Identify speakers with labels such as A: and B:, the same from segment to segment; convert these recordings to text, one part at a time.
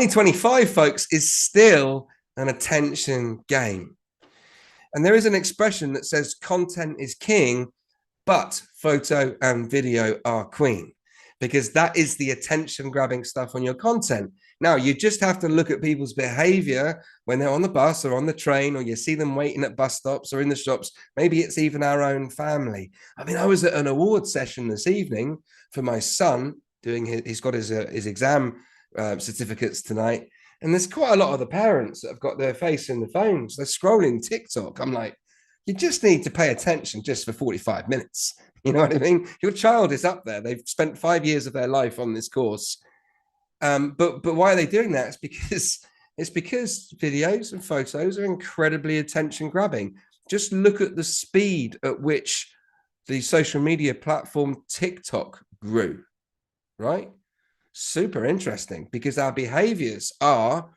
A: 2025, folks, is still an attention game. And there is an expression that says content is king, but photo and video are queen, because that is the attention grabbing stuff on your content. Now, you just have to look at people's behavior when they're on the bus or on the train, or you see them waiting at bus stops or in the shops. Maybe it's even our own family. I mean, I was at an award session this evening for my son doing he's got his exam certificates tonight. And there's quite a lot of the parents that have got their face in the phones. They're scrolling TikTok. I'm like, you just need to pay attention just for 45 minutes. You know what I mean? Your child is up there. They've spent 5 years of their life on this course. But why are they doing that? It's because videos and photos are incredibly attention grabbing. Just look at the speed at which the social media platform TikTok grew, right? Super interesting, because our behaviors are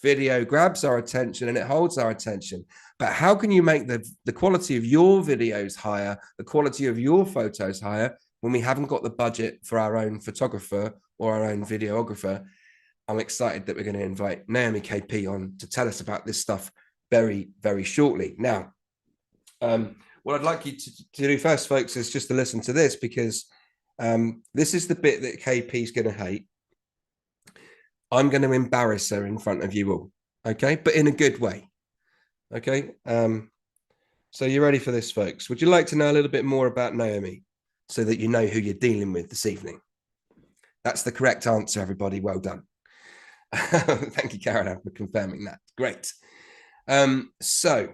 A: video grabs our attention and it holds our attention. But how can you make the quality of your videos higher, the quality of your photos higher, when we haven't got the budget for our own photographer or our own videographer? I'm excited that we're going to invite Naomi KP on to tell us about this stuff very, very shortly. Now, what I'd like you to do first, folks, is just to listen to this, because this is the bit that KP's going to hate. I'm going to embarrass her in front of you all, okay? But in a good way, okay? So you ready for this, folks? Would you like to know a little bit more about Naomi so that you know who you're dealing with this evening? That's the correct answer, everybody. Well done. Thank you, Caroline, for confirming that. Great. So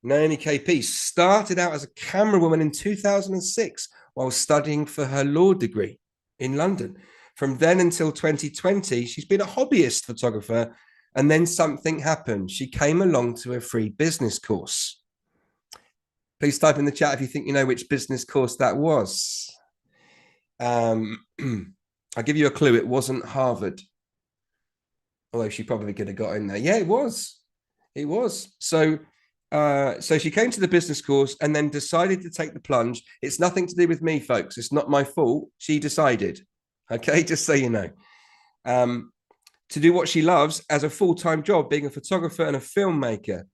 A: Naomi KP started out as a camerawoman in 2006 while studying for her law degree in London. From then until 2020, she's been a hobbyist photographer, and then something happened. She came along to a free business course. Please type in the chat if you think you know which business course that was. I'll give you a clue. It wasn't Harvard, although she probably could have got in there. Yeah, it was. It was. So she came to the business course and then decided to take the plunge. It's nothing to do with me, folks. It's not my fault. She decided. Okay, just so you know, to do what she loves as a full-time job, being a photographer and a filmmaker.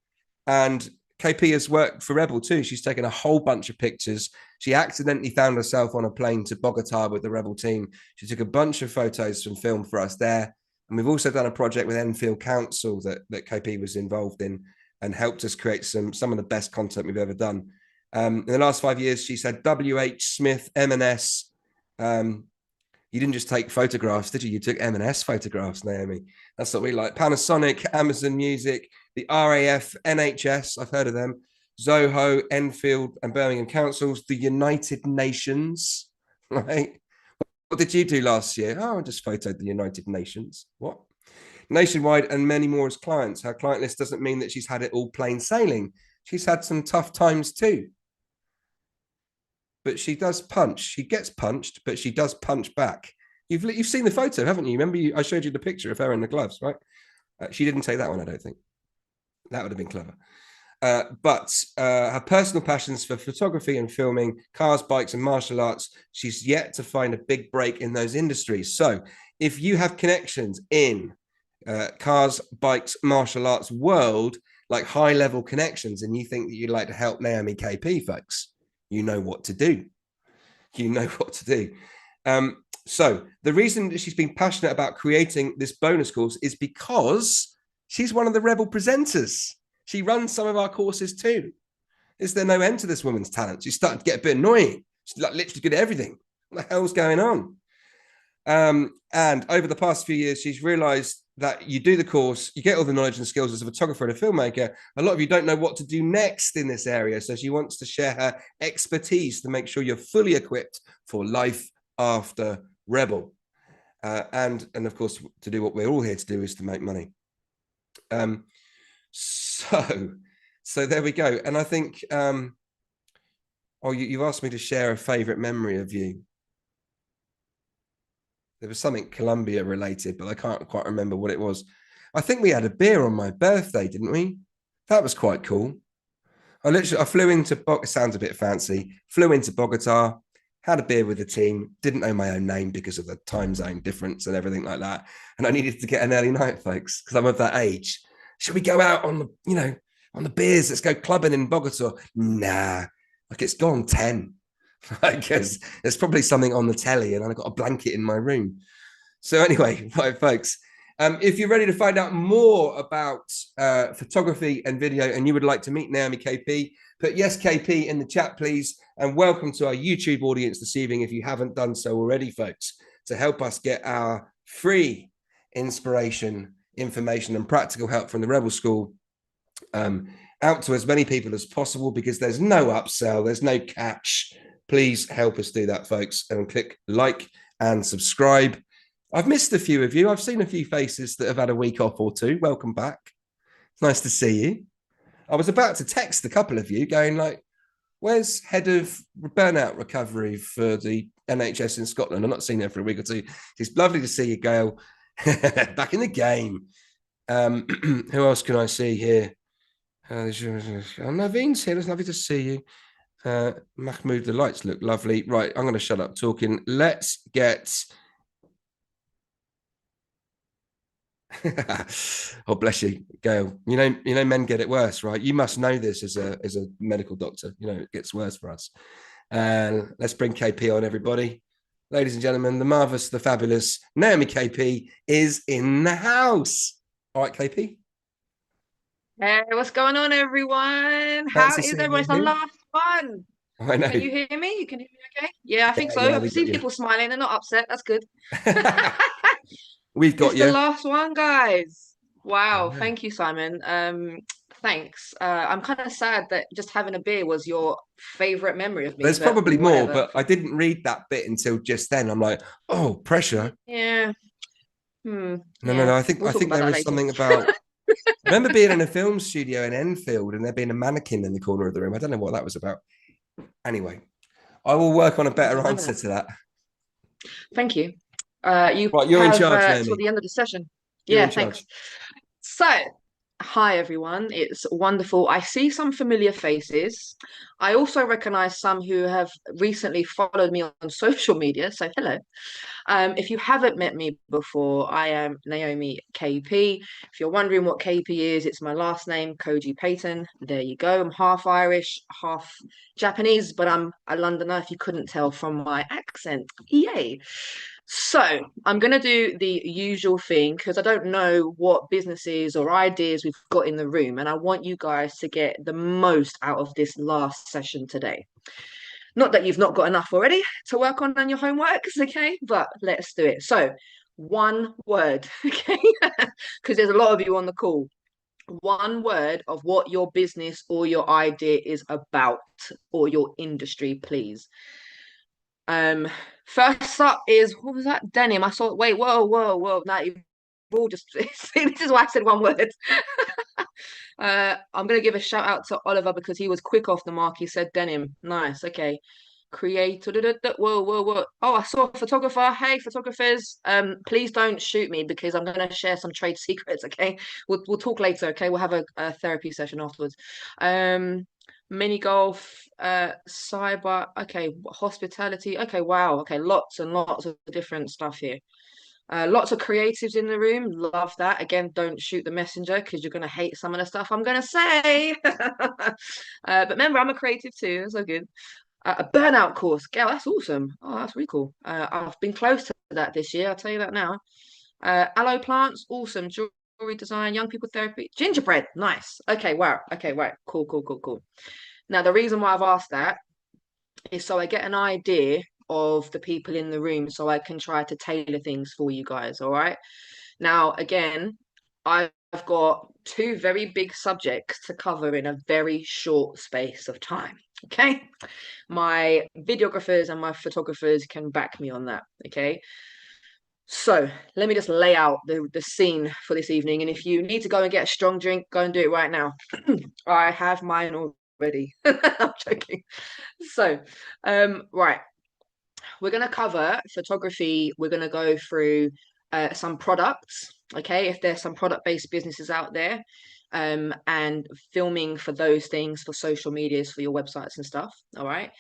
A: And KP has worked for Rebel too. She's taken a whole bunch of pictures. She accidentally found herself on a plane to Bogota with the Rebel team. She took a bunch of photos and film for us there. And we've also done a project with Enfield Council that KP was involved in and helped us create some of the best content we've ever done. In the last 5 years, she's had WH Smith, M&S. You didn't just take photographs, did you? You took M&S photographs, Naomi. That's what we like. Panasonic, Amazon Music, the RAF, NHS, I've heard of them, Zoho, Enfield, and Birmingham Councils, the United Nations, right? What did you do last year? Oh, I just photoed the United Nations. What? Nationwide, and many more as clients. Her client list doesn't mean that she's had it all plain sailing. She's had some tough times too. But she does punch. She gets punched, but she does punch back. You've seen the photo, haven't you? Remember, I showed you the picture of her in the gloves, right? She didn't take that one, I don't think. That would have been clever. But her personal passions for photography and filming, cars, bikes, and martial arts, she's yet to find a big break in those industries. So if you have connections in cars, bikes, martial arts world, like high-level connections, and you think that you'd like to help Naomi KP, folks, you know what to do. You know what to do. So the reason that she's been passionate about creating this bonus course is because she's one of the Rebel presenters. She runs some of our courses too. Is there no end to this woman's talent? She's starting to get a bit annoying. She's like literally good at everything. What the hell's going on? And over the past few years, she's realized that you do the course, you get all the knowledge and skills as a photographer and a filmmaker. A lot of you don't know what to do next in this area. So she wants to share her expertise to make sure you're fully equipped for life after Rebel. And of course, to do what we're all here to do is to make money. So there we go. And I think, you've asked me to share a favorite memory of you. There was something Colombia related, but I can't quite remember what it was. I think we had a beer on my birthday, didn't we? That was quite cool. I flew into, it sounds a bit fancy, flew into Bogota, had a beer with the team, didn't know my own name because of the time zone difference and everything like that. And I needed to get an early night, folks, because I'm of that age. Should we go out on the, on the beers? Let's go clubbing in Bogota. Nah, like it's gone 10. Because there's probably something on the telly and I've got a blanket in my room. So anyway, right, folks, if you're ready to find out more about photography and video and you would like to meet Naomi KP, put yes, KP in the chat, please. And welcome to our YouTube audience this evening, if you haven't done so already, folks, to help us get our free inspiration, information, and practical help from the Rebel School out to as many people as possible, because there's no upsell, there's no catch. Please help us do that, folks, and click like and subscribe. I've missed a few of you. I've seen a few faces that have had a week off or two. Welcome back. It's nice to see you. I was about to text a couple of you going like, where's head of burnout recovery for the NHS in Scotland? I've not seen her for a week or two. It's lovely to see you, Gail. Back in the game. Who else can I see here? Naveen's here. It's lovely to see you. Mahmoud, the lights look lovely. Right, I'm going to shut up talking. Let's get... Oh, bless you, Gail. You know, men get it worse, right? You must know this as a medical doctor. You know, it gets worse for us. Let's bring KP on, everybody. Ladies and gentlemen, the marvelous, the fabulous Naomi KP is in the house. All right, KP.
B: Hey, what's going on, everyone? How
A: Fancy
B: is
A: seeing
B: everyone? It's the
A: you.
B: last one.
A: I know.
B: Can you hear me? You can hear me okay? Yeah, I think so.
A: Yeah,
B: I
A: we got
B: see
A: you.
B: people smiling. They're not upset. That's good.
A: We've
B: It's
A: got
B: the
A: you.
B: last one, guys. Wow. Thank you, Simon. Thanks. I'm kind of sad that just having a beer was your favorite memory of me,
A: There's
B: but
A: probably more,
B: whatever.
A: but I didn't read that bit until just then. I'm like, oh, pressure.
B: Yeah.
A: No.
B: Yeah.
A: I think
B: We'll
A: I
B: talk
A: think
B: about
A: there
B: that
A: is
B: later.
A: something about. I remember being in a film studio in Enfield and there being a mannequin in the corner of the room. I don't know what that was about. Anyway, I will work on a
B: I
A: better
B: remember
A: answer
B: that.
A: to that.
B: Thank you. You
A: Right, you're in
B: have
A: charge,
B: till
A: Naomi.
B: the end of the session.
A: You're
B: Yeah,
A: in charge.
B: thanks. So, hi everyone. It's wonderful. I see some familiar faces. I also recognize some who have recently followed me on social media. So, hello. If you haven't met me before, I am Naomi KP. If you're wondering what KP is, it's my last name, Koji Payton. There you go. I'm half Irish, half Japanese, but I'm a Londoner if you couldn't tell from my accent. Yay. So I'm going to do the usual thing because I don't know what businesses or ideas we've got in the room, and I want you guys to get the most out of this last session today. Not that you've not got enough already to work on your homeworks, okay? But let's do it. So, one word, okay? Because there's a lot of you on the call. One word of what your business or your idea is about, or your industry, please. First up is what was that? Denim. I saw. Wait, whoa. Now you've all just. This is why I said one word. I'm gonna give a shout out to Oliver because he was quick off the mark. He said denim. Nice. Okay. Creator. Whoa. Oh, I saw a photographer. Hey, photographers. Please don't shoot me because I'm gonna share some trade secrets. Okay. We'll talk later. Okay. We'll have a therapy session afterwards. Mini golf. Cyber. Okay. Hospitality. Okay. Wow. Okay. Lots and lots of different stuff here. Lots of creatives in the room. Love that. Again, don't shoot the messenger because you're going to hate some of the stuff I'm going to say. But remember, I'm a creative too. That's so good. A burnout course. Gail, that's awesome. Oh, that's really cool. I've been close to that this year. I'll tell you that now. Aloe plants. Awesome. Jewelry design. Young people therapy. Gingerbread. Nice. Okay, wow. Okay, right. Cool. Now, the reason why I've asked that is so I get an idea of the people in the room so I can try to tailor things for you guys. All right. Now, again, I've got two very big subjects to cover in a very short space of time. Okay. My videographers and my photographers can back me on that. Okay. So let me just lay out the scene for this evening. And if you need to go and get a strong drink, go and do it right now. I have mine already. I'm joking. So, right, we're going to cover photography. We're going to go through some products, okay? If there's some product-based businesses out there, and filming for those things, for social medias, for your websites and stuff, all right?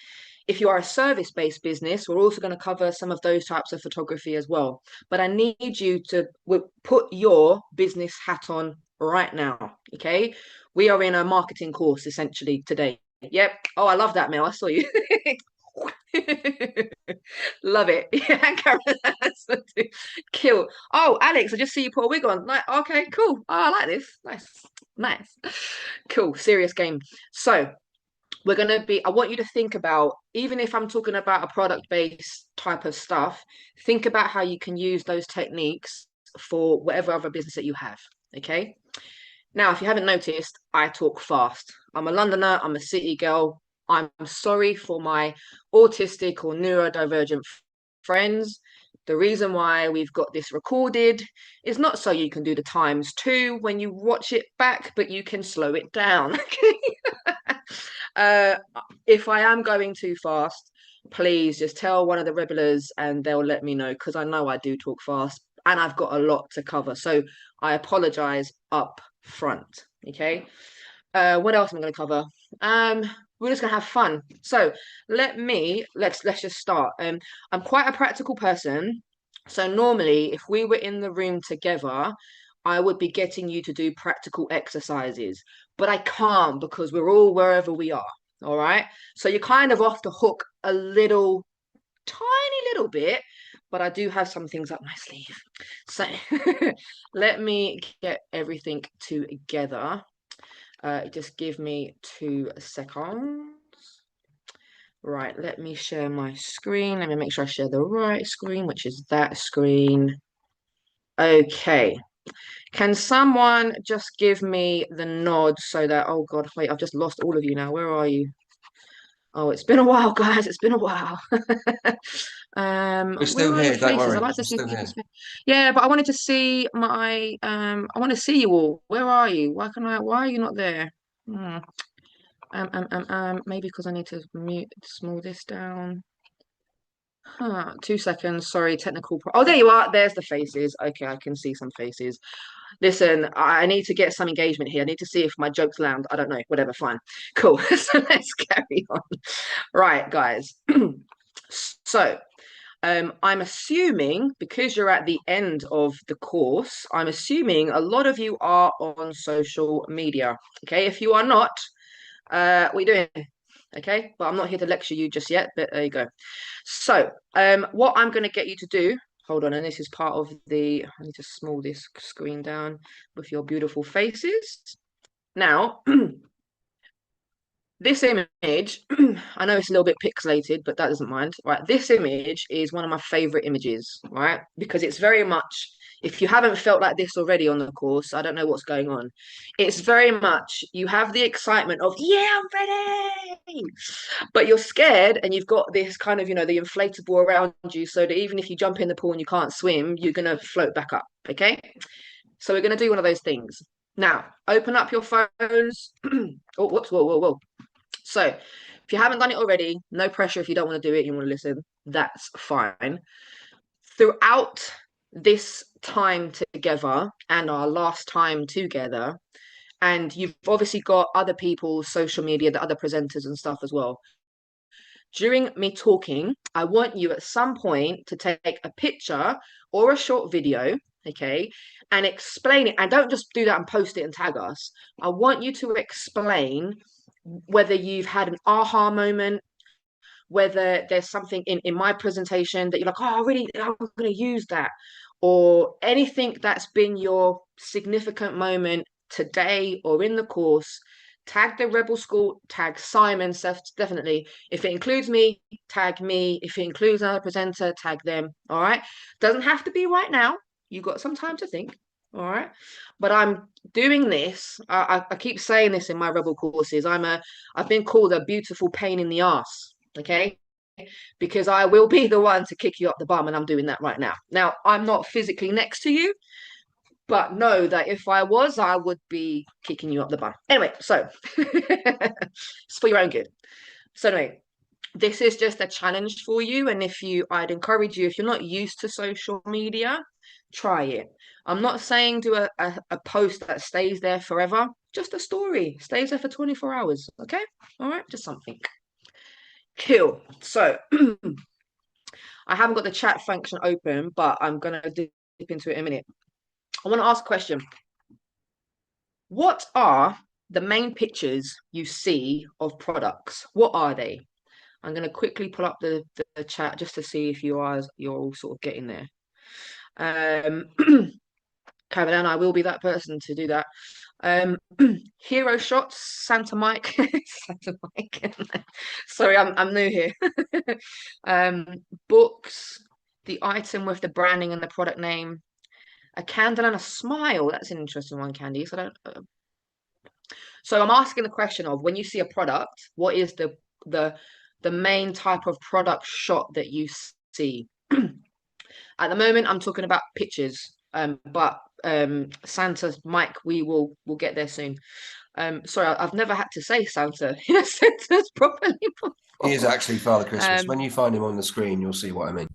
B: If you are a service-based business, we're also going to cover some of those types of photography as well. But I need you to put your business hat on right now. Okay. We are in a marketing course essentially today. Yep. Oh, I love that, Mel. I saw you. Love it. Yeah, Karen, kill. Oh, Alex, I just see you put a wig on. Like, okay, cool. Oh, I like this. Nice, nice, cool. Serious game. So we're gonna be. I want you to think about, even if I'm talking about a product-based type of stuff, think about how you can use those techniques for whatever other business that you have. Okay. Now, if you haven't noticed, I talk fast. I'm a Londoner, I'm a city girl. I'm sorry for my autistic or neurodivergent friends. The reason why we've got this recorded is not so you can do the times two when you watch it back, but you can slow it down. uh, if I am going too fast, please just tell one of the regulars and they'll let me know, because I know I do talk fast and I've got a lot to cover. So I apologize up front. Okay. What else am I going to cover? We're just gonna have fun. So let's just start. I'm quite a practical person. So normally, if we were in the room together, I would be getting you to do practical exercises, but I can't because we're all wherever we are. All right. So you're kind of off the hook a little, tiny little bit, but I do have some things up my sleeve. So let me get everything together. Just give me 2 seconds. Right, let me share my screen. Let me make sure I share the right screen, which is that screen. Okay. Can someone just give me the nod so that, oh God, wait, I've just lost all of you now. Where are you? Oh, it's been a while, guys. It's been a while.
A: We're
B: Where
A: still
B: are your
A: here. Don't
B: faces? I
A: worry.
B: like to
A: We're
B: see
A: still here.
B: people's faces. Yeah, but I wanted to see I want to see you all. Where are you? Why are you not there? Hmm. Maybe because I need to mute, small this down. 2 seconds. Sorry, technical. Oh, there you are. There's the faces. Okay, I can see some faces. Listen, I need to get some engagement here. I need to see if my jokes land. I don't know. Whatever. Fine. Cool. So let's carry on. Right, guys. So, I'm assuming, because you're at the end of the course, I'm assuming a lot of you are on social media. Okay, if you are not, what are you doing? Okay, but I'm not here to lecture you just yet, but there you go. So, what I'm going to get you to do, hold on, and this is part of I need to small this screen down with your beautiful faces. Now, this image, I know it's a little bit pixelated, but that doesn't mind. Right, this image is one of my favorite images, right? Because it's very much, if you haven't felt like this already on the course, I don't know what's going on. It's very much, you have the excitement of, yeah, I'm ready. But you're scared and you've got this kind of, the inflatable around you, so that even if you jump in the pool and you can't swim, you're going to float back up. Okay. So we're going to do one of those things. Now, open up your phones. Oh, whoops, whoa, whoa, whoa. So if you haven't done it already, no pressure. If you don't want to do it, you want to listen, that's fine. Throughout this time together and our last time together, and you've obviously got other people's social media, the other presenters and stuff as well. During me talking, I want you at some point to take a picture or a short video, okay, and explain it. And don't just do that and post it and tag us. I want you to explain whether you've had an aha moment, whether there's something in my presentation that you're like, oh, really, I'm going to use that, or anything that's been your significant moment today or in the course. Tag the Rebel School, tag Simon, definitely. If it includes me, tag me. If it includes another presenter, tag them. All right. Doesn't have to be right now. You've got some time to think. All right. But I'm doing this. I keep saying this in my Rebel courses. I've been called a beautiful pain in the ass. Okay. Because I will be the one to kick you up the bum, and I'm doing that right now. Now, I'm not physically next to you, but know that if I was, I would be kicking you up the bum. Anyway, so it's for your own good. So anyway, this is just a challenge for you. And I'd encourage you, if you're not used to social media, try it. I'm not saying do a post that stays there forever. Just a story stays there for 24 hours. Okay. All right. Just something. Cool. So I haven't got the chat function open, but I'm gonna dip into it in a minute. I want to ask a question. What are the main pictures you see of products? What are they? I'm going to quickly pull up the chat just to see if you're all sort of getting there. Kevin, and I will be that person to do that. Hero shots, Santa Mike, Santa Mike. Sorry, I'm new here. um, Books, the item with the branding and the product name, a candle and a smile. That's an interesting one, Candy. So I don't. So I'm asking the question of when you see a product, what is the the main type of product shot that you see? At the moment, I'm talking about pictures, but Santa, Mike, we'll get there soon. Sorry, I've never had to say Santa in a sentence properly
A: He is
B: before.
A: actually Father Christmas.
B: Um,
A: When you find him on the screen, you'll see what I mean.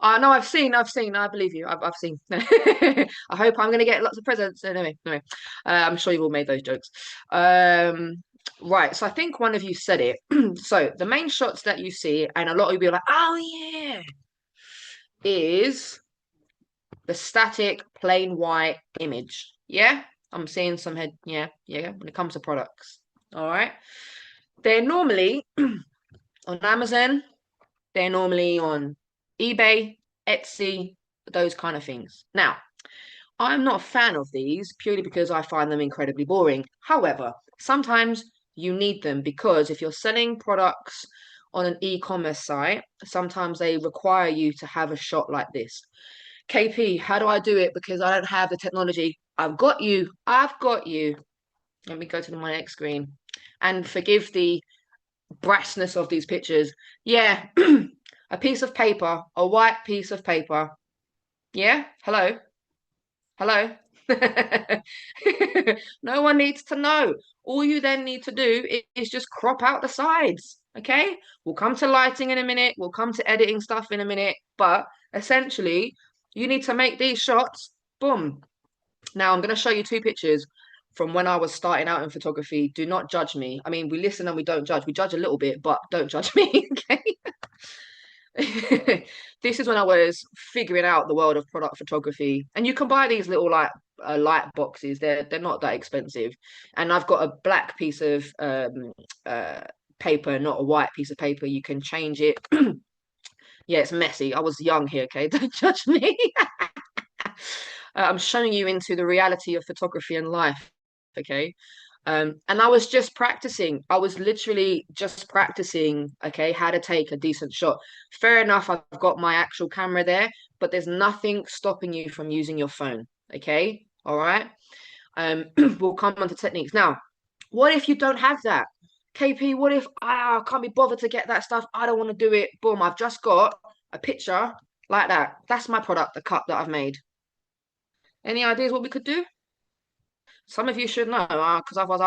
B: no, I've seen. I believe you. I've seen. I hope I'm going to get lots of presents. Anyway, I'm sure you've all made those jokes. Right. So I think one of you said it. So the main shots that you see, and a lot of you be like, "Oh yeah," is the static plain white image. Yeah, I'm seeing some head. Yeah, yeah. When it comes to products, all right. They're normally on Amazon. They're normally on eBay, Etsy, those kind of things. Now, I'm not a fan of these purely because I find them incredibly boring. However, sometimes you need them because if you're selling products on an e-commerce site, sometimes they require you to have a shot like this. KP, how do I do it? Because I don't have the technology. I've got you. I've got you. Let me go to my next screen and forgive the brassness of these pictures. Yeah, a piece of paper, a white piece of paper. Yeah, hello, hello. No one needs to know. All you then need to do is just crop out the sides. Okay, we'll come to lighting in a minute. We'll come to editing stuff in a minute. But essentially, you need to make these shots. Boom. Now I'm going to show you two pictures from when I was starting out in photography. Do not judge me. I mean, we listen and we don't judge. We judge a little bit, but don't judge me. Okay. This is when I was figuring out the world of product photography, and you can buy these little like light boxes. They're not that expensive, and I've got a black piece of uh, paper, not a white piece of paper. You can change it. Yeah, it's messy. I was young here, okay? Don't judge me. I'm showing you into the reality of photography and life, okay? And I was just practicing. I was literally just practicing, okay, how to take a decent shot. Fair enough, I've got my actual camera there, but there's nothing stopping you from using your phone, okay? All right. We'll come on to techniques. Now, what if you don't have that? KP, what if I can't be bothered to get that stuff? I don't want to do it. Boom, I've just got a picture like that. That's my product, the cup that I've made. Any ideas what we could do? Some of you should know, because otherwise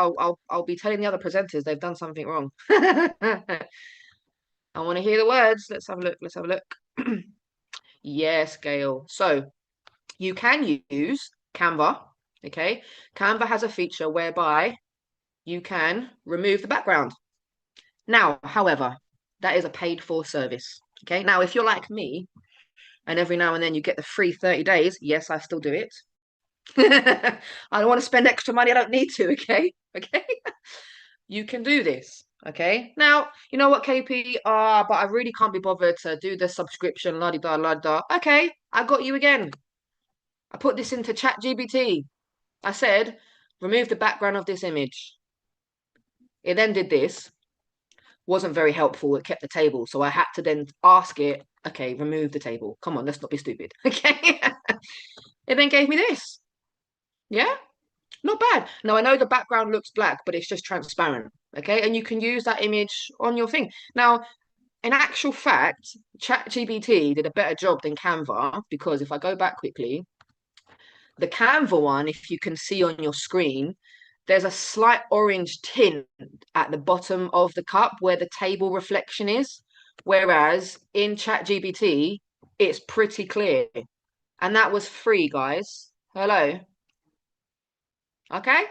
B: I'll be telling the other presenters they've done something wrong. I want to hear the words. Let's have a look. Let's have a look. Yes, Gail. So you can use Canva. Okay. Canva has a feature whereby you can remove the background. Now, however, that is a paid for service. Okay. Now, if you're like me and every now and then you get the free 30 days, yes, I still do it. I don't want to spend extra money I don't need to, okay? Okay. You can do this. Okay. Now, you know what, KP? But I really can't be bothered to do the subscription, la di da, la da. Okay, I got you again. I put this into Chat GBT. I said, remove the background of this image. It then did this. Wasn't very helpful. It kept the table. So I had to then ask it, okay, remove the table. Come on, let's not be stupid. Okay. It then gave me this. Yeah. Not bad. Now I know the background looks black, but it's just transparent. Okay. And you can use that image on your thing. Now, in actual fact, ChatGPT did a better job than Canva because if I go back quickly, the Canva one, if you can see on your screen, there's a slight orange tint at the bottom of the cup where the table reflection is. Whereas in ChatGPT, it's pretty clear. And that was free, guys. Hello. Okay.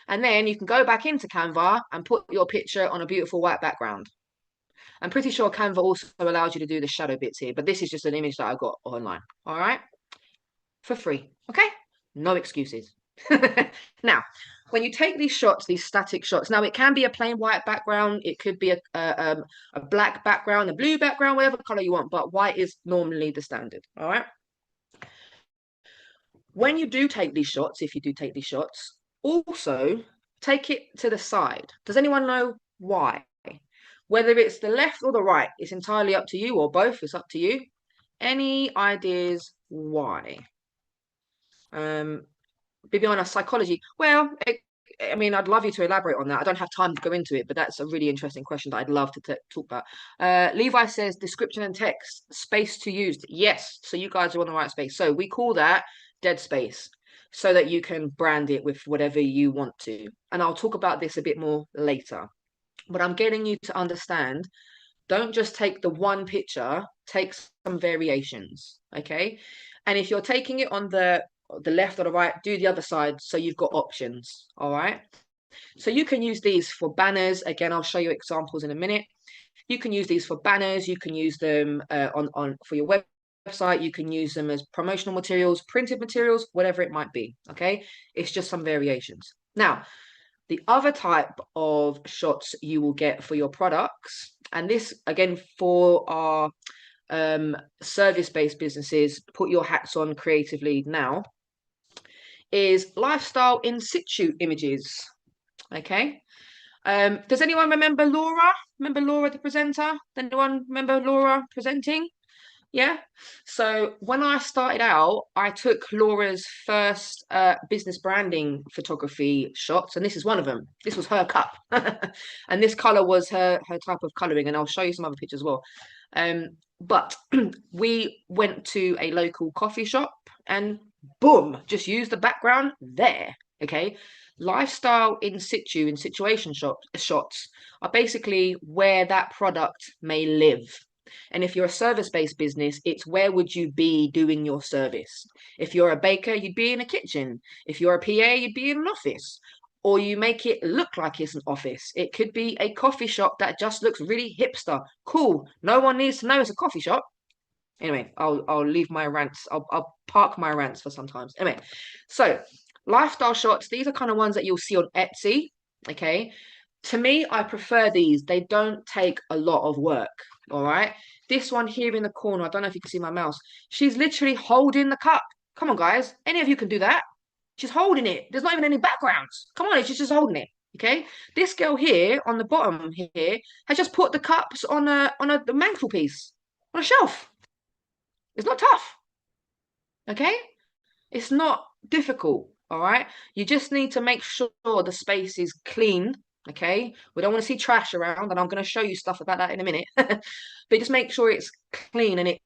B: And then you can go back into Canva and put your picture on a beautiful white background. I'm pretty sure Canva also allows you to do the shadow bits here, but this is just an image that I got online. All right, for free. Okay, no excuses. Now, when you take these shots, these static shots, now it can be a plain white background, it could be a black background, a blue background, whatever color you want, but white is normally the standard. All right. When you do take these shots, if you do take these shots, also take it to the side. Does anyone know why? Whether it's the left or the right, it's entirely up to you, or both, it's up to you. Any ideas why? Maybe on a psychology. Well, I mean, I'd love you to elaborate on that. I don't have time to go into it, but that's a really interesting question that I'd love to talk about. Levi says description and text, space to use. Yes, so you guys are on the right space. So we call that dead space so that you can brand it with whatever you want to. And I'll talk about this a bit more later. But I'm getting you to understand, don't just take the one picture, take some variations, okay? And if you're taking it on the left or the right, do the other side so you've got options, all right? So you can use these for banners. Again, I'll show you examples in a minute. You can use these for banners. You can use them on for your website. You can use them as promotional materials, printed materials, whatever it might be, okay? It's just some variations. Now, the other type of shots you will get for your products, and this again for our service-based businesses, put your hats on creatively now, is lifestyle in situ images. Okay. Does anyone remember Laura? Remember Laura, the presenter? Anyone remember Laura presenting? Yeah. So when I started out, I took Laura's first business branding photography shots, and this is one of them. This was her cup, and this color was her type of coloring, and I'll show you some other pictures as well. But we went to a local coffee shop, and boom, just use the background there. Okay. Lifestyle in situ, in situation shots are basically where that product may live. And if you're a service-based business, it's where would you be doing your service? If you're a baker, you'd be in a kitchen. If you're a PA, you'd be in an office. Or you make it look like it's an office. It could be a coffee shop that just looks really hipster. Cool. No one needs to know it's a coffee shop. Anyway, I'll leave my rants. I'll park my rants for sometimes. Anyway, so lifestyle shots, these are kind of ones that you'll see on Etsy. Okay. To me, I prefer these. They don't take a lot of work. All right. This one here in the corner, I don't know if you can see my mouse. She's literally holding the cup. Come on, guys. Any of you can do that. She's holding it. There's not even any backgrounds. Come on, she's just holding it. Okay. This girl here on the bottom here has just put the cups on the mantelpiece on a shelf. It's not tough. Okay. It's not difficult. All right. You just need to make sure the space is clean. Okay. We don't want to see trash around, and I'm going to show you stuff about that in a minute. But just make sure it's clean and it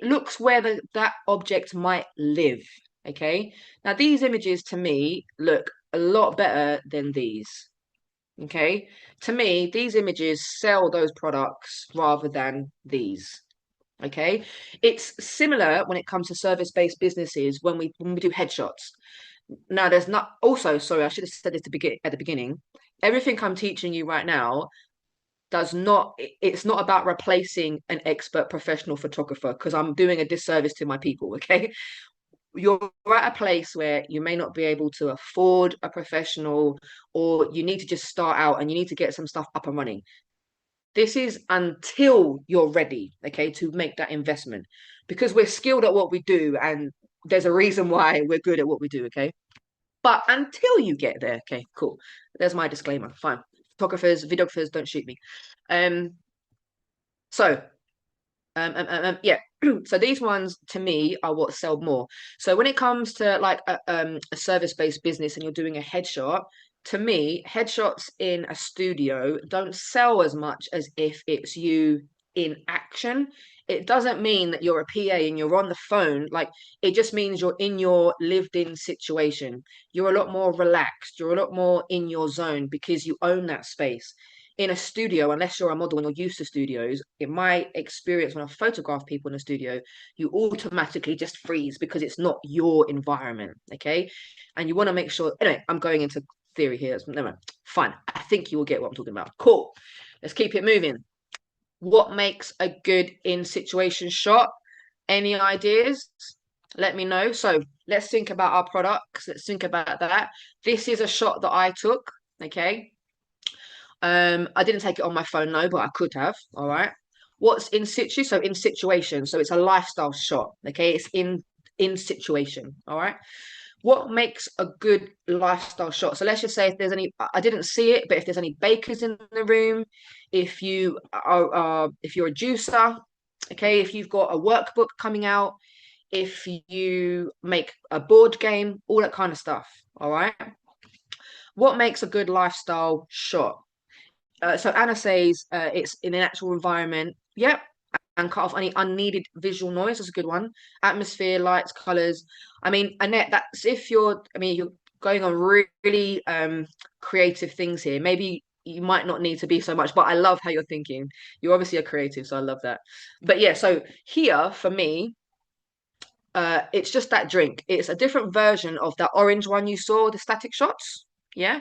B: looks where that object might live. Okay. Now these images to me look a lot better than these. Okay. To me, these images sell those products rather than these. Okay. It's similar when it comes to service-based businesses when we do headshots. Now, there's not also, sorry, I should have said this at the beginning. Everything I'm teaching you right now it's not about replacing an expert professional photographer, because I'm doing a disservice to my people. Okay. You're at a place where you may not be able to afford a professional, or you need to just start out and you need to get some stuff up and running. This is until you're ready, okay, to make that investment, because we're skilled at what we do, and there's a reason why we're good at what we do, okay? But until you get there, okay, cool. There's my disclaimer. Fine. Photographers, videographers, don't shoot me. So yeah. So these ones to me are what sell more. So when it comes to like a service-based business and you're doing a headshot, to me, headshots in a studio don't sell as much as if it's you in action. It doesn't mean that you're a PA and you're on the phone. Like, it just means you're in your lived-in situation. You're a lot more relaxed. You're a lot more in your zone because you own that space. In a studio, unless you're a model and you're used to studios, in my experience, when I photograph people in a studio, you automatically just freeze because it's not your environment. Okay. And you want to make sure, anyway, I'm going into theory here. Never mind. Fine. I think you will get what I'm talking about. Cool. Let's keep it moving. What makes a good in situation shot? Any ideas? Let me know. So let's think about our products. Let's think about that. This is a shot that I took. Okay. I didn't take it on my phone, no, but I could have. All right. What's in situ? So in situation. So it's a lifestyle shot. Okay. It's in situation. All right. What makes a good lifestyle shot? So let's just say if there's any, I didn't see it, but if there's any bakers in the room, if you're a juicer, okay, if you've got a workbook coming out, if you make a board game, all that kind of stuff. All right. What makes a good lifestyle shot? So Anna says it's in an actual environment. Yep. And cut off any unneeded visual noise. That's a good one. Atmosphere, lights, colors. I mean, Annette, that's if you're, I mean, you're going on really creative things here. Maybe you might not need to be so much, but I love how you're thinking. You're obviously a creative, so I love that. But yeah, so here for me, it's just that drink. It's a different version of that orange one you saw, the static shots. Yeah.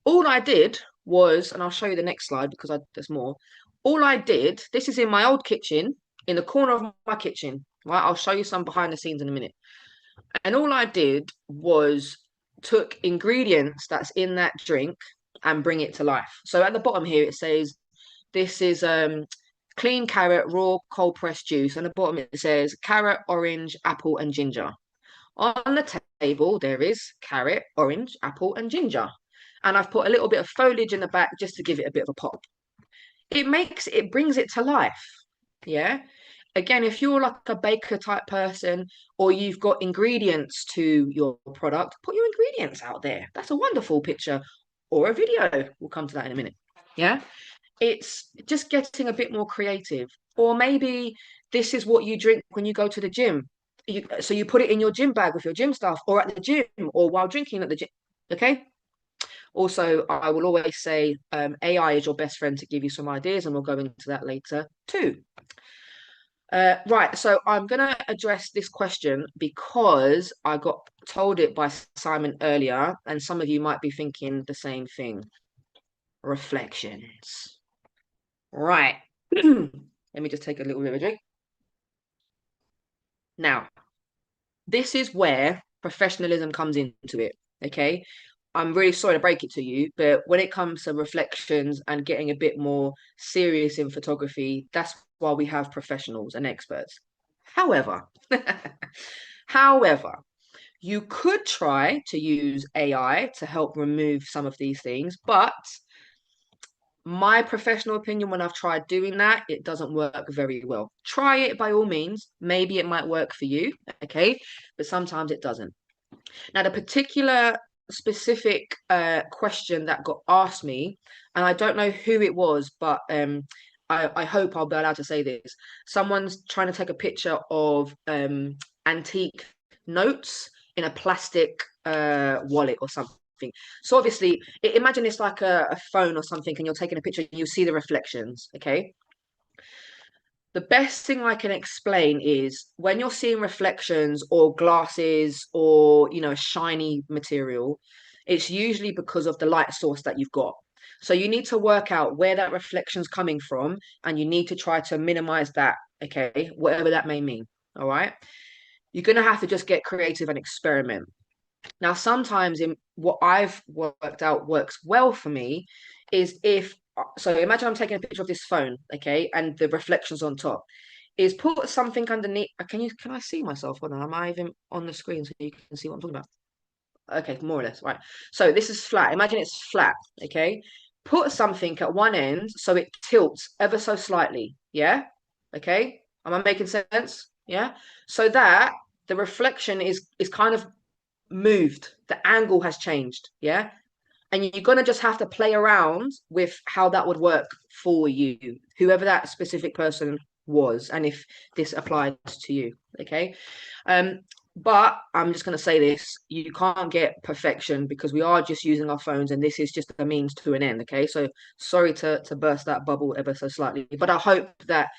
B: All I did was, and I'll show you the next slide because there's more. All I did, this is in my old kitchen, in the corner of my kitchen, right? I'll show you some behind the scenes in a minute. And all I did was took ingredients that's in that drink and bring it to life. So at the bottom here, it says, this is clean carrot, raw, cold pressed juice. And at the bottom, it says carrot, orange, apple, and ginger. On the table, there is carrot, orange, apple, and ginger. And I've put a little bit of foliage in the back just to give it a bit of a pop. It brings it to life. Yeah. Again, if you're like a baker type person or you've got ingredients to your product, put your ingredients out there. That's a wonderful picture or a video. We'll come to that in a minute. Yeah. It's just getting a bit more creative. Or maybe this is what you drink when you go to the gym. So you put it in your gym bag with your gym stuff or at the gym or while drinking at the gym. Okay. Also, I will always say AI is your best friend to give you some ideas, and we'll go into that later too. Right, so I'm going to address this question because I got told it by Simon earlier, and some of you might be thinking the same thing. Reflections. Right. Let me just take a little bit of a drink. Now, this is where professionalism comes into it. Okay. I'm really sorry to break it to you, but when it comes to reflections and getting a bit more serious in photography, that's why we have professionals and experts. However, however, you could try to use AI to help remove some of these things, but my professional opinion, when I've tried doing that, it doesn't work very well. Try it by all means. Maybe it might work for you, okay? But sometimes it doesn't. Now, the particular specific question that got asked me, and I don't know who it was, but I hope I'll be allowed to say this. Someone's trying to take a picture of antique notes in a plastic wallet or something. So obviously, imagine it's like a phone or something, and you're taking a picture and you see the reflections, okay? The best thing I can explain is when you're seeing reflections or glasses or, you know, a shiny material, it's usually because of the light source that you've got. So you need to work out where that reflection's coming from and you need to try to minimize that, okay? Whatever that may mean, all right? You're going to have to just get creative and experiment. Now, sometimes in what I've worked out works well for me is if, so imagine I'm taking a picture of this phone, okay, and the reflections on top, is put something underneath. Can I see myself? Hold on, am I even on the screen so you can see what I'm talking about? Okay, more or less, right. So this is flat. Imagine it's flat, okay? Put something at one end so it tilts ever so slightly, yeah? Okay, am I making sense? Yeah. So that the reflection is kind of moved, the angle has changed, yeah, and you're gonna just have to play around with how that would work for you, whoever that specific person was, and if this applies to you, okay. But I'm just going to say this, you can't get perfection because we are just using our phones and this is just a means to an end, okay. So sorry to burst that bubble ever so slightly, but I hope that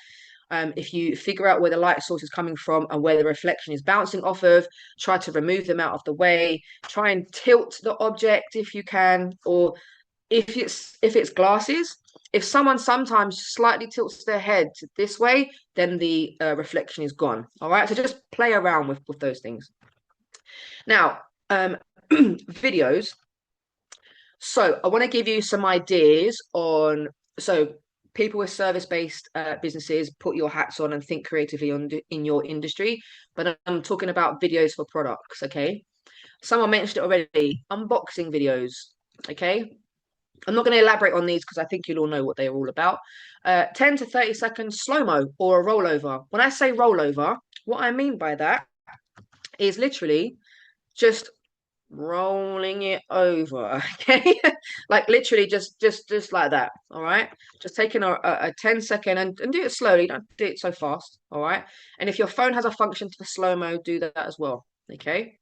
B: if you figure out where the light source is coming from and where the reflection is bouncing off of, try to remove them out of the way, try and tilt the object if you can, or if it's glasses, if someone sometimes slightly tilts their head this way, then the reflection is gone. All right, so just play around with those things. Now, videos. So I want to give you some ideas on so people with service-based businesses, put your hats on and think creatively in your industry. But I'm talking about videos for products. Okay, someone mentioned it already. Unboxing videos. Okay, I'm not going to elaborate on these because I think you'll all know what they're all about. 10 to 30 seconds slow-mo or a rollover. When I say rollover, what I mean by that is literally just rolling it over. Okay. Like literally just like that. All right. Just taking a 10-second and do it slowly. Don't do it so fast. All right. And if your phone has a function for slow-mo, do that as well. Okay.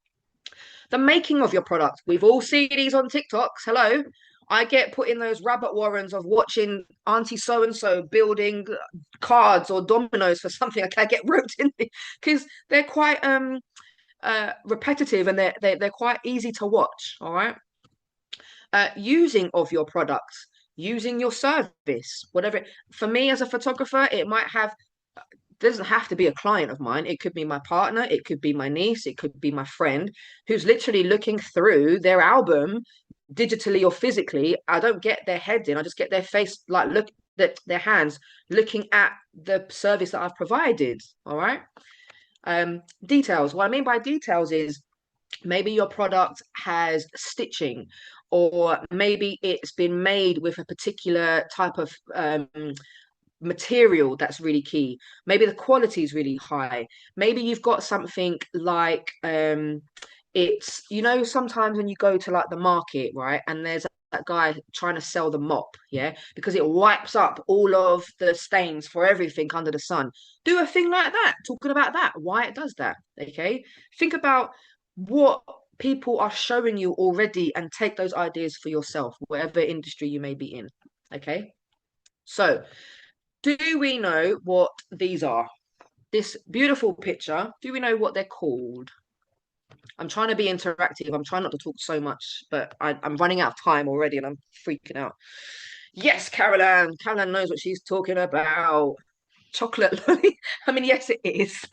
B: The making of your product. We've all seen these on TikToks. Hello. I get put in those rabbit warrens of watching Auntie so and so building cards or dominoes for something. I get roped in because they're quite repetitive and they're quite easy to watch. All right. Using of your products, using your service, whatever. For me as a photographer, it might have doesn't have to be a client of mine. It could be my partner, it could be my niece, it could be my friend who's literally looking through their album digitally or physically. I don't get their head in, I just get their face, like look that their hands looking at the service that I've provided. All right. Details. What I mean by details is maybe your product has stitching, or maybe it's been made with a particular type of material that's really key. Maybe the quality is really high. Maybe you've got something like it's sometimes when you go to like the market, right, and there's that guy trying to sell the mop, yeah, because it wipes up all of the stains for everything under the sun. Do a thing like that, talking about that, why it does that. Okay, think about what people are showing you already and take those ideas for yourself, whatever industry you may be in. Okay, so do we know what these are? This beautiful picture, do we know what they're called? I'm trying to be interactive. I'm trying not to talk so much, but I'm running out of time already and I'm freaking out. Yes, Caroline. Caroline knows what she's talking about. Chocolate lolly. I mean, yes, it is.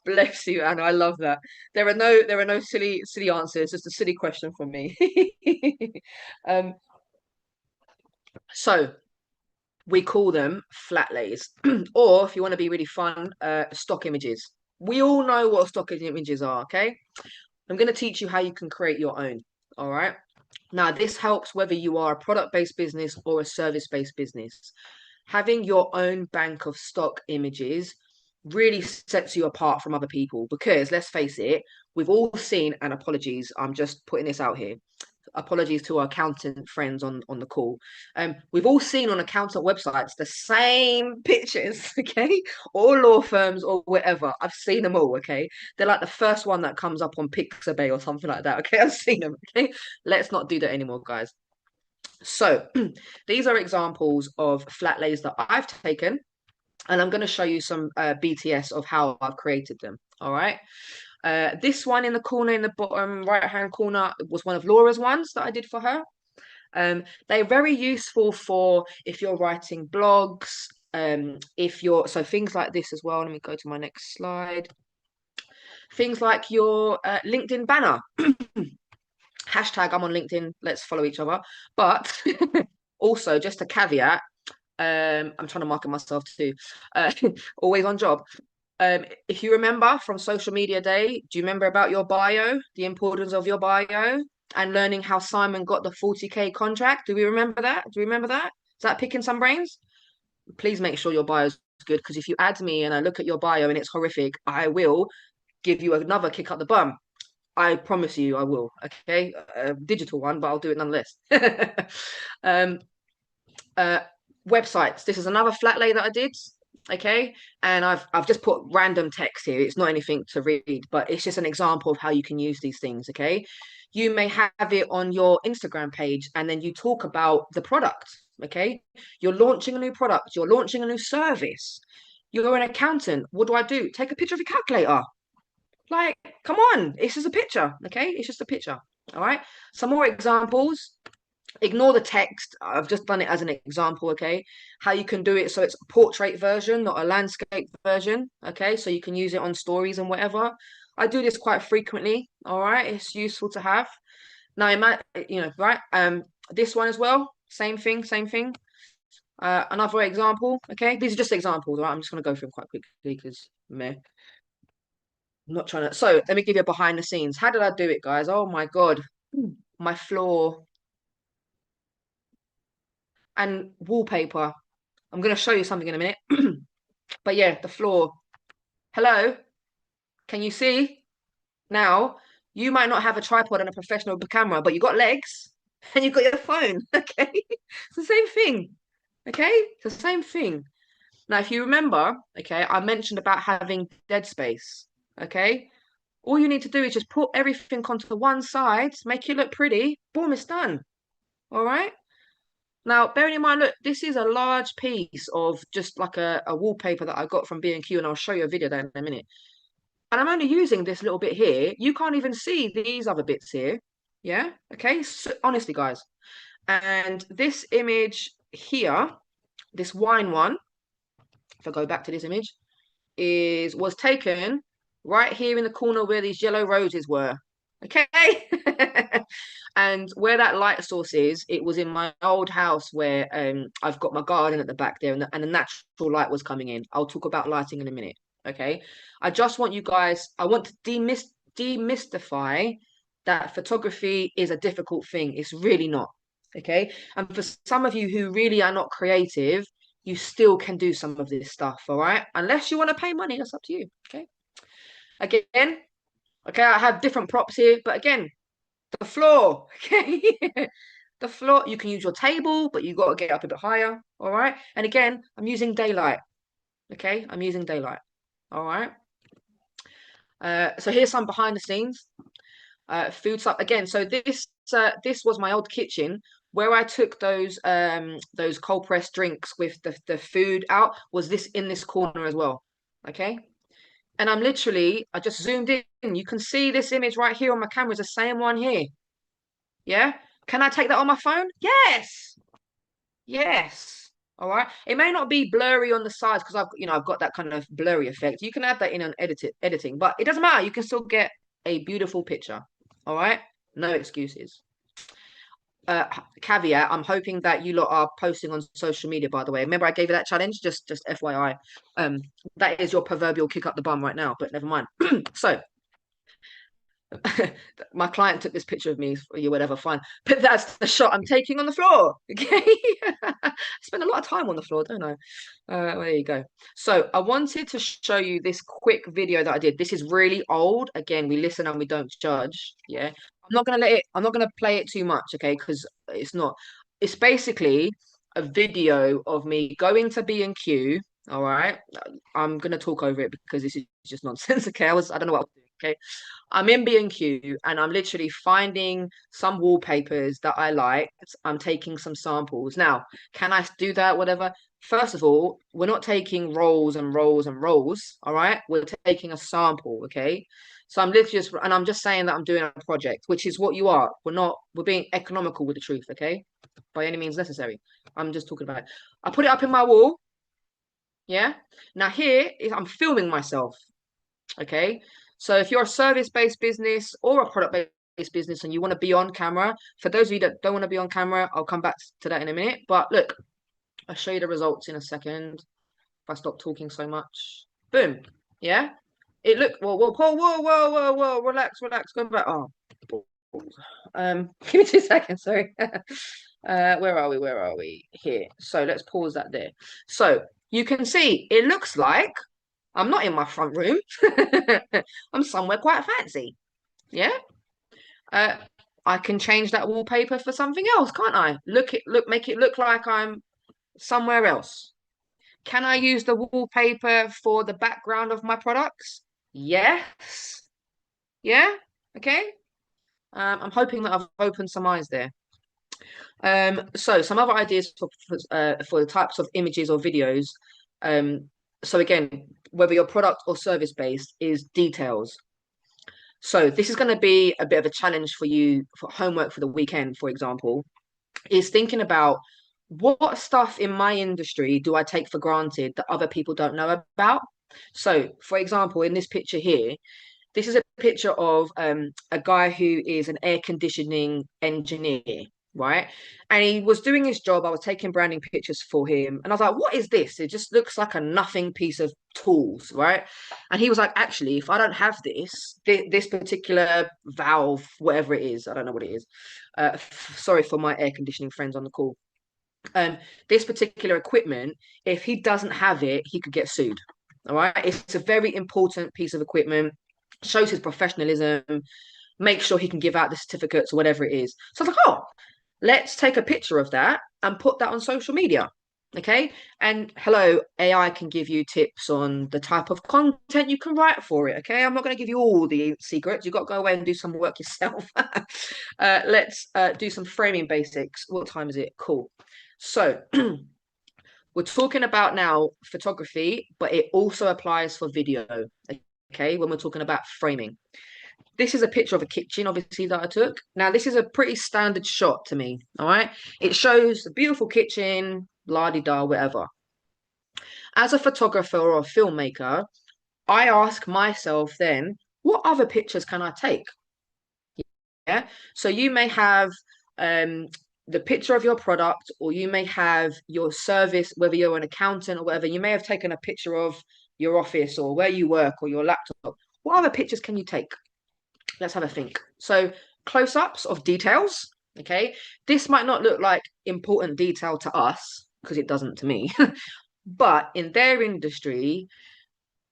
B: Bless you, Anna. I love that. There are no silly answers. Just a silly question from me. um, so we call them flat lays, or if you want to be really fun, stock images. We all know what stock images are, okay? I'm going to teach you how you can create your own, all right? Now, this helps whether you are a product-based business or a service-based business. Having your own bank of stock images really sets you apart from other people because let's face it, we've all seen, and apologies, I'm just putting this out here, apologies to our accountant friends on the call. We've all seen on accountant websites the same pictures, okay? Or law firms or whatever. I've seen them all, okay? They're like the first one that comes up on Pixabay or something like that, okay? I've seen them, okay? Let's not do that anymore, guys. So these are examples of flat lays that I've taken, and I'm going to show you some BTS of how I've created them, all right? This one in the corner, in the bottom right-hand corner, was one of Laura's ones that I did for her. They're very useful for if you're writing blogs, so things like this as well. Let me go to my next slide. Things like your LinkedIn banner. Hashtag I'm on LinkedIn, let's follow each other. But also, just a caveat, I'm trying to market myself too. Always on job. If you remember from social media day, do you remember about your bio, the importance of your bio, and learning how Simon got the 40K contract? Do we remember that? Do we remember that? Is that picking some brains? Please make sure your bio is good, because if you add me and I look at your bio and it's horrific, I will give you another kick up the bum. I promise you I will. Okay, a digital one, but I'll do it nonetheless. um, websites. This is another flat lay that I did. Okay, and I've just put random text here. It's not anything to read, but it's just an example of how you can use these things. Okay, you may have it on your Instagram page, and then you talk about the product. Okay, you're launching a new product. You're launching a new service. You're an accountant. What do I do? Take a picture of your calculator. Like, come on, it's just a picture. Okay, it's just a picture. All right. Some more examples. Ignore the text. I've just done it as an example, okay? How you can do it so it's a portrait version, not a landscape version, okay? So you can use it on stories and whatever. I do this quite frequently, all right? It's useful to have. Now, it might, right? This one as well, same thing, same thing. Another example, okay? These are just examples, right? I'm just gonna go through them quite quickly because meh. I'm not trying to. So let me give you a behind the scenes. How did I do it, guys? Oh my God, my floor and wallpaper. I'm going to show you something in a minute. But yeah, the floor. Hello, can you see? Now, you might not have a tripod and a professional camera, but you got legs and you got your phone. Okay. It's the same thing. Okay. It's the same thing. Now, if you remember, okay, I mentioned about having dead space. Okay. All you need to do is just put everything onto one side, make it look pretty. Boom, it's done. All right. Now, bearing in mind, look, this is a large piece of just like a wallpaper that I got from B&Q, and I'll show you a video there in a minute. And I'm only using this little bit here. You can't even see these other bits here. Yeah. Okay. So, honestly, guys. And this image here, this wine one, if I go back to this image, was taken right here in the corner where these yellow roses were. Okay. And where that light source is, it was in my old house where I've got my garden at the back there, and the natural light was coming in. I'll talk about lighting in a minute. Okay. I just want you guys, I want to demystify that photography is a difficult thing. It's really not. Okay. And for some of you who really are not creative, you still can do some of this stuff. All right. Unless you want to pay money, that's up to you. Okay. Again, okay, I have different props here, but again, the floor, okay? The floor, you can use your table, but you got to get up a bit higher, all right? And again, I'm using daylight, okay? I'm using daylight, all right? So here's some behind the scenes. Food stuff again. So this was my old kitchen where I took those cold pressed drinks with the food out. Was this in this corner as well? Okay. And I just zoomed in. You can see this image right here on my camera is the same one here. Yeah. Can I take that on my phone? Yes. Yes. All right. It may not be blurry on the sides because I've got that kind of blurry effect. You can add that in on editing, but it doesn't matter. You can still get a beautiful picture. All right. No excuses. Caveat, I'm hoping that you lot are posting on social media, by the way. Remember I gave you that challenge? Just FYI. That is your proverbial kick up the bum right now, but never mind. So my client took this picture of me for you, whatever, fine. But that's the shot I'm taking on the floor. Okay. I spend a lot of time on the floor, don't I? There you go. So I wanted to show you this quick video that I did. This is really old. Again, we listen and we don't judge. Yeah. I'm not gonna play it too much, okay? Because it's basically a video of me going to B&Q. All right. I'm gonna talk over it because this is just nonsense. Okay. I don't know what I was doing. Okay. I'm in B&Q and I'm literally finding some wallpapers that I liked. I'm taking some samples. Now, can I do that? Whatever. First of all, we're not taking rolls and rolls and rolls. All right. We're taking a sample. Okay. So I'm just saying that I'm doing a project, which is what you are. We're being economical with the truth. Okay. By any means necessary. I'm just talking about it. I put it up in my wall. Yeah. Now I'm filming myself. Okay. So if you're a service-based business or a product-based business and you want to be on camera, for those of you that don't want to be on camera, I'll come back to that in a minute. But look, I'll show you the results in a second. If I stop talking so much. Boom. Yeah. It look whoa, relax, go back. Oh. Give me 2 seconds, sorry. Where are we? Where are we? Here. So let's pause that there. So you can see it looks like I'm not in my front room. I'm somewhere quite fancy. Yeah. Uh, I can change that wallpaper for something else, can't I? Make it look like I'm somewhere else. Can I use the wallpaper for the background of my products? Yes. Yeah. Okay. I'm hoping that I've opened some eyes there. So some other ideas for the types of images or videos. So again, whether you're product or service based, is details. So this is going to be a bit of a challenge for you for homework for the weekend, for example, is thinking about what stuff in my industry do I take for granted that other people don't know about. So, for example, in this picture here, this is a picture of a guy who is an air conditioning engineer, right? And he was doing his job. I was taking branding pictures for him. And I was like, what is this? It just looks like a nothing piece of tools, right? And he was like, actually, if I don't have this particular valve, whatever it is, I don't know what it is. Sorry for my air conditioning friends on the call. This particular equipment, if he doesn't have it, he could get sued. All right. It's a very important piece of equipment, shows his professionalism, make sure he can give out the certificates or whatever it is. So I was like, oh, let's take a picture of that and put that on social media. Okay. And hello, AI can give you tips on the type of content you can write for it. Okay. I'm not going to give you all the secrets. You've got to go away and do some work yourself. Let's do some framing basics. What time is it? Cool. So we're talking about now photography, but it also applies for video. Okay, when we're talking about framing. This is a picture of a kitchen, obviously, that I took. Now, this is a pretty standard shot to me. All right. It shows a beautiful kitchen, blah de da, whatever. As a photographer or a filmmaker, I ask myself then, what other pictures can I take? Yeah. So you may have the picture of your product, or you may have your service, whether you're an accountant or whatever, you may have taken a picture of your office or where you work or your laptop. What other pictures can you take? Let's have a think. So close-ups of details. Okay. This might not look like important detail to us because it doesn't to me, but in their industry,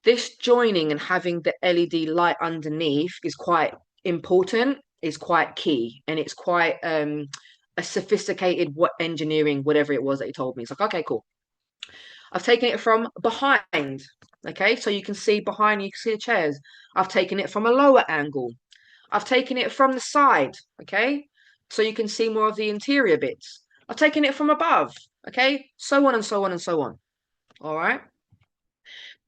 B: this joining and having the LED light underneath is quite important, is quite key, and it's quite a sophisticated what engineering, whatever it was that he told me. It's like, okay, cool. I've taken it from behind. Okay, so you can see behind, you can see the chairs. I've taken it from a lower angle. I've taken it from the side. Okay, so you can see more of the interior bits. I've taken it from above. Okay, so on and so on and so on. All right.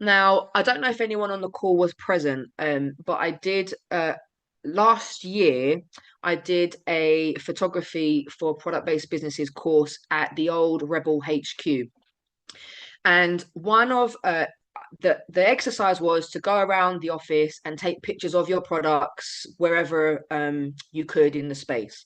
B: Now, I don't know if anyone on the call was present, but I did last year, I did a photography for product-based businesses course at the old Rebel HQ. And one of the exercise was to go around the office and take pictures of your products wherever you could in the space.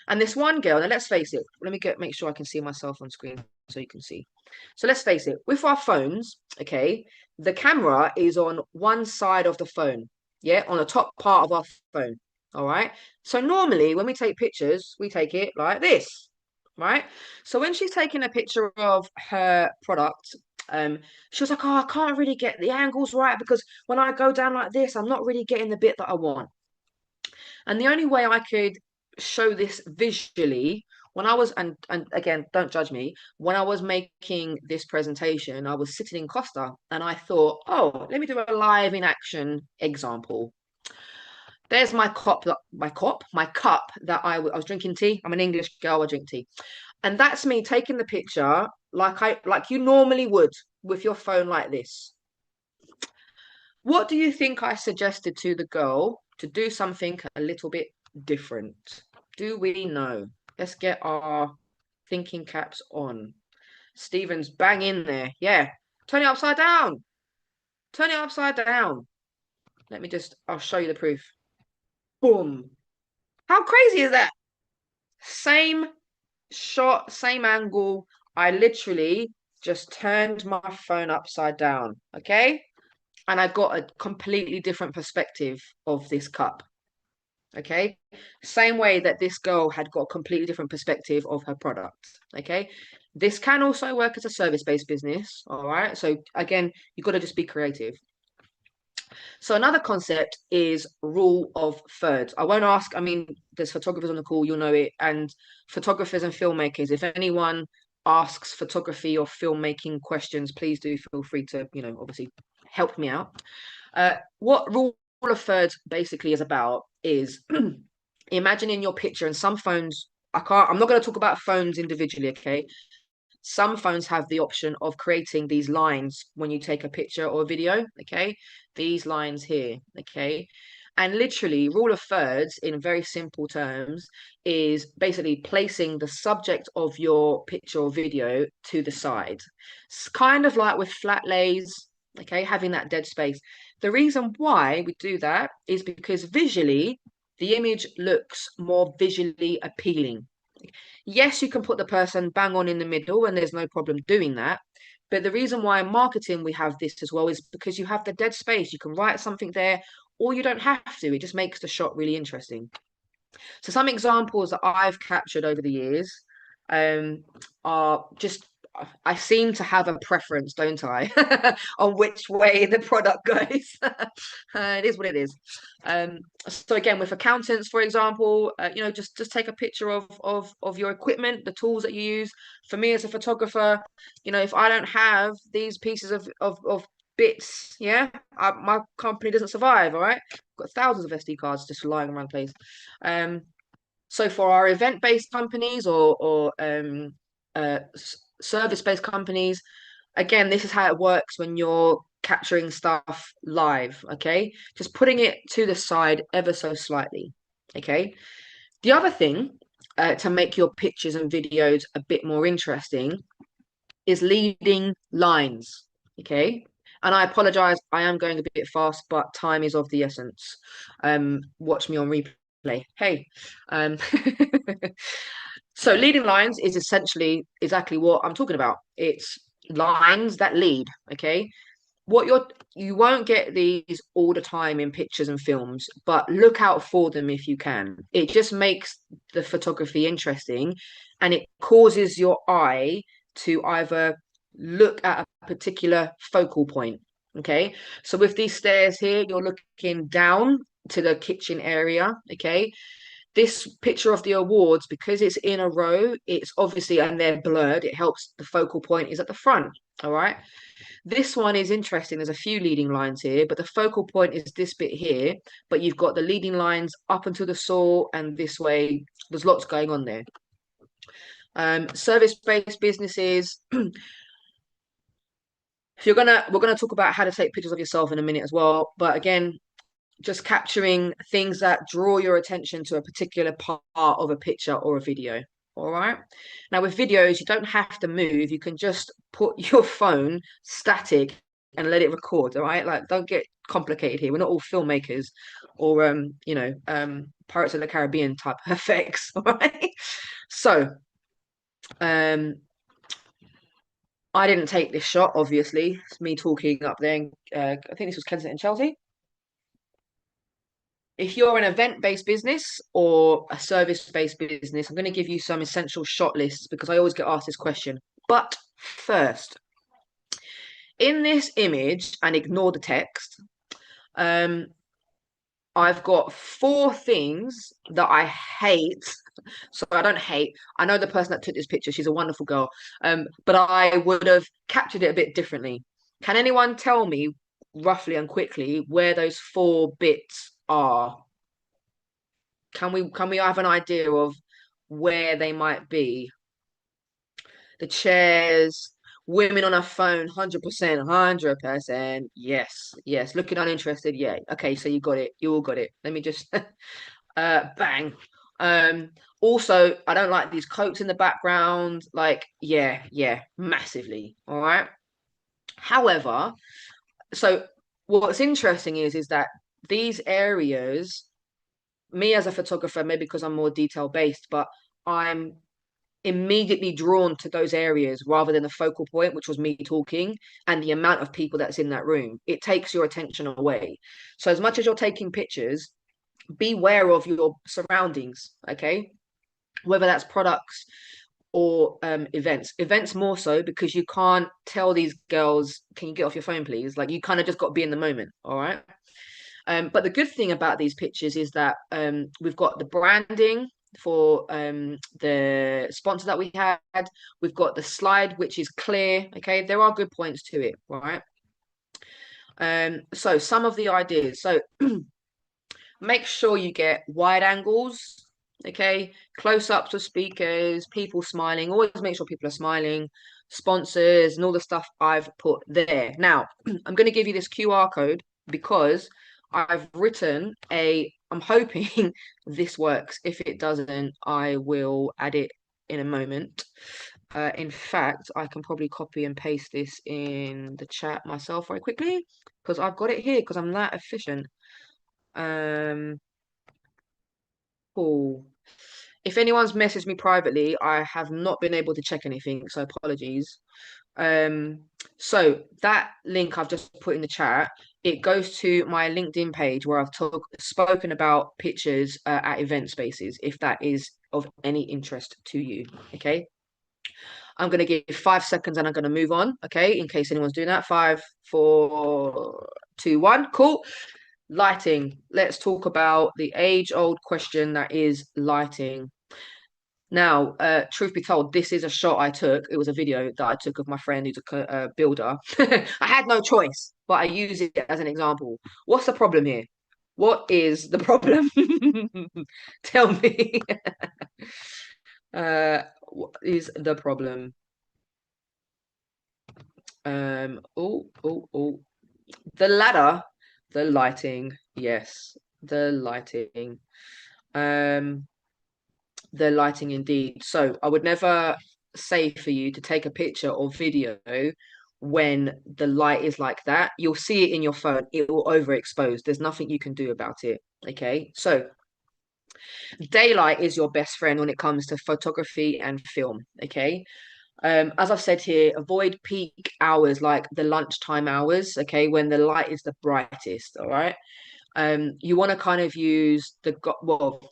B: And this one girl, now let's face it, let me make sure I can see myself on screen so you can see. So let's face it, with our phones, okay, the camera is on one side of the phone, yeah, on the top part of our phone, all right? So normally when we take pictures, we take it like this, right? So when she's taking a picture of her product, she was like, oh, I can't really get the angles right because when I go down like this, I'm not really getting the bit that I want. And the only way I could show this visually when I was, and again, don't judge me, when I was making this presentation, I was sitting in Costa and I thought, oh, let me do a live in action example. There's my cup, my cup that I was drinking tea. I'm an English girl, I drink tea. And that's me taking the picture like you normally would with your phone like this. What do you think I suggested to the girl to do something a little bit different? Do we know? Let's get our thinking caps on. Stephen's bang in there. Yeah. Turn it upside down. Turn it upside down. I'll show you the proof. Boom. How crazy is that? Same shot, same angle. I literally just turned my phone upside down. Okay. And I got a completely different perspective of this cup. Okay. Same way that this girl had got a completely different perspective of her product. Okay. This can also work as a service-based business. All right. So again, you've got to just be creative. So another concept is rule of thirds. I won't ask, I mean, there's photographers on the call, you'll know it, and photographers and filmmakers. If anyone asks photography or filmmaking questions, please do feel free to, obviously help me out. What rule of thirds basically is about is imagining your picture, and some phones, I'm not going to talk about phones individually, okay? Some phones have the option of creating these lines when you take a picture or a video, okay? These lines here, okay? And literally, rule of thirds in very simple terms is basically placing the subject of your picture or video to the side. It's kind of like with flat lays, okay, having that dead space. The reason why we do that is because visually, the image looks more visually appealing. Yes, you can put the person bang on in the middle, and there's no problem doing that. But the reason why in marketing we have this as well is because you have the dead space. You can write something there, or you don't have to. It just makes the shot really interesting. So some examples that I've captured over the years are just I seem to have a preference, don't I, on which way the product goes. It is what it is. So again, with accountants, for example, just take a picture of your equipment, the tools that you use. For me as a photographer, if I don't have these pieces of bits, yeah, my company doesn't survive. All right, got thousands of SD cards just lying around the place. So for our event-based companies or service-based companies, again, this is how it works when you're capturing stuff live, okay? Just putting it to the side ever so slightly, okay? The other thing to make your pictures and videos a bit more interesting is leading lines, okay? And I apologize, I am going a bit fast, but time is of the essence. Watch me on replay. Hey. So leading lines is essentially exactly what I'm talking about. It's lines that lead, okay? You won't get these all the time in pictures and films, but look out for them if you can. It just makes the photography interesting, and it causes your eye to either look at a particular focal point. Okay, so with these stairs here, you're looking down to the kitchen area. Okay, this picture of the awards, because it's in a row, it's obviously, and they're blurred, it helps the focal point is at the front. All right, this one is interesting. There's a few leading lines here, but the focal point is this bit here. But you've got the leading lines up until the saw and this way. There's lots going on there. Service-based businesses. If we're gonna talk about how to take pictures of yourself in a minute as well. But again, just capturing things that draw your attention to a particular part of a picture or a video. All right. Now, with videos, you don't have to move. You can just put your phone static and let it record. All right. Like, don't get complicated here. We're not all filmmakers or, Pirates of the Caribbean type effects. All right. So, I didn't take this shot, obviously. It's me talking up there. I think this was Kensington, Chelsea. If you're an event-based business or a service-based business, I'm going to give you some essential shot lists because I always get asked this question. But first, in this image, and ignore the text, I've got 4 things that I hate. So I don't hate. I know the person that took this picture. She's a wonderful girl. But I would have captured it a bit differently. Can anyone tell me roughly and quickly where those 4 bits are? Can we have an idea of where they might be? The chairs, women on a phone, 100%, 100%. Yes, yes. Looking uninterested. Yeah. Okay, so you got it. You all got it. Let me just bang. Also, I don't like these coats in the background. Like, yeah, massively. All right. However, so what's interesting is that these areas, me as a photographer, maybe because I'm more detail based, but I'm immediately drawn to those areas rather than the focal point, which was me talking and the amount of people that's in that room. It takes your attention away. So as much as you're taking pictures, be aware of your surroundings, okay? Whether that's products or events. Events more so because you can't tell these girls, can you get off your phone, please? Like you kind of just got to be in the moment, all right? But the good thing about these pictures is that we've got the branding for the sponsor that we had. We've got the slide, which is clear. Okay, there are good points to it, right? So some of the ideas. So make sure you get wide angles. Okay, close ups of speakers, people smiling. Always make sure people are smiling. Sponsors and all the stuff I've put there. Now, I'm going to give you this QR code because I've written I'm hoping this works. If it doesn't, I will add it in a moment. In fact, I can probably copy and paste this in the chat myself very quickly because I've got it here because I'm that efficient. Cool. If anyone's messaged me privately, I have not been able to check anything, so apologies. Um, so that link I've just put in the chat, it goes to my LinkedIn page where I've spoken about pictures at event spaces, if that is of any interest to you. Okay. I'm going to give 5 seconds and I'm going to move on. Okay. In case anyone's doing that. 5, 4, 2, 1. Cool. Lighting. Let's talk about the age-old question that is lighting. Now, truth be told, this is a shot I took. It was a video that I took of my friend who's a builder. I had no choice, but I use it as an example. What's the problem here? What is the problem? Tell me. What is the problem? Oh. The ladder, the lighting. Yes, the lighting. Um, the lighting indeed. So I would never say for you to take a picture or video when the light is like that. You'll see it in your phone. It will overexpose. There's nothing you can do about it. Okay. So daylight is your best friend when it comes to photography and film. Okay. As I've said here, avoid peak hours like the lunchtime hours, okay, when the light is the brightest, all right? You want to kind of use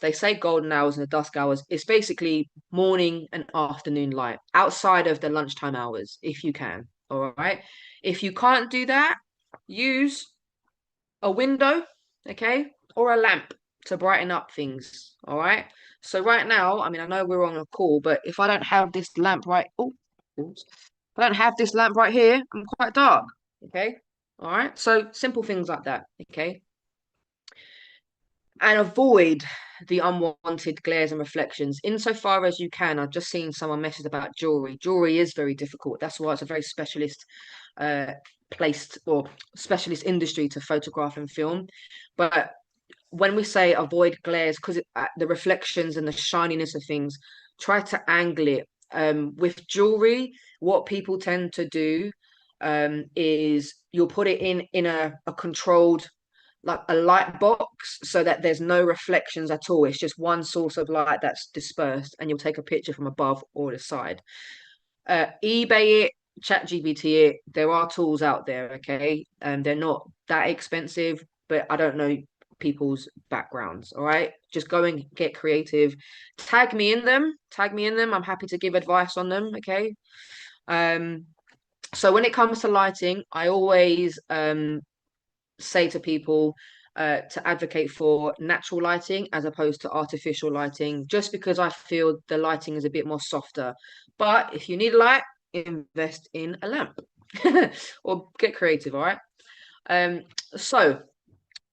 B: they say golden hours and the dusk hours. It's basically morning and afternoon light outside of the lunchtime hours, if you can. All right. If you can't do that, use a window, okay, or a lamp to brighten up things. All right. So right now, I mean, I know we're on a call, but if I don't have this lamp oops, if I don't have this lamp right here, I'm quite dark. Okay. All right. So simple things like that. Okay. And avoid the unwanted glares and reflections insofar as you can. I've just seen someone message about jewelry. Jewelry is very difficult. That's why it's a very specialist placed or specialist industry to photograph and film. But when we say avoid glares, because the reflections and the shininess of things, try to angle it. With jewelry, what people tend to do is you'll put it in a controlled like a light box so that there's no reflections at all. It's just one source of light that's dispersed, and you'll take a picture from above or the side. eBay it, chat GPT it. There are tools out there, okay? And they're not that expensive, but I don't know people's backgrounds. All right. Just go and get creative. Tag me in them. Tag me in them. I'm happy to give advice on them. Okay. So when it comes to lighting, I always say to people to advocate for natural lighting as opposed to artificial lighting, just because I feel the lighting is a bit more softer. But if you need a light, invest in a lamp or get creative. All right. So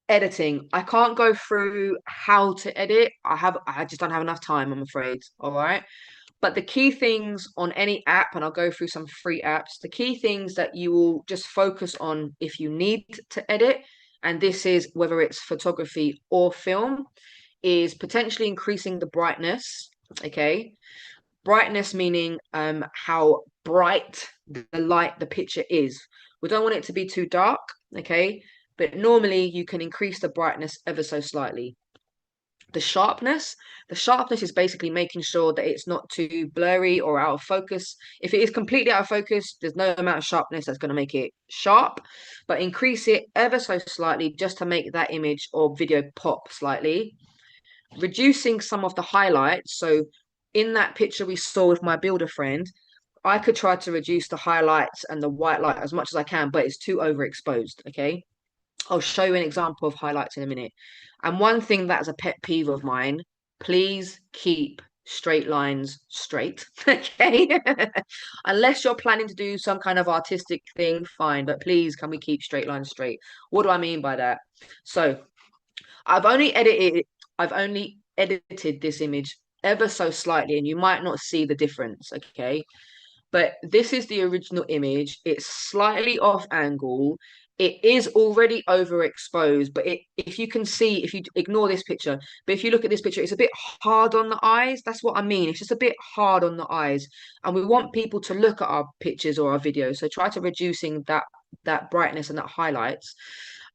B: editing, I can't go through how to edit. I just don't have enough time, I'm afraid. All right. But the key things on any app, and I'll go through some free apps, the key things that you will just focus on if you need to edit, and this is whether it's photography or film, is potentially increasing the brightness. Okay. Brightness meaning how bright the picture is. We don't want it to be too dark. Okay. But normally you can increase the brightness ever so slightly. The sharpness is basically making sure that it's not too blurry or out of focus. If it is completely out of focus, there's no amount of sharpness that's going to make it sharp, but increase it ever so slightly just to make that image or video pop slightly. Reducing some of the highlights. So in that picture we saw with my builder friend, I could try to reduce the highlights and the white light as much as I can, but it's too overexposed. Okay. I'll show you an example of highlights in a minute. And one thing that's a pet peeve of mine, please keep straight lines straight. Okay. Unless you're planning to do some kind of artistic thing, fine. But please, can we keep straight lines straight? What do I mean by that? So I've only edited this image ever so slightly, and you might not see the difference. Okay. But this is the original image. It's slightly off angle. it is already overexposed, but if you can see, if you ignore this picture, but if you look at this picture, it's a bit hard on the eyes. That's what I mean. It's just a bit hard on the eyes. And we want people to look at our pictures or our videos. So try to reducing that brightness and that highlights,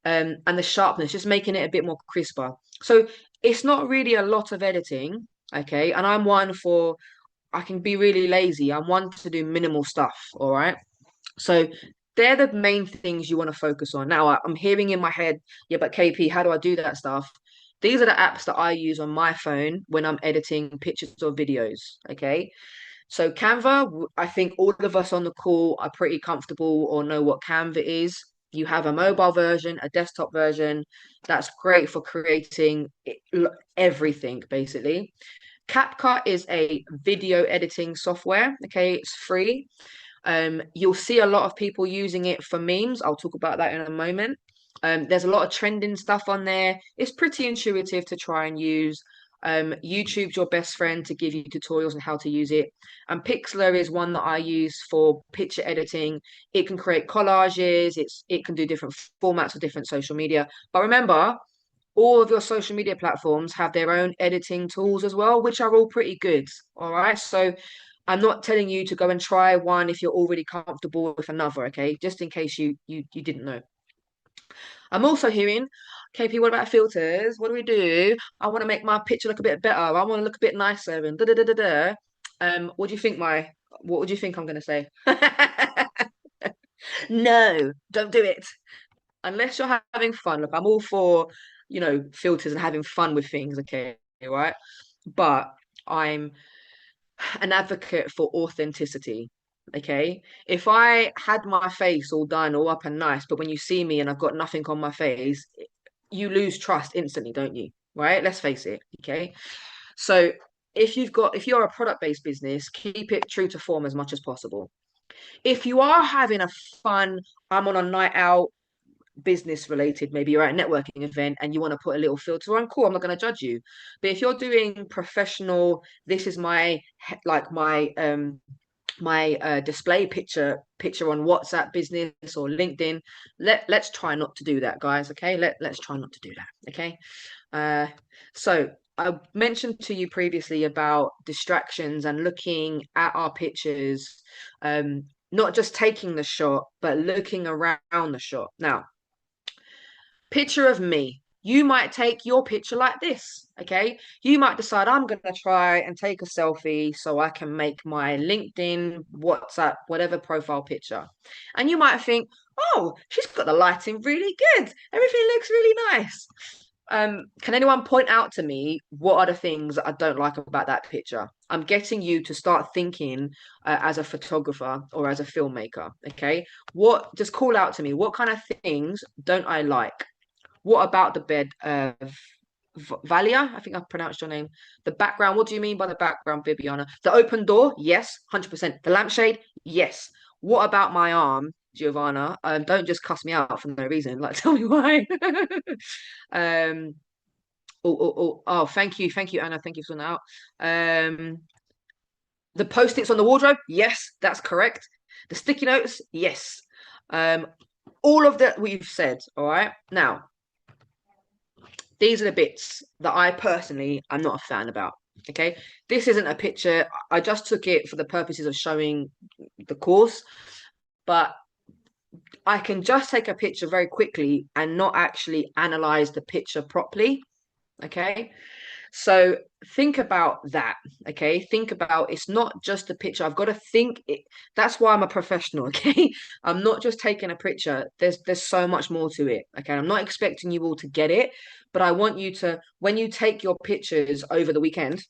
B: and the sharpness, just making it a bit more crisper. So it's not really a lot of editing, okay? And I'm one for, I can be really lazy. I'm one to do minimal stuff, all right? So they're the main things you want to focus on. Now, I'm hearing in my head, yeah, but KP, how do I do that stuff? These are the apps that I use on my phone when I'm editing pictures or videos. Okay. So Canva, I think all of us on the call are pretty comfortable or know what Canva is. You have a mobile version, a desktop version. That's great for creating everything, basically. CapCut is a video editing software. Okay, it's free. You'll see a lot of people using it for memes. I'll talk about that in a moment. There's a lot of trending stuff on there. It's pretty intuitive to try and use. YouTube's your best friend to give you tutorials on how to use it. And Pixlr is one that I use for picture editing. It can create collages. It can do different formats of different social media. But remember, all of your social media platforms have their own editing tools as well, which are all pretty good. All right. So I'm not telling you to go and try one if you're already comfortable with another, okay? Just in case you didn't know. I'm also hearing, KP, what about filters? What do we do? I want to make my picture look a bit better. I want to look a bit nicer and da da da da da. What do you think what would you think I'm gonna say? No, don't do it. Unless you're having fun. Look, I'm all for, filters and having fun with things, okay, right? But I'm an advocate for authenticity. Okay. If I had my face all done, all up and nice, but when you see me and I've got nothing on my face, you lose trust instantly, don't you? Right? Let's face it. Okay. So if you're a product-based business, keep it true to form as much as possible. If you are having a fun, I'm on a night out, business related, maybe you're at a networking event and you want to put a little filter on, cool, I'm not going to judge you. But if you're doing professional, this is my like my display picture on WhatsApp business or LinkedIn, let's try not to do that, guys. Okay, let's try not to do that. Okay. So I mentioned to you previously about distractions and looking at our pictures, not just taking the shot but looking around the shot. Now, picture of me. You might take your picture like this, okay? You might decide I'm going to try and take a selfie so I can make my LinkedIn, WhatsApp, whatever profile picture. And you might think, oh, she's got the lighting really good. Everything looks really nice. Can anyone point out to me what are the things that I don't like about that picture? I'm getting you to start thinking as a photographer or as a filmmaker, okay? Just call out to me, what kind of things don't I like? What about the bed? Valia, I think I've pronounced your name. The background, what do you mean by the background, Bibiana? The open door, yes, 100%. The lampshade, yes. What about my arm, Giovanna? Don't just cuss me out for no reason. Like, tell me why. um, thank you, Anna. Thank you for that out. The post-its on the wardrobe, yes, that's correct. The sticky notes, yes. All of that we've said, all right? Now, these are the bits that I personally am not a fan about. Okay, this isn't a picture. I just took it for the purposes of showing the course, but I can just take a picture very quickly and not actually analyze the picture properly. Okay, so think about that. Okay, think about it's not just a picture. I've got to think it. That's why I'm a professional. Okay, I'm not just taking a picture. There's so much more to it. Okay, I'm not expecting you all to get it, but I want you to, when you take your pictures over the weekend,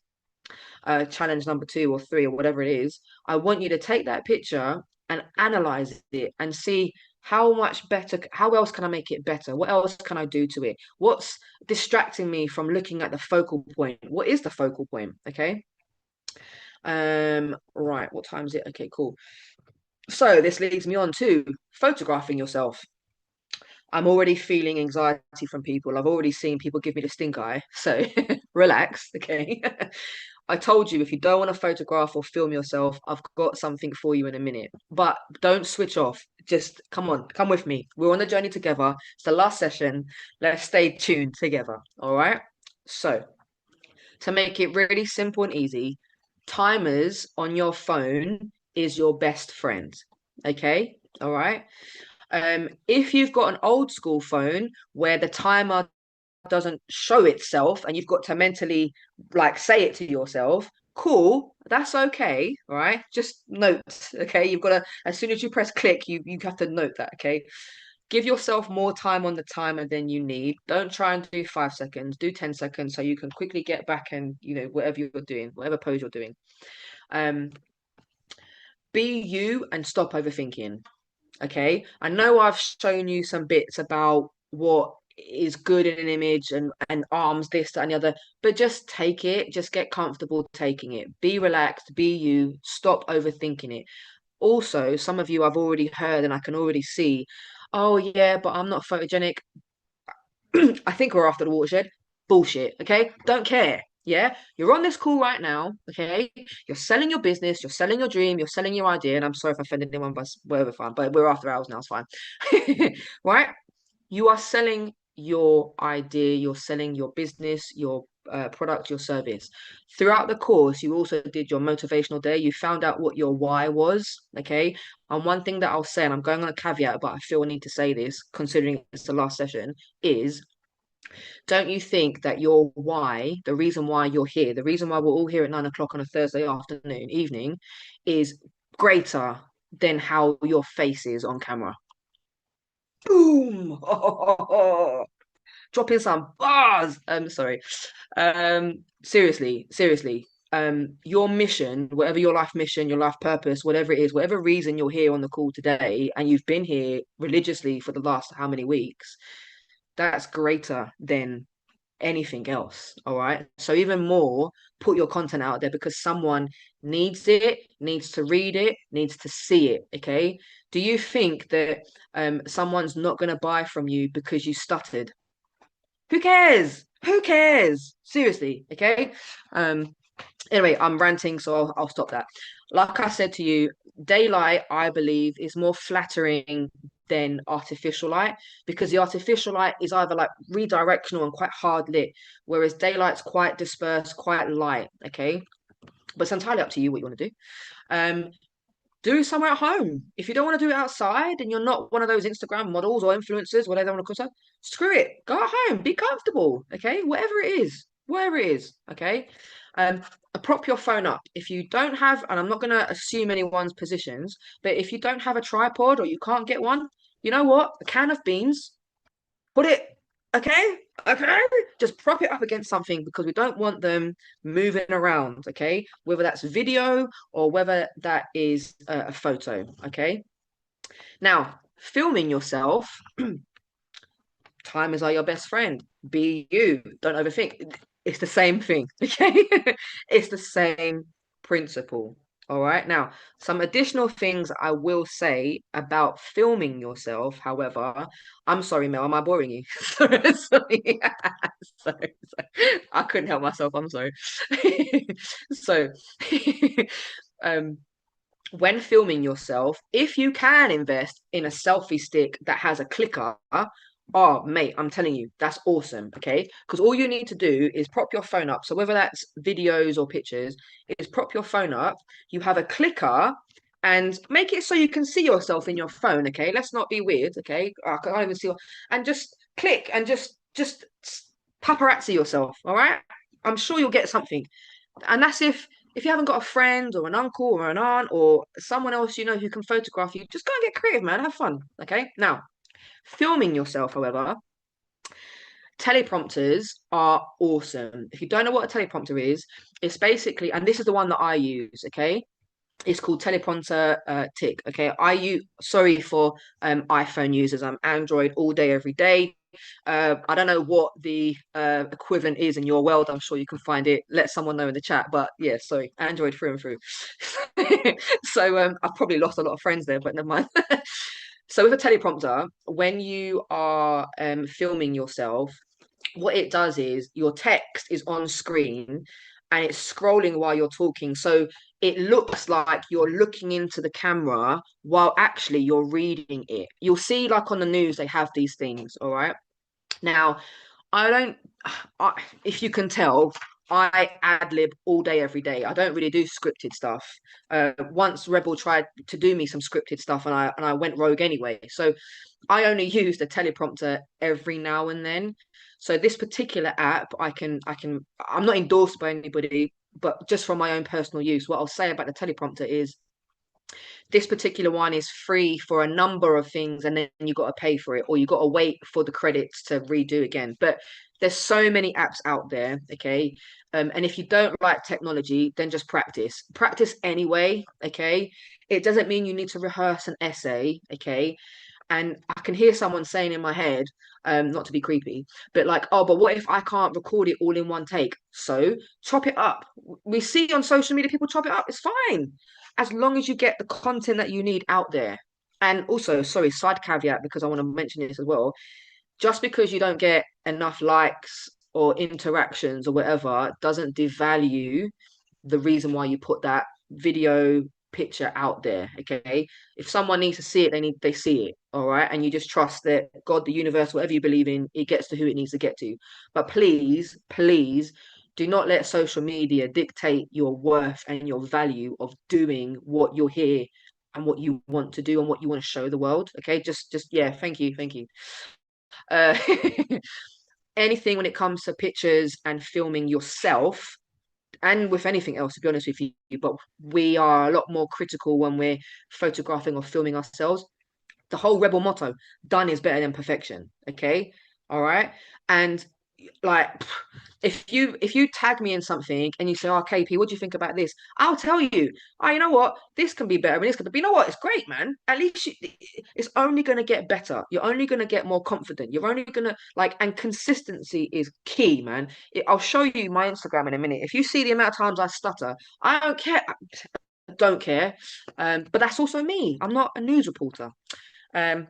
B: challenge number 2 or 3 or whatever it is, I want you to take that picture and analyze it and see how much better, how else can I make it better? What else can I do to it? What's distracting me from looking at the focal point? What is the focal point? Okay. Right, what time is it? Okay, cool. So this leads me on to photographing yourself. I'm already feeling anxiety from people. I've already seen people give me the stink eye. So relax, okay? I told you if you don't want to photograph or film yourself, I've got something for you in a minute. But don't switch off. Just come on, come with me. We're on the journey together. It's the last session. Let's stay tuned together. All right. So, to make it really simple and easy, timers on your phone is your best friend. Okay. All right. If you've got an old school phone where the timer doesn't show itself and you've got to mentally like say it to yourself, cool, that's okay. All right, just note. Okay, you've got to, as soon as you press click, you have to note that. Okay, give yourself more time on the timer than you need. Don't try and do 5 seconds, do 10 seconds so you can quickly get back and whatever you're doing, whatever pose you're doing. Be you and stop overthinking. Okay, I know I've shown you some bits about what is good in an image and arms, this, that, and the other, but just take it, just get comfortable taking it. Be relaxed, be you, stop overthinking it. Also, some of you I've already heard and I can already see, oh yeah, but I'm not photogenic. I think we're after the watershed. Bullshit. Okay. Don't care. Yeah. You're on this call right now. Okay. You're selling your business. You're selling your dream. You're selling your idea. And I'm sorry if I offended anyone, but whatever, fine. But we're after hours now. It's fine. Right. You are selling your idea. You're selling your business, your product, your service. Throughout the course, you also did your motivational day. You found out what your why was. Okay. And one thing that I'll say, and I'm going on a caveat, but I feel I need to say this, considering it's the last session, is don't you think that your why, the reason why you're here, the reason why we're all here at 9 o'clock on a Thursday afternoon, evening, is greater than how your face is on camera? Boom! Dropping some bars. Sorry. Seriously, seriously. Your mission, whatever your life mission, your life purpose, whatever it is, whatever reason you're here on the call today, and you've been here religiously for the last how many weeks, that's greater than anything else. All right. So even more, put your content out there because someone needs it, needs to read it, needs to see it. Okay. Do you think that someone's not going to buy from you because you stuttered? Who cares? Who cares? Seriously. Okay. Anyway, I'm ranting, so I'll stop that. Like I said to you, daylight, I believe, is more flattering than artificial light because the artificial light is either like redirectional and quite hard lit, whereas daylight's quite dispersed, quite light. Okay, but it's entirely up to you what you want to do. Do somewhere at home. If you don't want to do it outside and you're not one of those Instagram models or influencers, whatever they want to call it, screw it. Go at home. Be comfortable. Okay. Whatever it is. Whatever it is. Okay. Um, prop your phone up. If you don't have, and I'm not going to assume anyone's positions, but if you don't have a tripod or you can't get one, you know what? A can of beans, put it, okay, okay, just prop it up against something because we don't want them moving around, okay, whether that's video or whether that is a photo, okay. Now, filming yourself, timers are your best friend. Be you, don't overthink. It's the same thing, okay. It's the same principle. All right. Now, some additional things I will say about filming yourself. However, I'm sorry, Mel, am I boring you? sorry, sorry. I couldn't help myself. I'm sorry. so, um, when filming yourself, if you can invest in a selfie stick that has a clicker, oh, mate, I'm telling you, that's awesome. Okay. Because all you need to do is prop your phone up. So whether that's videos or pictures, is prop your phone up. You have a clicker and make it so you can see yourself in your phone. Okay. Let's not be weird. Okay. I can't even see. And just click and just paparazzi yourself. All right. I'm sure you'll get something. And that's if you haven't got a friend or an uncle or an aunt or someone else you know who can photograph you, just go and get creative, man. Have fun. Okay. Now, filming yourself, however, teleprompters are awesome. If you don't know what a teleprompter is, it's basically, and this is the one that I use, okay? It's called teleprompter tick. Okay, sorry for iPhone users. I'm Android all day, every day. I don't know what the equivalent is in your world. I'm sure you can find it. Let someone know in the chat. But yeah, sorry, Android through and through. so I've probably lost a lot of friends there, but never mind. So with a teleprompter, when you are filming yourself, what it does is your text is on screen and it's scrolling while you're talking. So it looks like you're looking into the camera while actually you're reading it. You'll see, like on the news, they have these things. All right. Now, I don't, if you can tell, I ad lib all day, every day. I don't really do scripted stuff. Once Rebel tried to do me some scripted stuff, and I went rogue anyway. So I only use the teleprompter every now and then. So this particular app, I'm not endorsed by anybody, but just from my own personal use, what I'll say about the teleprompter is this particular one is free for a number of things, and then you got to pay for it, or you got to wait for the credits to redo again. But there's so many apps out there, okay? And if you don't like technology, then just practice anyway, okay? It doesn't mean you need to rehearse an essay, okay? And I can hear someone saying in my head, not to be creepy, but like, oh, but what if I can't record it all in one take? So chop it up. We see on social media people chop it up. It's fine, as long as you get the content that you need out there. And also, sorry, side caveat, because I want to mention this as well. Just because you don't get enough likes or interactions or whatever doesn't devalue the reason why you put that video picture out there. Okay, if someone needs to see it, they see it. All right, and you just trust that God, the universe, whatever you believe in, it gets to who it needs to get to. But please do not let social media dictate your worth and your value of doing what you're here and what you want to do and what you want to show the world. Okay, just yeah, thank you. uh Anything when it comes to pictures and filming yourself, and with anything else, to be honest with you, but we are a lot more critical when we're photographing or filming ourselves. The whole rebel motto, done is better than perfection. Okay. All right. And like, if you tag me in something and you say, oh, KP, what do you think about this? I'll tell you, oh, you know what, this can be better, and this can be, you know what, it's great, man. At least it's only going to get better. You're only going to get more confident. You're only going to like, and consistency is key, man. I'll show you my Instagram in a minute. If you see the amount of times I stutter, I don't care. I don't care. But that's also me. I'm not a news reporter. Um,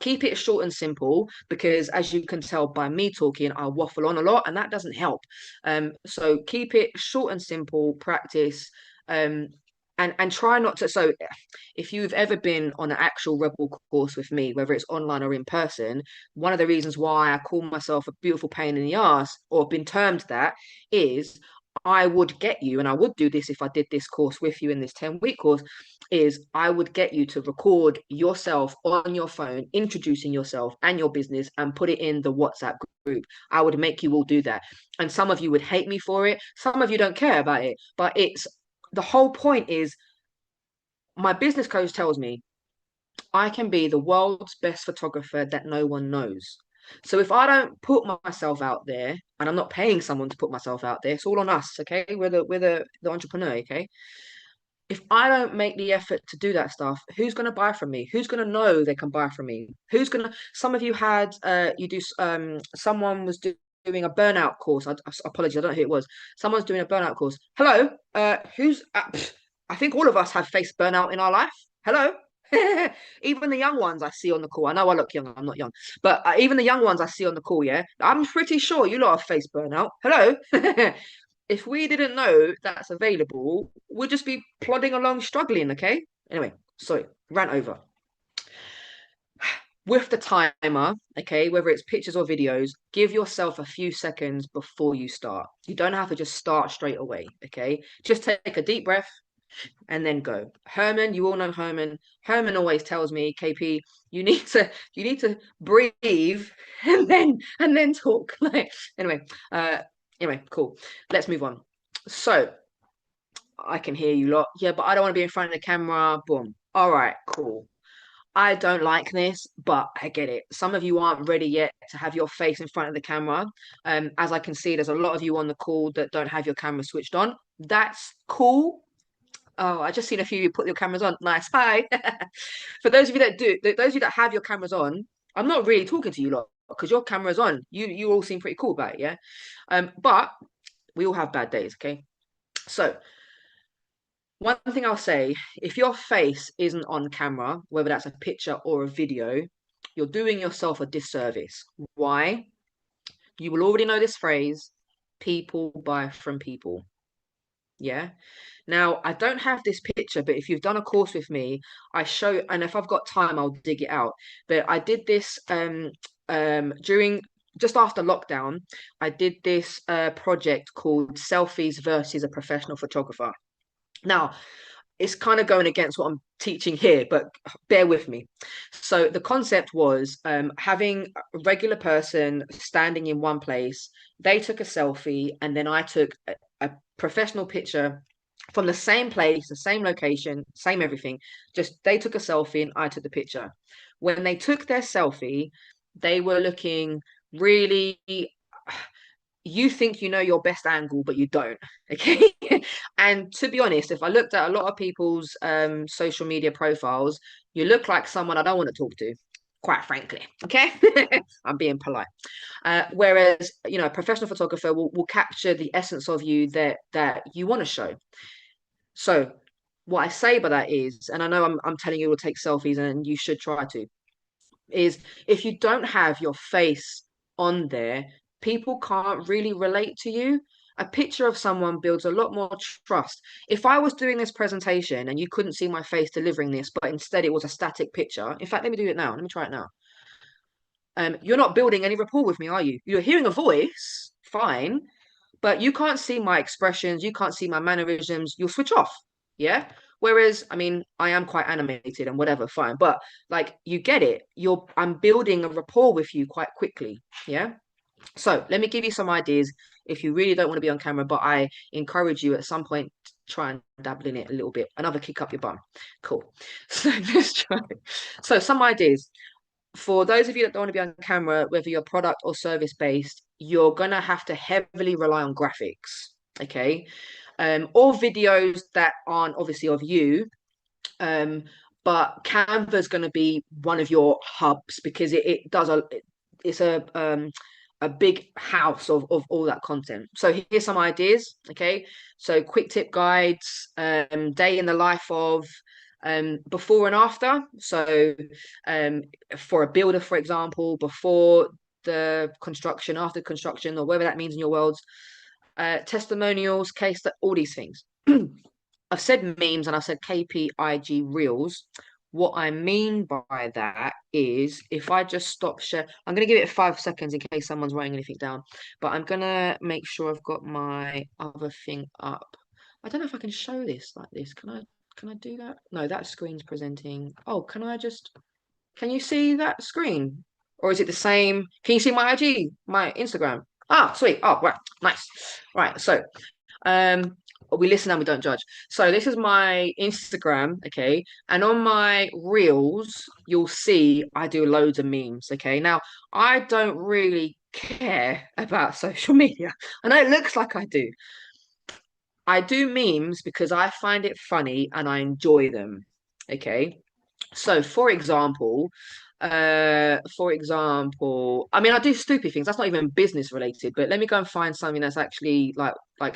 B: Keep it short and simple, because as you can tell by me talking, I waffle on a lot and that doesn't help. So keep it short and simple, practice, um, and try not to. So if you've ever been on an actual rebel course with me, whether it's online or in person, one of the reasons why I call myself a beautiful pain in the ass, or been termed that, is I would get you, and I would do this if I did this course with you in this 10-week course, is I would get you to record yourself on your phone, introducing yourself and your business, and put it in the WhatsApp group. I would make you all do that. And some of you would hate me for it. Some of you don't care about it. But it's the whole point is, my business coach tells me I can be the world's best photographer that no one knows. So if I don't put myself out there, and I'm not paying someone to put myself out there, it's all on us, okay? We're the entrepreneur, okay? If I don't make the effort to do that stuff, who's going to buy from me? Who's going to know they can buy from me? Who's going to, some of you had, someone was doing a burnout course. I apologize, I don't know who it was. Someone's doing a burnout course. Hello, I think all of us have faced burnout in our life. Hello. Even the young ones I see on the call. I know I look young, I'm not young, but even the young ones I see on the call, yeah, I'm pretty sure you lot have faced burnout. Hello. If we didn't know that's available, we'd just be plodding along struggling, okay? Anyway, sorry, rant over. With the timer, okay, whether it's pictures or videos, give yourself a few seconds before you start. You don't have to just start straight away, okay? Just take a deep breath and then go. Herman, you all know Herman. Herman always tells me, KP, you need to breathe and then talk. Like, anyway, cool. Let's move on. So I can hear you lot. Yeah, but I don't want to be in front of the camera. Boom. All right, cool. I don't like this, but I get it. Some of you aren't ready yet to have your face in front of the camera. As I can see, there's a lot of you on the call that don't have your camera switched on. That's cool. Oh, I just seen a few of you put your cameras on. Nice. Hi. For those of you that do, those of you that have your cameras on, I'm not really talking to you lot because your camera's on. You all seem pretty cool about it, yeah. But we all have bad days, okay? So one thing I'll say, if your face isn't on camera, whether that's a picture or a video, you're doing yourself a disservice. Why? You will already know this phrase, people buy from people. Yeah. Now, I don't have this picture, but if you've done a course with me, I show, and if I've got time, I'll dig it out. But I did this during just after lockdown. I did this project called Selfies versus a Professional Photographer. Now, it's kind of going against what I'm teaching here, but bear with me. So the concept was having a regular person standing in one place. They took a selfie, and then I took a professional picture from the same place, the same location, same everything. Just they took a selfie and I took the picture. When they took their selfie, they were looking really, you think you know your best angle, but you don't. Okay. And to be honest, if I looked at a lot of people's social media profiles, you look like someone I don't want to talk to, quite frankly. Okay. I'm being polite. Whereas, a professional photographer will capture the essence of you that you want to show. So what I say by that is, and I know I'm telling you to take selfies and you should try to, is if you don't have your face on there, people can't really relate to you. A picture of someone builds a lot more trust. If I was doing this presentation and you couldn't see my face delivering this, but instead it was a static picture, in fact, let me do it now. Let me try it now. You're not building any rapport with me, are you? You're hearing a voice, fine, but you can't see my expressions, you can't see my mannerisms, you'll switch off. Yeah. Whereas, I mean, I am quite animated and whatever, fine. But like you get it. I'm building a rapport with you quite quickly. Yeah. So let me give you some ideas if you really don't want to be on camera, but I encourage you at some point to try and dabble in it a little bit. Another kick up your bum. Cool. So let's try. So some ideas for those of you that don't want to be on camera, whether you're product or service based, you're gonna have to heavily rely on graphics, okay, or videos that aren't obviously of you. But Canva is going to be one of your hubs because it does it's a big house of all that content. So here's some ideas, okay? So quick tip guides, day in the life of, before and after. So for a builder, for example, before the construction, after construction, or whatever that means in your worlds, testimonials, case that all these things. I've said memes and I've said KPIG reels. What I mean by that is if I just stop share, I'm going to give it 5 seconds in case someone's writing anything down, but I'm going to make sure I've got my other thing up. I don't know if I can show this like this. Can I do that? No, that screen's presenting. Oh, can you see that screen? Or is it the same? Can you see my IG, my Instagram? Ah, sweet. Oh, right. Nice. Right. So we listen and we don't judge. So this is my Instagram, okay, and on my reels you'll see I do loads of memes, okay. Now I don't really care about social media. I know it looks like I do memes because I find it funny and I enjoy them, okay. So, I mean, I do stupid things. That's not even business related, but let me go and find something that's actually like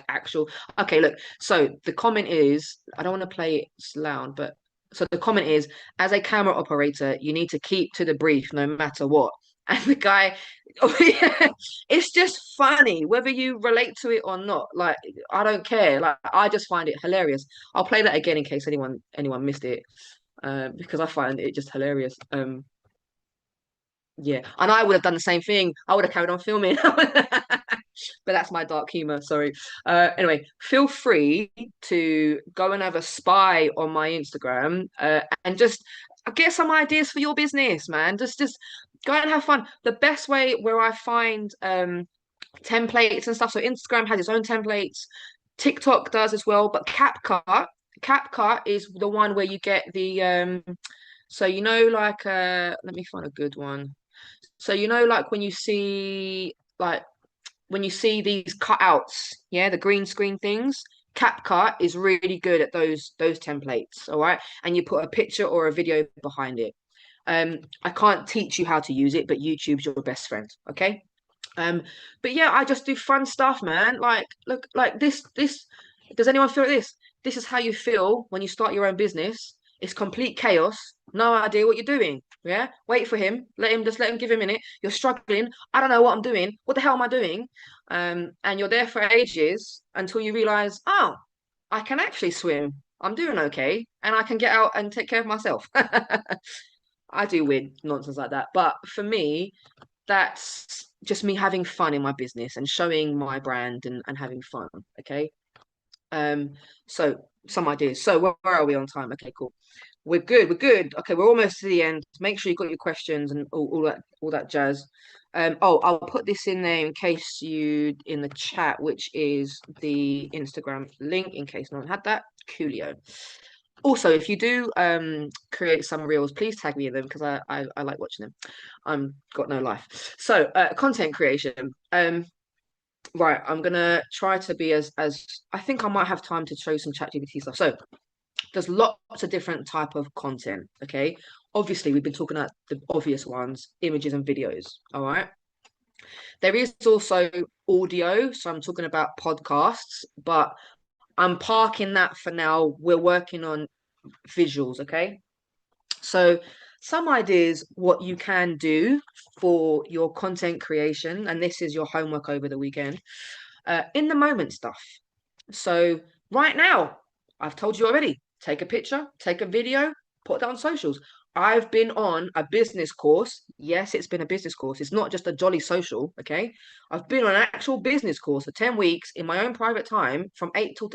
B: actual. Okay, look. So the comment is, I don't want to play it loud, but so the comment is, as a camera operator, you need to keep to the brief no matter what. And the guy, oh, yeah, it's just funny whether you relate to it or not. Like, I don't care. Like, I just find it hilarious. I'll play that again in case anyone missed it because I find it just hilarious. Yeah, and I would have done the same thing. I would have carried on filming, but that's my dark humor. Sorry. Anyway, feel free to go and have a spy on my Instagram and just get some ideas for your business, man. Just go and have fun. The best way where I find templates and stuff. So Instagram has its own templates. TikTok does as well, but CapCut is the one where you get the so like let me find a good one. So like when you see these cutouts, yeah, the green screen things, CapCut is really good at those templates, all right? And you put a picture or a video behind it. I can't teach you how to use it, but YouTube's your best friend, okay? But yeah, I just do fun stuff, man. Like, look, like this. Does anyone feel this? This is how you feel when you start your own business. It's complete chaos. No idea what you're doing. Yeah. Wait for him. Let him give him a minute. You're struggling. I don't know what I'm doing. What the hell am I doing? And you're there for ages until you realize, oh, I can actually swim. I'm doing okay, and I can get out and take care of myself. I do weird nonsense like that. But for me, that's just me having fun in my business and showing my brand and having fun. Okay. Um, so some ideas. So where are we on time? Okay, cool. We're good. We're good. Okay, we're almost to the end. Make sure you got your questions and all that jazz. Oh, I'll put this in there in case you in the chat, which is the Instagram link in case no one had that. Coolio. Also, if you do create some reels, please tag me in them because I like watching them. I'm got no life. So content creation. Right, I'm gonna try to be as I think I might have time to show some ChatGPT stuff. So there's lots of different type of content. Okay, obviously we've been talking about the obvious ones, images and videos. All right, there is also audio, so I'm talking about podcasts, but I'm parking that for now. We're working on visuals. Okay, so some ideas what you can do for your content creation, and this is your homework over the weekend. In the moment stuff. So right now, I've told you already, take a picture, take a video, put it on socials. I've been on a business course. Yes, it's been a business course. It's not just a jolly social, okay? I've been on an actual business course for 10 weeks in my own private time from 8 till.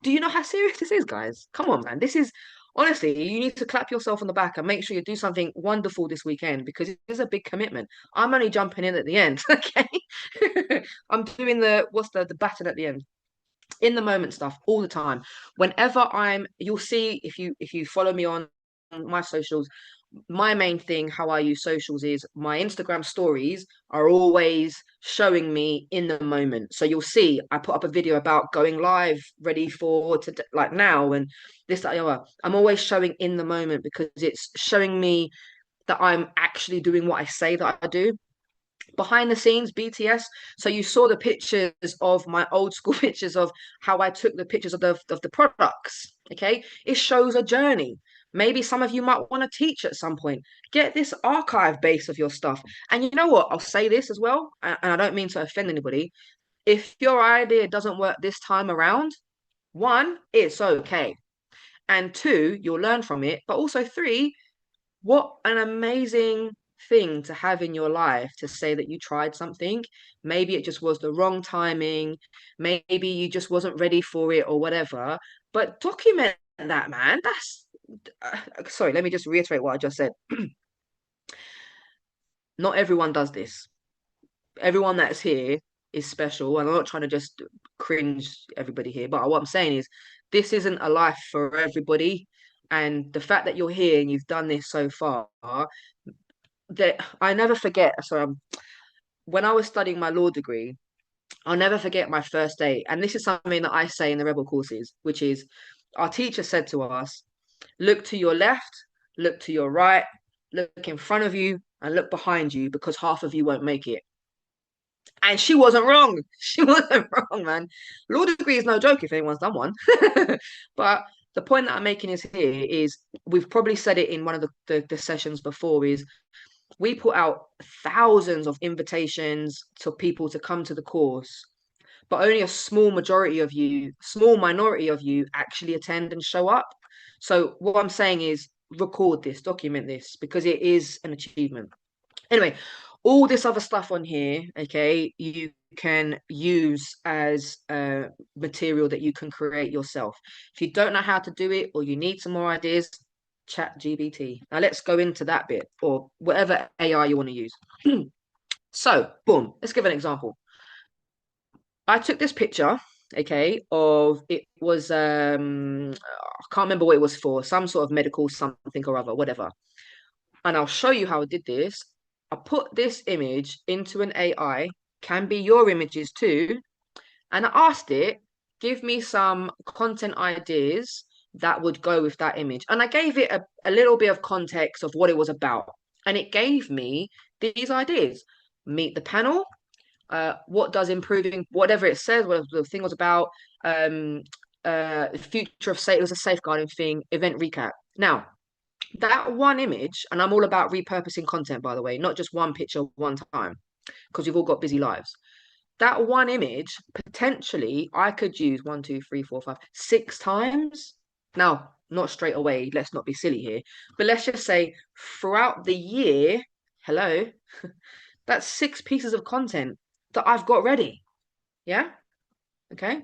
B: Do you know how serious this is, guys? Come on, man. This is honestly, you need to clap yourself on the back and make sure you do something wonderful this weekend because it's a big commitment. I'm only jumping in at the end, okay? I'm doing what's the baton at the end. In the moment stuff all the time. Whenever you'll see if you follow me on my socials, my main thing how I use socials is my Instagram stories are always showing me in the moment. So you'll see I put up a video about going live ready for to like now and this that, other. I'm always showing in the moment because it's showing me that I'm actually doing what I say that I do behind the scenes BTS. So you saw the pictures of my old school pictures of how I took the pictures of the products. Okay, it shows a journey. Maybe some of you might want to teach at some point. Get this archive base of your stuff. And you know what? I'll say this as well, and I don't mean to offend anybody. If your idea doesn't work this time around, one, it's okay. And two, you'll learn from it. But also three, what an amazing thing to have in your life to say that you tried something. Maybe it just was the wrong timing. Maybe you just wasn't ready for it or whatever. But document that, man. That's sorry, let me just reiterate what I just said. Not everyone does this. Everyone that's here is special. And I'm not trying to just cringe everybody here, but what I'm saying is this isn't a life for everybody. And the fact that you're here and you've done this so far, that I never forget. So when I was studying my law degree, I'll never forget my first day. And this is something that I say in the Rebel courses, which is our teacher said to us, look to your left, look to your right, look in front of you, and look behind you because half of you won't make it. And she wasn't wrong. She wasn't wrong, man. Law degree is no joke if anyone's done one. But the point that I'm making is here is we've probably said it in one of the sessions before is we put out thousands of invitations to people to come to the course, but only a small minority of you actually attend and show up. So what I'm saying is record this, document this, because it is an achievement. Anyway, all this other stuff on here, okay, you can use as material that you can create yourself. If you don't know how to do it or you need some more ideas, chat GBT. Now let's go into that bit or whatever AI you want to use. So, boom, let's give an example. I took this picture, okay, of it was I can't remember what it was for, some sort of medical something or other, whatever. And I'll show you how I did this. I put this image into an AI, can be your images too, and I asked it, give me some content ideas that would go with that image. And I gave it a little bit of context of what it was about. And it gave me these ideas. Meet the panel. What does improving, whatever it says, what the thing was about, future of it was a safeguarding thing, event recap. Now, that one image, and I'm all about repurposing content, by the way, not just one picture one time, because we've all got busy lives. that one image, potentially I could use 1, 2, 3, 4, 5, 6 times. Now, not straight away, let's not be silly here, but let's just say throughout the year, hello, that's 6 pieces of content that I've got ready. Yeah. Okay.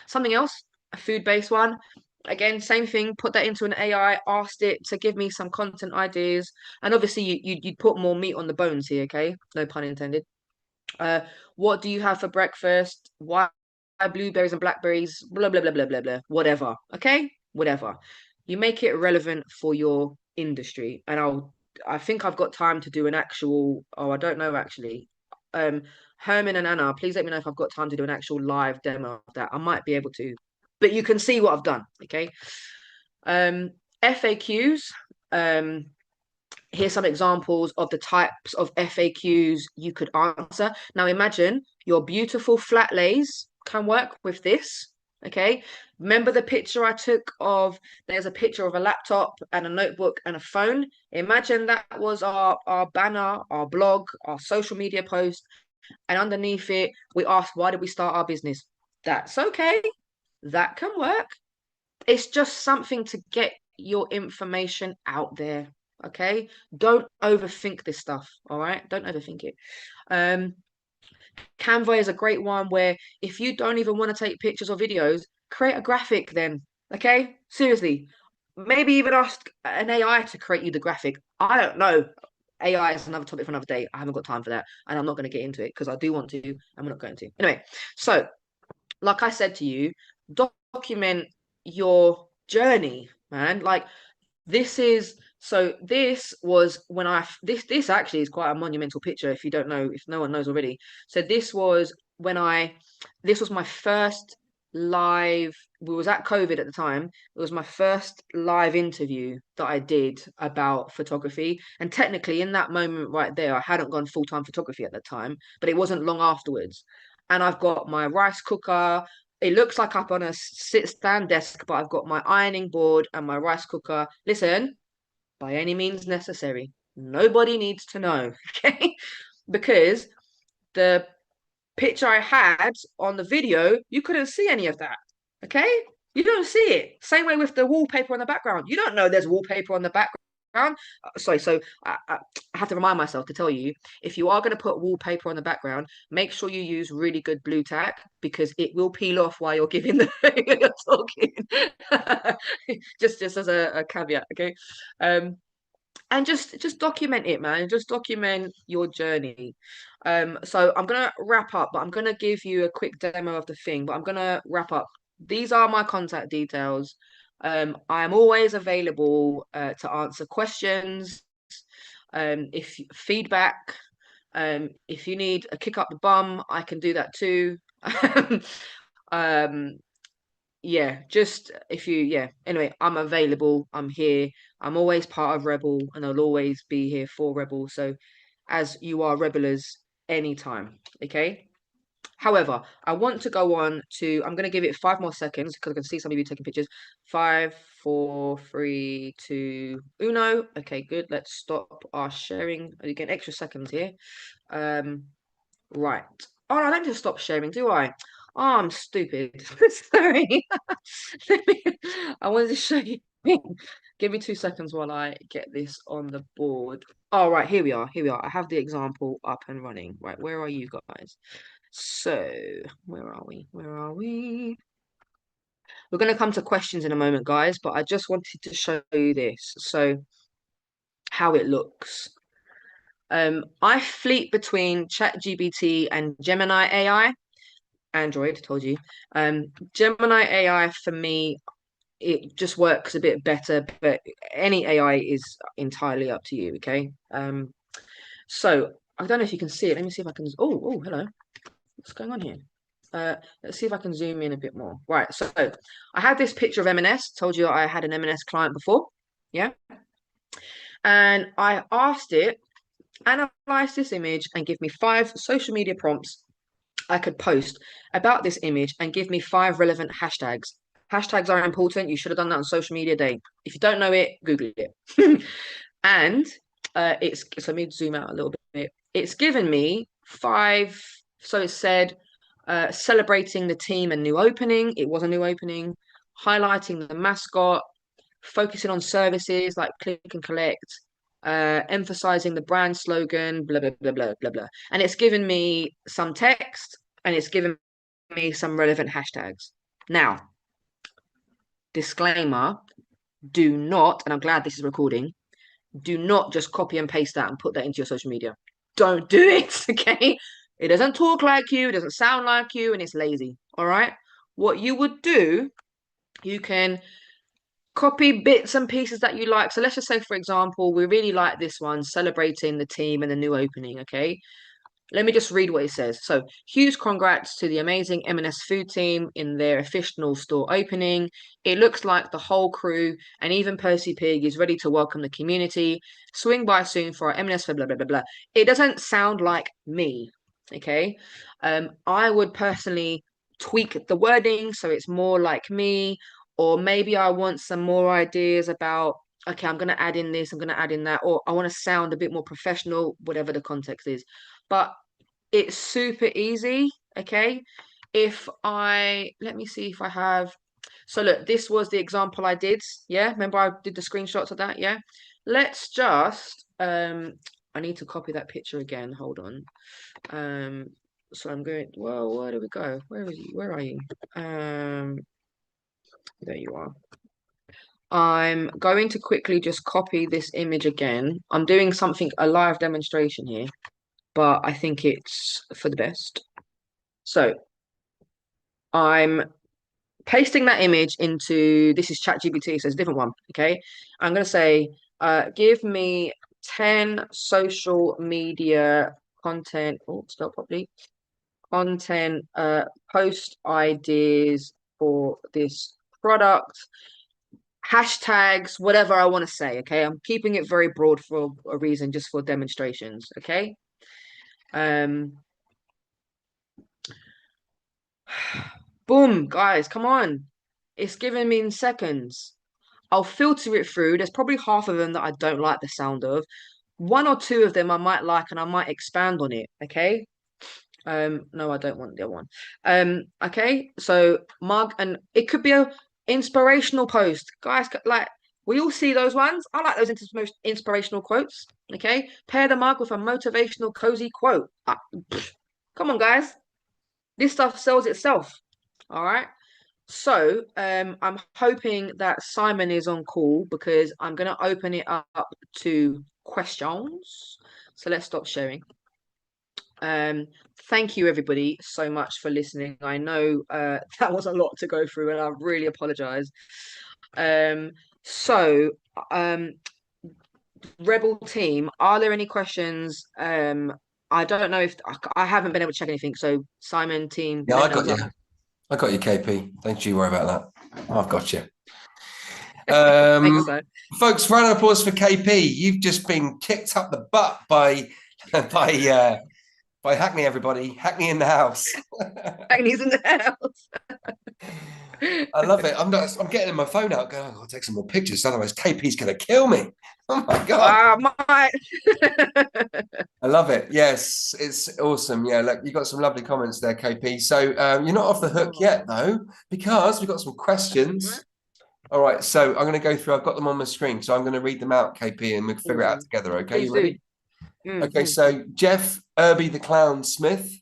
B: Something else, a food-based one. Again, same thing, put that into an AI, asked it to give me some content ideas. And obviously you'd put more meat on the bones here, okay? No pun intended. Uh, what do you have for breakfast? Why blueberries and blackberries? Blah blah blah blah blah blah. Whatever. Okay, whatever. You make it relevant for your industry, and I think I've got time to do an actual. Oh, I don't know actually. Um, Herman and Anna, please let me know if I've got time to do an actual live demo of that. I might be able to, but you can see what I've done. Okay. FAQs. Um, Here's some examples of the types of FAQs you could answer. Now imagine your beautiful flat lays can work with this. Okay. Remember the picture I took of, there's a picture of a laptop and a notebook and a phone. Imagine that was our banner, our blog, our social media post. And underneath it, we asked, why did we start our business? That's okay. That can work. It's just something to get your information out there. Okay. Don't overthink this stuff. All right. Don't overthink it. Um, Canva is a great one where if you don't even want to take pictures or videos, create a graphic then. Okay. Seriously. Maybe even ask an AI to create you the graphic. I don't know. AI is another topic for another day. I haven't got time for that. And I'm not going to get into it because I do want to, and we're not going to. Anyway, so like I said to you, document your journey, man. Like this was when this actually is quite a monumental picture if you don't know, if no one knows already. So this was my first live, we was at COVID at the time. It was my first live interview that I did about photography. And technically in that moment right there, I hadn't gone full-time photography at the time, but it wasn't long afterwards. And I've got my rice cooker. It looks like I'm on a sit stand desk, but I've got my ironing board and my rice cooker. Listen, by any means necessary. Nobody needs to know, okay? Because the picture I had on the video, you couldn't see any of that, okay? You don't see it. Same way with the wallpaper on the background. You don't know there's wallpaper on the background. Sorry, so I have to remind myself to tell you, if you are going to put wallpaper on the background, make sure you use really good blue tack because it will peel off while you're giving the you're talking. just as a caveat, okay? And just document it, man. Just document your journey. So I'm gonna wrap up, but I'm gonna give you a quick demo of the thing, but I'm gonna wrap up. These are my contact details. I am always available to answer questions, if feedback, if you need a kick up the bum, I can do that too. um, yeah, just if you, yeah. Anyway, I'm available. I'm here. I'm always part of Rebel, and I'll always be here for Rebel. So, as you are Rebelers anytime, okay? However, I want to go on to, I'm going to give it 5 more seconds because I can see some of you taking pictures. 5, 4, 3, 2, 1. Okay, good. Let's stop our sharing. You get extra seconds here. Right. Oh, I don't just stop sharing, do I? Oh, I'm stupid. Sorry. I wanted to show you. Give me 2 seconds while I get this on the board. All right, here we are. Here we are. I have the example up and running. Right, where are you guys? So, where are we? Where are we? We're going to come to questions in a moment, guys, but I just wanted to show you this. So, how it looks. I fleet between ChatGPT and Gemini AI. Android, told you. Gemini AI for me, it just works a bit better, but any AI is entirely up to you, okay? So I don't know if you can see it. Let me see if I can. Oh, hello. What's going on here? Let's see if I can zoom in a bit more. Right, so I had this picture of M&S. Told you I had an M&S client before, yeah. And I asked it, analyze this image and give me 5 social media prompts I could post about this image and give me 5 relevant hashtags. Hashtags are important. You should have done that on social media day. If you don't know it, Google it. And so let me zoom out a little bit. It's given me 5 So it said celebrating the team and new opening. It was a new opening. Highlighting the mascot, focusing on services like click and collect, emphasizing the brand slogan, blah, blah, blah, blah, blah, blah. And it's given me some text and it's given me some relevant hashtags. Now, disclaimer, do not, and I'm glad this is recording, do not just copy and paste that and put that into your social media. Don't do it, okay? It doesn't talk like you, it doesn't sound like you, and it's lazy, all right? What you would do, you can copy bits and pieces that you like. So let's just say, for example, we really like this one, celebrating the team and the new opening, okay? Let me just read what it says. So, huge congrats to the amazing M&S food team in their official store opening. It looks like the whole crew and even Percy Pig is ready to welcome the community. Swing by soon for our M&S for blah, blah, blah, blah. It doesn't sound like me, okay? I would personally tweak the wording so it's more like me, or maybe I want some more ideas about, okay, I'm going to add in this, I'm going to add in that, or I want to sound a bit more professional, whatever the context is. But it's super easy, okay? Let me see if I have, so look, this was the example I did, yeah? Remember I did the screenshots of that, yeah? Let's just, I need to copy that picture again, hold on. So I'm going, well, where do we go? Where is you? Where are you? There you are. I'm going to quickly just copy this image again. I'm doing something, a live demonstration here, but I think it's for the best. So I'm pasting that image into, this is ChatGPT, so it's a different one, okay? I'm going to say, give me 10 social media content, oh, spell properly, content, post ideas for this product, hashtags, whatever I want to say, okay? I'm keeping it very broad for a reason, just for demonstrations, okay? Boom, guys, come on. It's giving me in seconds. I'll filter it through. There's probably half of them that I don't like the sound of. One or two of them I might like and I might expand on it, okay? No, I don't want the other one. Okay, so mug, and it could be a inspirational post. Guys, like we all see those ones. I like those inspirational quotes. Okay, pair the mug with a motivational cozy quote. Come on, guys. This stuff sells itself. All right. So I'm hoping that Simon is on call because I'm going to open it up to questions. So let's stop sharing. Thank you everybody so much for listening. I know that was a lot to go through and I really apologize. So Rebel team, are there any questions? I don't know if I haven't been able to check anything. So Simon team,
A: Yeah, I got you. I got you, KP. Don't you worry about that. I've got you.
B: Thanks, sir.
A: Folks, round of applause for KP. You've just been kicked up the butt by Hackney, everybody. Hackney in the house.
B: Hackney's in the house.
A: I love it. I'm getting my phone out going, I've got to take some more pictures, otherwise KP's gonna kill me. Oh my god. I love it. Yes, it's awesome. Yeah, look, you got some lovely comments there, KP. So you're not off the hook yet though, because we've got some questions. All right, so I'm going to go through. I've got them on my screen, so I'm going to read them out, KP, and we'll figure it out together. Okay, you ready? Okay, so Jeff Irby the Clown Smith,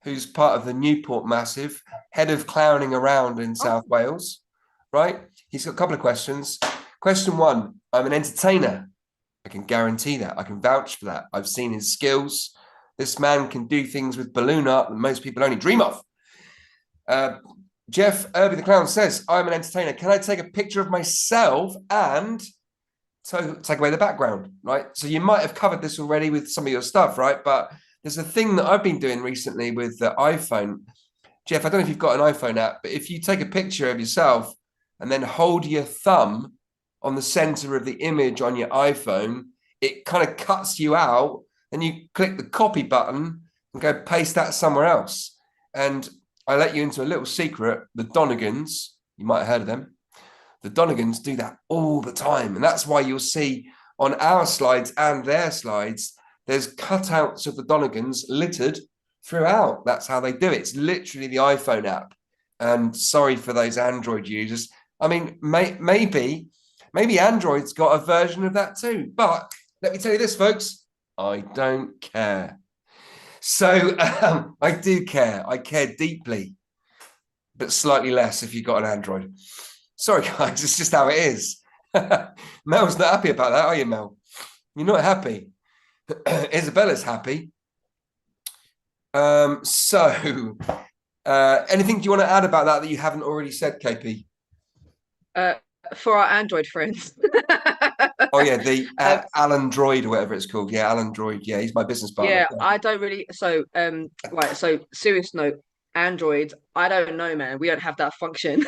A: who's part of the Newport Massive, head of clowning around in South Wales, right? He's got a couple of questions. Question one, I'm an entertainer. I can guarantee that. I can vouch for that. I've seen his skills. This man can do things with balloon art that most people only dream of. Jeff Irby the Clown says, I'm an entertainer. Can I take a picture of myself and take away the background, right? So you might have covered this already with some of your stuff, right? But there's a thing that I've been doing recently with the iPhone. Jeff, I don't know if you've got an iPhone app, but if you take a picture of yourself and then hold your thumb on the center of the image on your iPhone, it kind of cuts you out, and you click the copy button and go paste that somewhere else. And I let you into a little secret. The Donegans, you might have heard of them. The Donegans do that all the time. And that's why you'll see on our slides and their slides, there's cutouts of the Donegans littered throughout. That's how they do it. It's literally the iPhone app. And sorry for those Android users. I mean, maybe Android's got a version of that too. But let me tell you this, folks, I don't care. So I do care. I care deeply, but slightly less if you've got an Android. Sorry, guys, it's just how it is. Mel's not happy about that, are you, Mel? You're not happy. Isabella's happy. Anything do you want to add about that you haven't already said, KP?
B: For our Android friends.
A: Oh yeah, the Alan Droid or whatever it's called. Yeah, Alan Droid. Yeah, he's my business partner.
B: Yeah, I don't really. So, right. So, serious note, Android. I don't know, man. We don't have that function.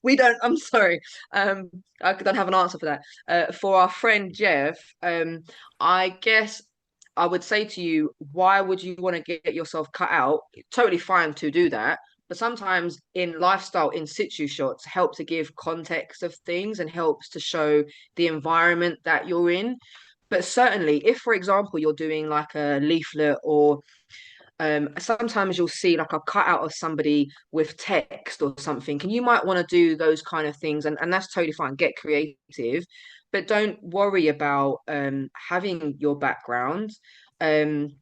B: We don't. I'm sorry. I don't have an answer for that. For our friend Jeff, I guess I would say to you, why would you want to get yourself cut out? Totally fine to do that. But sometimes in lifestyle in situ shots help to give context of things and helps to show the environment that you're in. But certainly, if, for example, you're doing like a leaflet or sometimes you'll see like a cutout of somebody with text or something, and you might want to do those kind of things, and that's totally fine. Get creative, but don't worry about having your background. Um,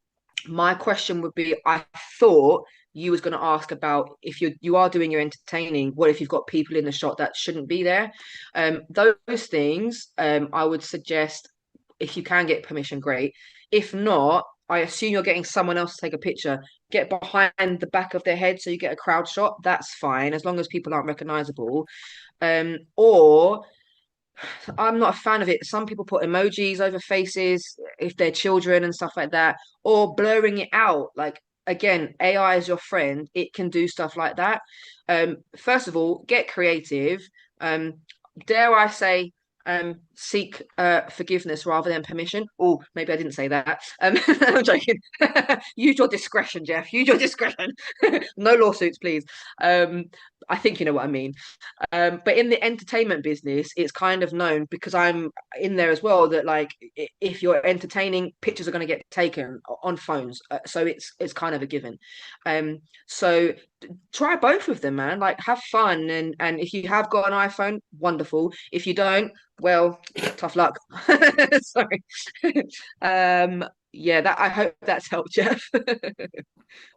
B: my question would be, I thought you was going to ask about if you are doing your entertaining, what if you've got people in the shot that shouldn't be there? Those things, I would suggest if you can get permission, great. If not, I assume you're getting someone else to take a picture. Get behind the back of their head so you get a crowd shot. That's fine as long as people aren't recognizable. Or I'm not a fan of it. Some people put emojis over faces if they're children and stuff like that, or blurring it out. Like again, AI is your friend. It can do stuff like that. First of all, get creative. Dare I say, seek forgiveness rather than permission. Oh, maybe I didn't say that. I'm joking. Use your discretion, Jeff. Use your discretion. No lawsuits, please. I think you know what I mean. But in the entertainment business, it's kind of known because I'm in there as well that like if you're entertaining, pictures are going to get taken on phones. So it's kind of a given. So try both of them, man. Like have fun, and if you have got an iPhone, wonderful. If you don't, well, tough luck. Sorry. Yeah, that I hope that's helped, Jeff.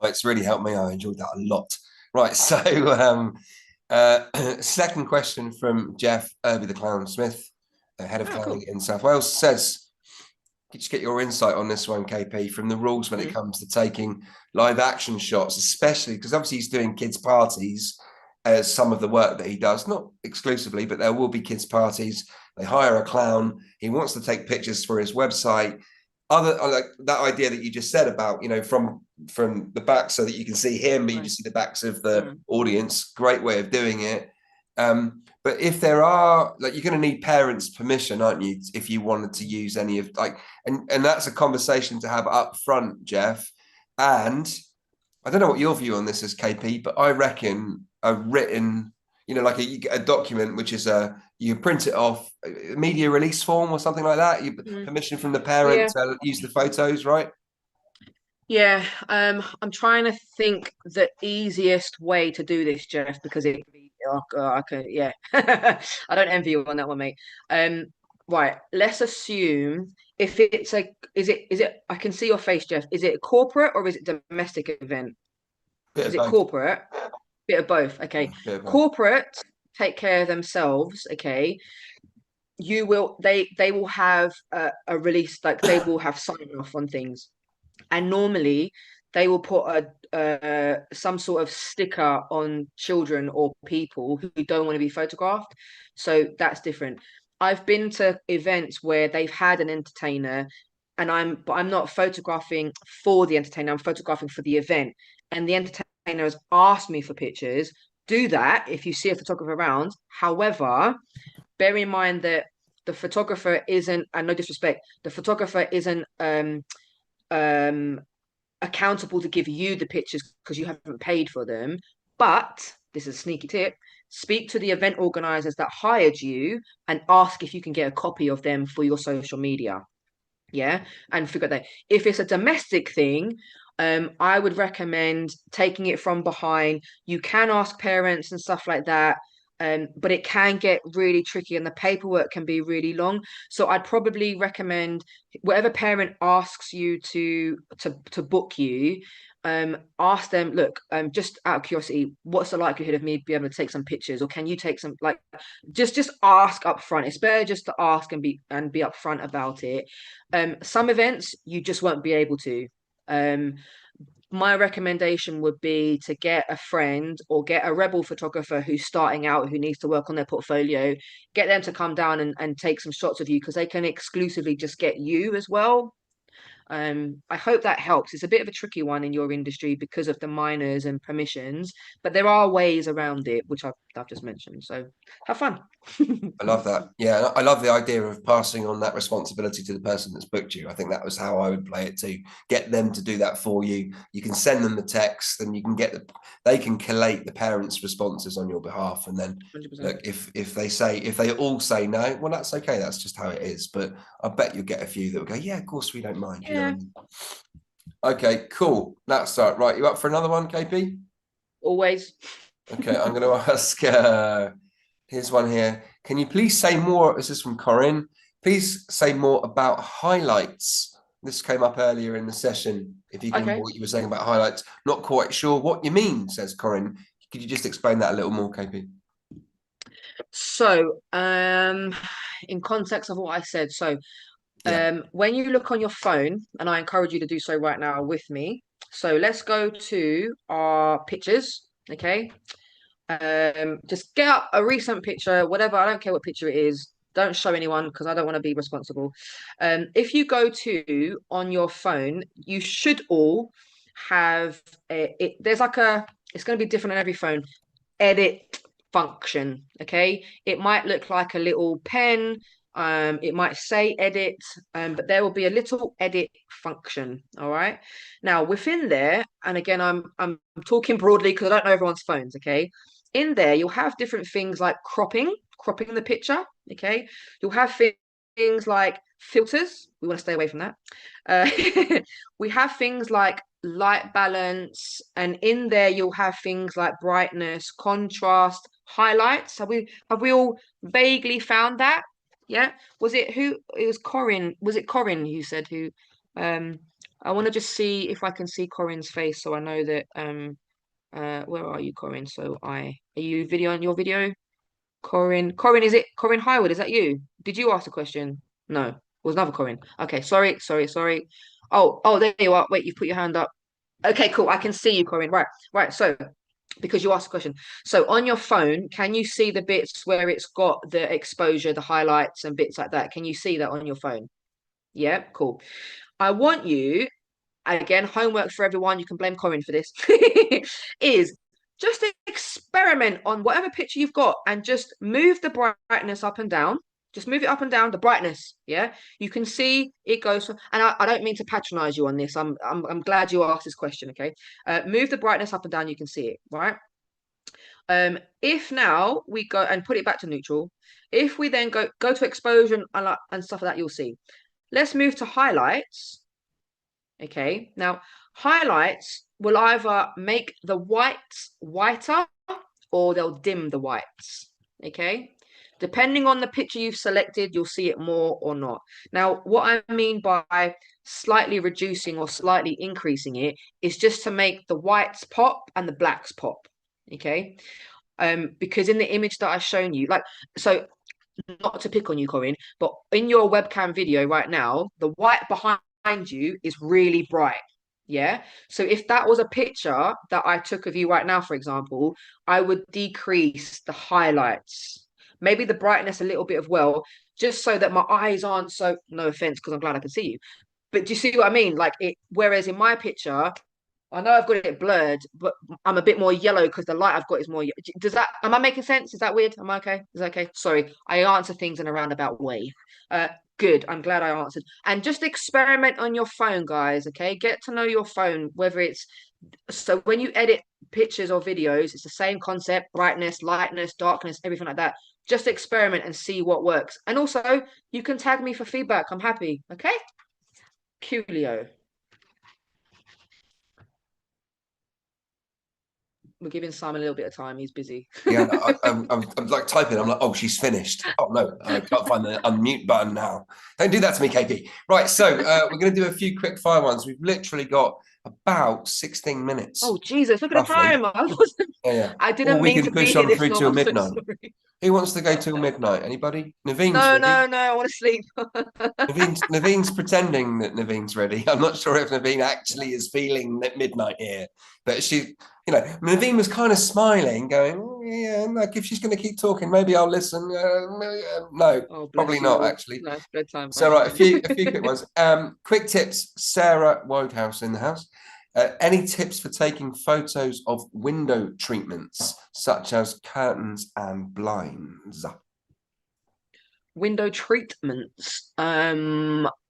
A: It's really helped me. I enjoyed that a lot. Right, so second question from Jeff Irby the Clown Smith, the head of clowning in South Wales, says, could you get your insight on this one, KP, from the rules when it comes to taking live action shots, especially because obviously he's doing kids' parties as some of the work that he does, not exclusively, but there will be kids' parties. They hire a clown. He wants to take pictures for his website. Other like that idea that you just said about, you know, from the back so that you can see him, but you just see the backs of the audience. Great way of doing it. But if there are, like, you're going to need parents' permission, aren't you, if you wanted to use any of like, and that's a conversation to have up front, Jeff. And I don't know what your view on this is, KP, but I reckon a written, you know, like a document, which is you print it off, a media release form or something like that. You permission from the parent to use the photos, right?
B: Yeah, I'm trying to think the easiest way to do this, Jeff, because oh God, I could, yeah. I don't envy you on that one, mate. Right, let's assume if it's is it I can see your face, Jeff. Is it a corporate or is it domestic event? Is it corporate? Bit of both. Okay. Corporate take care of themselves, okay. They will have a release, like they will have sign off on things, and normally they will put a some sort of sticker on children or people who don't want to be photographed. So that's different. I've been to events where they've had an entertainer, and I'm not photographing for the entertainer, I'm photographing for the event, and the entertainer has asked me for pictures. Do that if you see a photographer around. However, bear in mind that the photographer isn't, and no disrespect, the photographer isn't um accountable to give you the pictures because you haven't paid for them. But this is a sneaky tip: speak to the event organizers that hired you and ask if you can get a copy of them for your social media. Yeah, and figure that if it's a domestic thing, I would recommend taking it from behind. You can ask parents and stuff like that, but it can get really tricky and the paperwork can be really long. So I'd probably recommend whatever parent asks you to book you, ask them, look, just out of curiosity, what's the likelihood of me being able to take some pictures, or can you take some, like, just ask up front. It's better just to ask and be upfront about it. Some events you just won't be able to. My recommendation would be to get a friend or get a rebel photographer who's starting out, who needs to work on their portfolio, get them to come down and take some shots of you, because they can exclusively just get you as well. I hope that helps. It's a bit of a tricky one in your industry because of the minors and permissions, but there are ways around it, which I've just mentioned. So have fun.
A: I love that. Yeah, I love the idea of passing on that responsibility to the person that's booked you. I think that was how I would play it too. Get them to do that for you. You can send them the text, and you can they can collate the parents' responses on your behalf. And then
B: 100%.
A: look, if they all say no, well, that's okay. That's just how it is. But I bet you'll get a few that will go, yeah, of course we don't mind.
B: Yeah.
A: You know what I mean? Okay, cool. That's right. You up for another one, KP?
B: Always.
A: Okay, I'm going to ask. Here's one here. Can you please say more? This is from Corinne. Please say more about highlights. This came up earlier in the session. If you can remember what you were saying about highlights. Not quite sure what you mean, says Corinne. Could you just explain that a little more, KP?
B: So, in context of what I said, so when you look on your phone, and I encourage you to do so right now with me. So let's go to our pictures, okay? Just get up a recent picture, whatever. I don't care what picture it is. Don't show anyone because I don't want to be responsible. If you go to on your phone, you should all have there's like it's going to be different on every phone. Edit function, okay? It might look like a little pen. It might say edit, but there will be a little edit function. All right. Now within there, and again, I'm talking broadly because I don't know everyone's phones, okay? In there, you'll have different things like cropping the picture, okay? You'll have things like filters. We want to stay away from that. We have things like light balance, and in there you'll have things like brightness, contrast, highlights. Have we all vaguely found that? Yeah. Was it who? It was Corinne. Was it Corinne who said who? Um, I want to just see if I can see Corinne's face so I know that where are you, Corinne? So are you video on your video? Corinne, is it Corinne Highwood? Is that you? Did you ask a question? No, it was another Corinne. Okay, sorry. Oh, there you are. Wait, you've put your hand up. Okay, cool. I can see you, Corinne. Right. So, because you asked a question. So on your phone, can you see the bits where it's got the exposure, the highlights and bits like that? Can you see that on your phone? Yeah, cool. I want you, again, homework for everyone, you can blame Corinne for this, is just experiment on whatever picture you've got and just move the brightness up and down. Just move it up and down, the brightness. Yeah. You can see it goes, and I don't mean to patronize you on this. I'm glad you asked this question. Okay. Move the brightness up and down, you can see it, right? If now we go and put it back to neutral, if we then go to exposure and stuff like that, you'll see. Let's move to highlights. Okay, now highlights will either make the whites whiter or they'll dim the whites. Okay, depending on the picture you've selected, you'll see it more or not. Now, what I mean by slightly reducing or slightly increasing it is just to make the whites pop and the blacks pop. Okay, because in the image that I've shown you, like, so not to pick on you, Corinne, but in your webcam video right now, the white behind you is really bright. Yeah. So if that was a picture that I took of you right now, for example, I would decrease the highlights, maybe the brightness a little bit as well, just so that my eyes aren't so, no offense, because I'm glad I can see you. But do you see what I mean? Like it, whereas in my picture, I know I've got it blurred, but I'm a bit more yellow because the light I've got is more. Does that? Am I making sense? Is that weird? Am I okay? Is that okay? Sorry, I answer things in a roundabout way. Good. I'm glad I answered. And just experiment on your phone, guys. Okay, get to know your phone. Whether it's so when you edit pictures or videos, it's the same concept: brightness, lightness, darkness, everything like that. Just experiment and see what works. And also, you can tag me for feedback. I'm happy. Okay. Coolio. we're giving Simon a little bit of time. He's busy.
A: Yeah, I'm like typing. I'm like, oh, she's finished. Oh no, I can't find the unmute button now. Don't do that to me, KP. Right, so we're going to do a few quick fire ones. We've literally got about 16
B: Oh
A: minutes,
B: Jesus! Look at the
A: roughly.
B: time. I wasn't.
A: Yeah.
B: I
A: Or
B: didn't
A: we
B: mean
A: can
B: to be
A: push
B: here
A: on
B: this
A: through
B: long.
A: till
B: I'm so
A: midnight.
B: sorry.
A: Who wants to go till midnight? Anybody? Naveen's
B: No,
A: ready.
B: no, no. I want to sleep.
A: Naveen's pretending that Naveen's ready. I'm not sure if Naveen actually is feeling that midnight here, but she, Naveen was kind of smiling, going, "Oh, yeah, like if she's going to keep talking, maybe I'll listen." No,
B: Oh,
A: probably
B: bless you
A: not
B: all.
A: actually.
B: No, it's bedtime,
A: So,
B: guys.
A: right, a few quick ones. Quick tips. Sarah Wodehouse in the house. Any tips for taking photos of window treatments such as curtains and blinds?
B: Window treatments.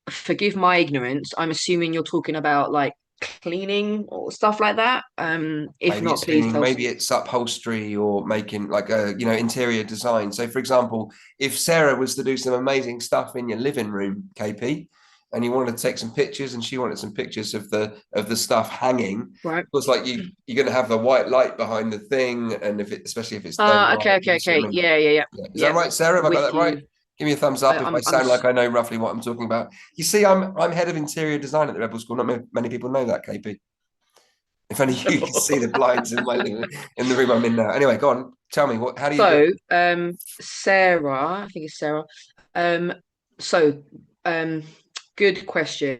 B: Forgive my ignorance. I'm assuming you're talking about like cleaning or stuff like that. If
A: Maybe
B: not,
A: it's
B: please
A: cleaning,
B: tell.
A: maybe it's upholstery or making like a interior design. So, for example, if Sarah was to do some amazing stuff in your living room, KP, and you wanted to take some pictures, and she wanted some pictures of the stuff hanging,
B: Right.
A: of course, like you're going to have the white light behind the thing, and especially if it's daylight,
B: Okay, okay,
A: you see what
B: okay.
A: I mean?
B: Yeah, yeah, yeah.
A: Yeah. Is that
B: Yeah.
A: right, Sarah? Have I got
B: With
A: that right?
B: you.
A: Give me a thumbs up if I
B: I'm
A: sound like I know roughly what I'm talking about. You see, I'm head of interior design at the Rebel School. Not many people know that, KP. If only you can see the blinds in in the room I'm in now. Anyway, go on. Tell me how do you do it?
B: So, Sarah, I think it's Sarah. Um, so, um, good question,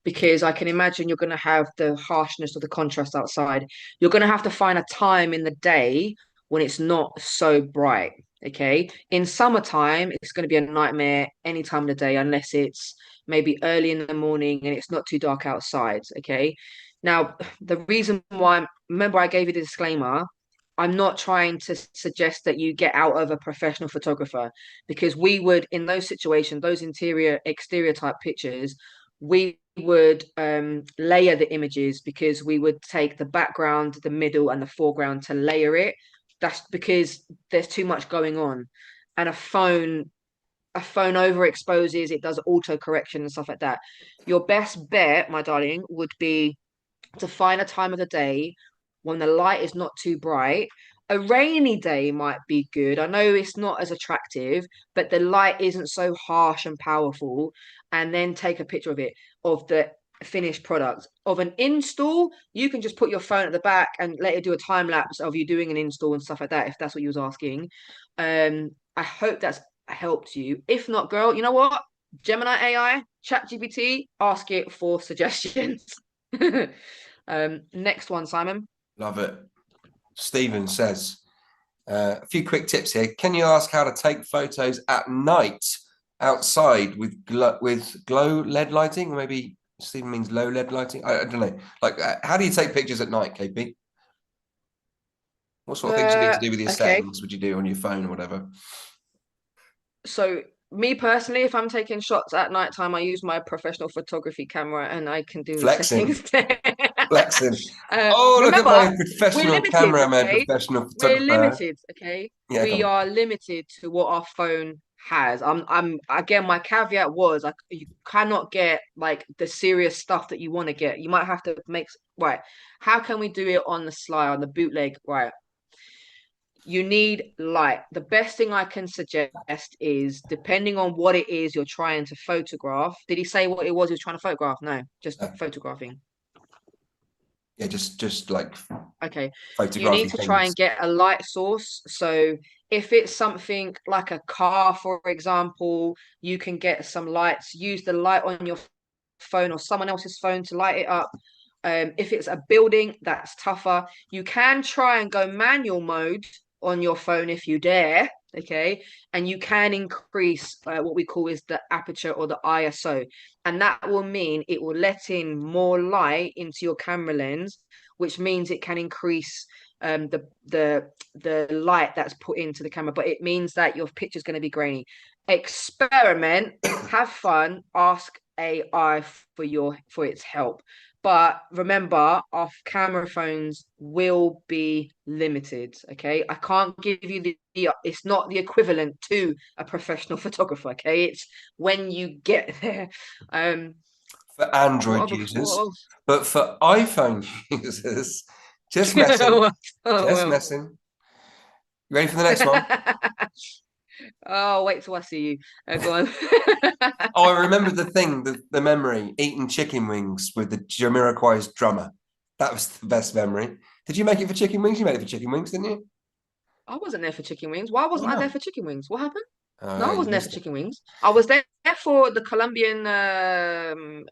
B: because I can imagine you're going to have the harshness of the contrast outside. You're going to have to find a time in the day when it's not so bright. Okay. In summertime, it's going to be a nightmare any time of the day, unless it's maybe early in the morning and it's not too dark outside. Okay. Now, the reason why, remember, I gave you the disclaimer. I'm not trying to suggest that you get out of a professional photographer, because we would, in those situations, those interior, exterior type pictures, we would layer the images, because we would take the background, the middle, and the foreground to layer it. That's because there's too much going on. And a phone overexposes, it does auto correction and stuff like that. Your best bet, my darling, would be to find a time of the day when the light is not too bright. A rainy day might be good. I know it's not as attractive, but the light isn't so harsh and powerful. And then take a picture of it, of the finished product. Of an install, you can just put your phone at the back and let it do a time lapse of you doing an install and stuff like that, if that's what you was asking. I hope that's helped you. If not, girl, you know what? Gemini AI, ChatGPT, ask it for suggestions. Next one, Simon.
A: Love it. Stephen says, a few quick tips here. Can you ask how to take photos at night outside with glow LED lighting? Or maybe Stephen means low LED lighting. I don't know. Like, how do you take pictures at night, KP? What sort of things you need to do with your
B: Okay.
A: settings would you do on your phone or whatever?
B: So me personally, if I'm taking shots at nighttime, I use my professional photography camera and I can do the
A: Flexing,
B: settings there.
A: flexing. Oh, look at
B: Remember,
A: my
B: we're
A: professional
B: limited,
A: cameraman,
B: okay?
A: professional
B: We're
A: photographer.
B: limited, okay?
A: Yeah, come
B: We
A: on.
B: are limited to what our phone has. I'm again, my caveat was like you cannot get like the serious stuff that you want to get. You might have to make right. How can we do it on the sly, on the bootleg? Right. You need light. The best thing I can suggest is, depending on what it is you're trying to photograph. Did he say what it was he was trying to photograph? No, just photographing.
A: Yeah, just like
B: Okay. You need
A: photography
B: to try and
A: things.
B: get a light source. So if it's something like a car, for example, you can get some lights, use the light on your phone or someone else's phone to light it up. If it's a building, that's tougher. You can try and go manual mode on your phone if you dare, okay? And you can increase what we call is the aperture or the ISO, and that will mean it will let in more light into your camera lens, which means it can increase the light that's put into the camera, but it means that your picture's going to be grainy. Experiment, have fun, ask AI for its help. But remember, our camera phones will be limited. Okay, I can't give you it's not the equivalent to a professional photographer. Okay, it's when you get there.
A: For
B: What
A: Android
B: other what
A: users,
B: else?
A: but for iPhone users, Just messing.
B: Oh,
A: Just
B: well.
A: messing. You ready for the next one?
B: Oh, wait till I see you. Go on.
A: Oh, I remember the memory, eating chicken wings with the Jamiroquai's drummer. That was the best memory. Did you make it for chicken wings? You made it for chicken wings, didn't you?
B: I wasn't there for chicken wings. Why
A: Why
B: wasn't I there
A: not?
B: for chicken wings? What happened? No,
A: Oh,
B: I
A: you
B: wasn't there for
A: missed it.
B: chicken wings. I was there for the Colombian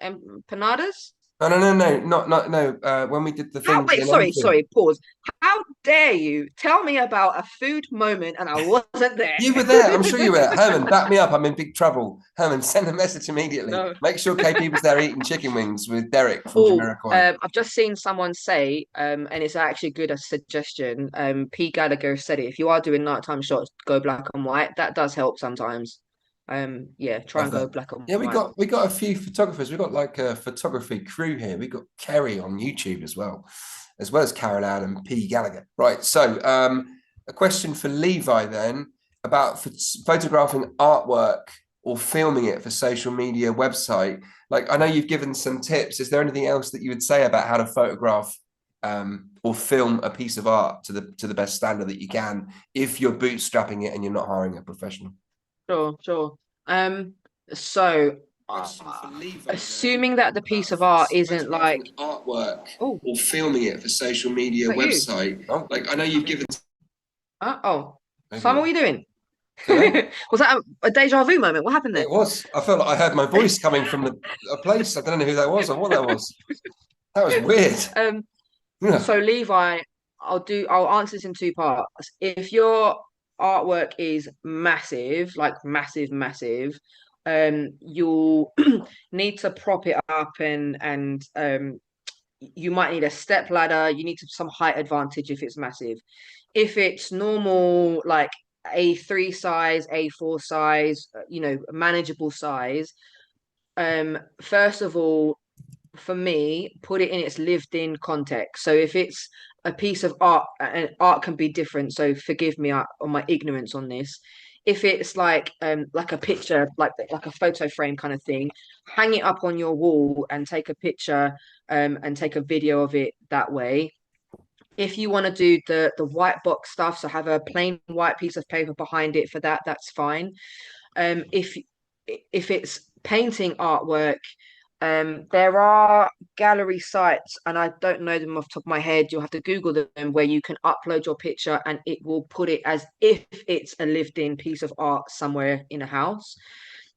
B: empanadas.
A: No, no, no, no, not no. When we did the
B: How,
A: things
B: wait,
A: in
B: sorry,
A: Enfield,
B: sorry, pause. How dare you tell me about a food moment and I wasn't there?
A: you were there. I'm sure you were there. Herman, back me up. I'm in big trouble. Herman, send a message immediately.
B: No.
A: Make sure KP was there eating chicken wings with Derek from
B: Oh,
A: Jamiroquai.
B: I've just seen someone say, and it's actually good a suggestion. P. Gallagher said it. If you are doing nighttime shots, go black and white. That does help sometimes. Yeah, try
A: Love
B: and go
A: that.
B: black and
A: Yeah, we
B: white.
A: got we got a few photographers. We got like a photography crew here. We got Kerry on YouTube as well as Carol Ann and P. Gallagher. Right. So a question for Levi then about photographing artwork or filming it for social media website. Like I know you've given some tips. Is there anything else that you would say about how to photograph or film a piece of art to the best standard that you can if you're bootstrapping it and you're not hiring a professional?
B: Sure, sure. Um, so
A: Question for Levi then
B: assuming that the piece
A: about
B: of art isn't like,
A: photographing artwork
B: oh,
A: or filming it for social
B: is
A: media
B: that you?
A: website. Oh, like I know you've given
B: Oh,
A: maybe
B: Simon, what are you doing?
A: today.
B: Was that a deja vu moment? What happened there?
A: It was. I felt like I heard my voice coming from a place. I don't know who that was or what that was. That was weird.
B: Um,
A: Yeah.
B: so Levi, I'll answer this in two parts. If your artwork is massive, like massive, massive, you'll need to prop it up and you might need a step ladder. You need some height advantage if it's massive. If it's normal, like A3 size, A4 size, manageable size, first of all, for me, put it in its lived in context. So if it's a piece of art, and art can be different, so forgive me on my ignorance on this. If it's like a picture, like a photo frame kind of thing, hang it up on your wall and take a picture and take a video of it that way. If you want to do the white box stuff, so have a plain white piece of paper behind it for that, that's fine. If it's painting artwork, there are gallery sites, and I don't know them off the top of my head. You'll have to Google them where you can upload your picture and it will put it as if it's a lived-in piece of art somewhere in a house.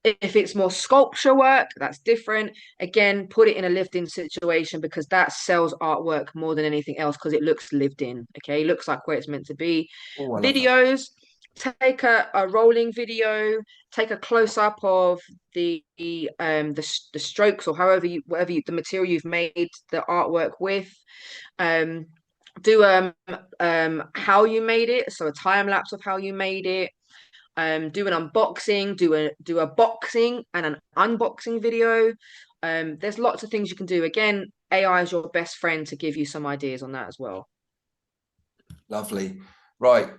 B: If it's more sculpture work, that's different. Again, put it in a lived-in situation because that sells artwork more than anything else because it looks lived in. Okay, it looks like where it's meant to be.
A: Oh, I love that.
B: Videos, take a rolling video, take a close up of the strokes or however you whatever you, the material you've made the artwork with. Um, do how you made it, so a time lapse of how you made it. Do an unboxing, do a boxing and an unboxing video. There's lots of things you can do. Again, AI is your best friend to give you some ideas on that as well.
A: Lovely. Right.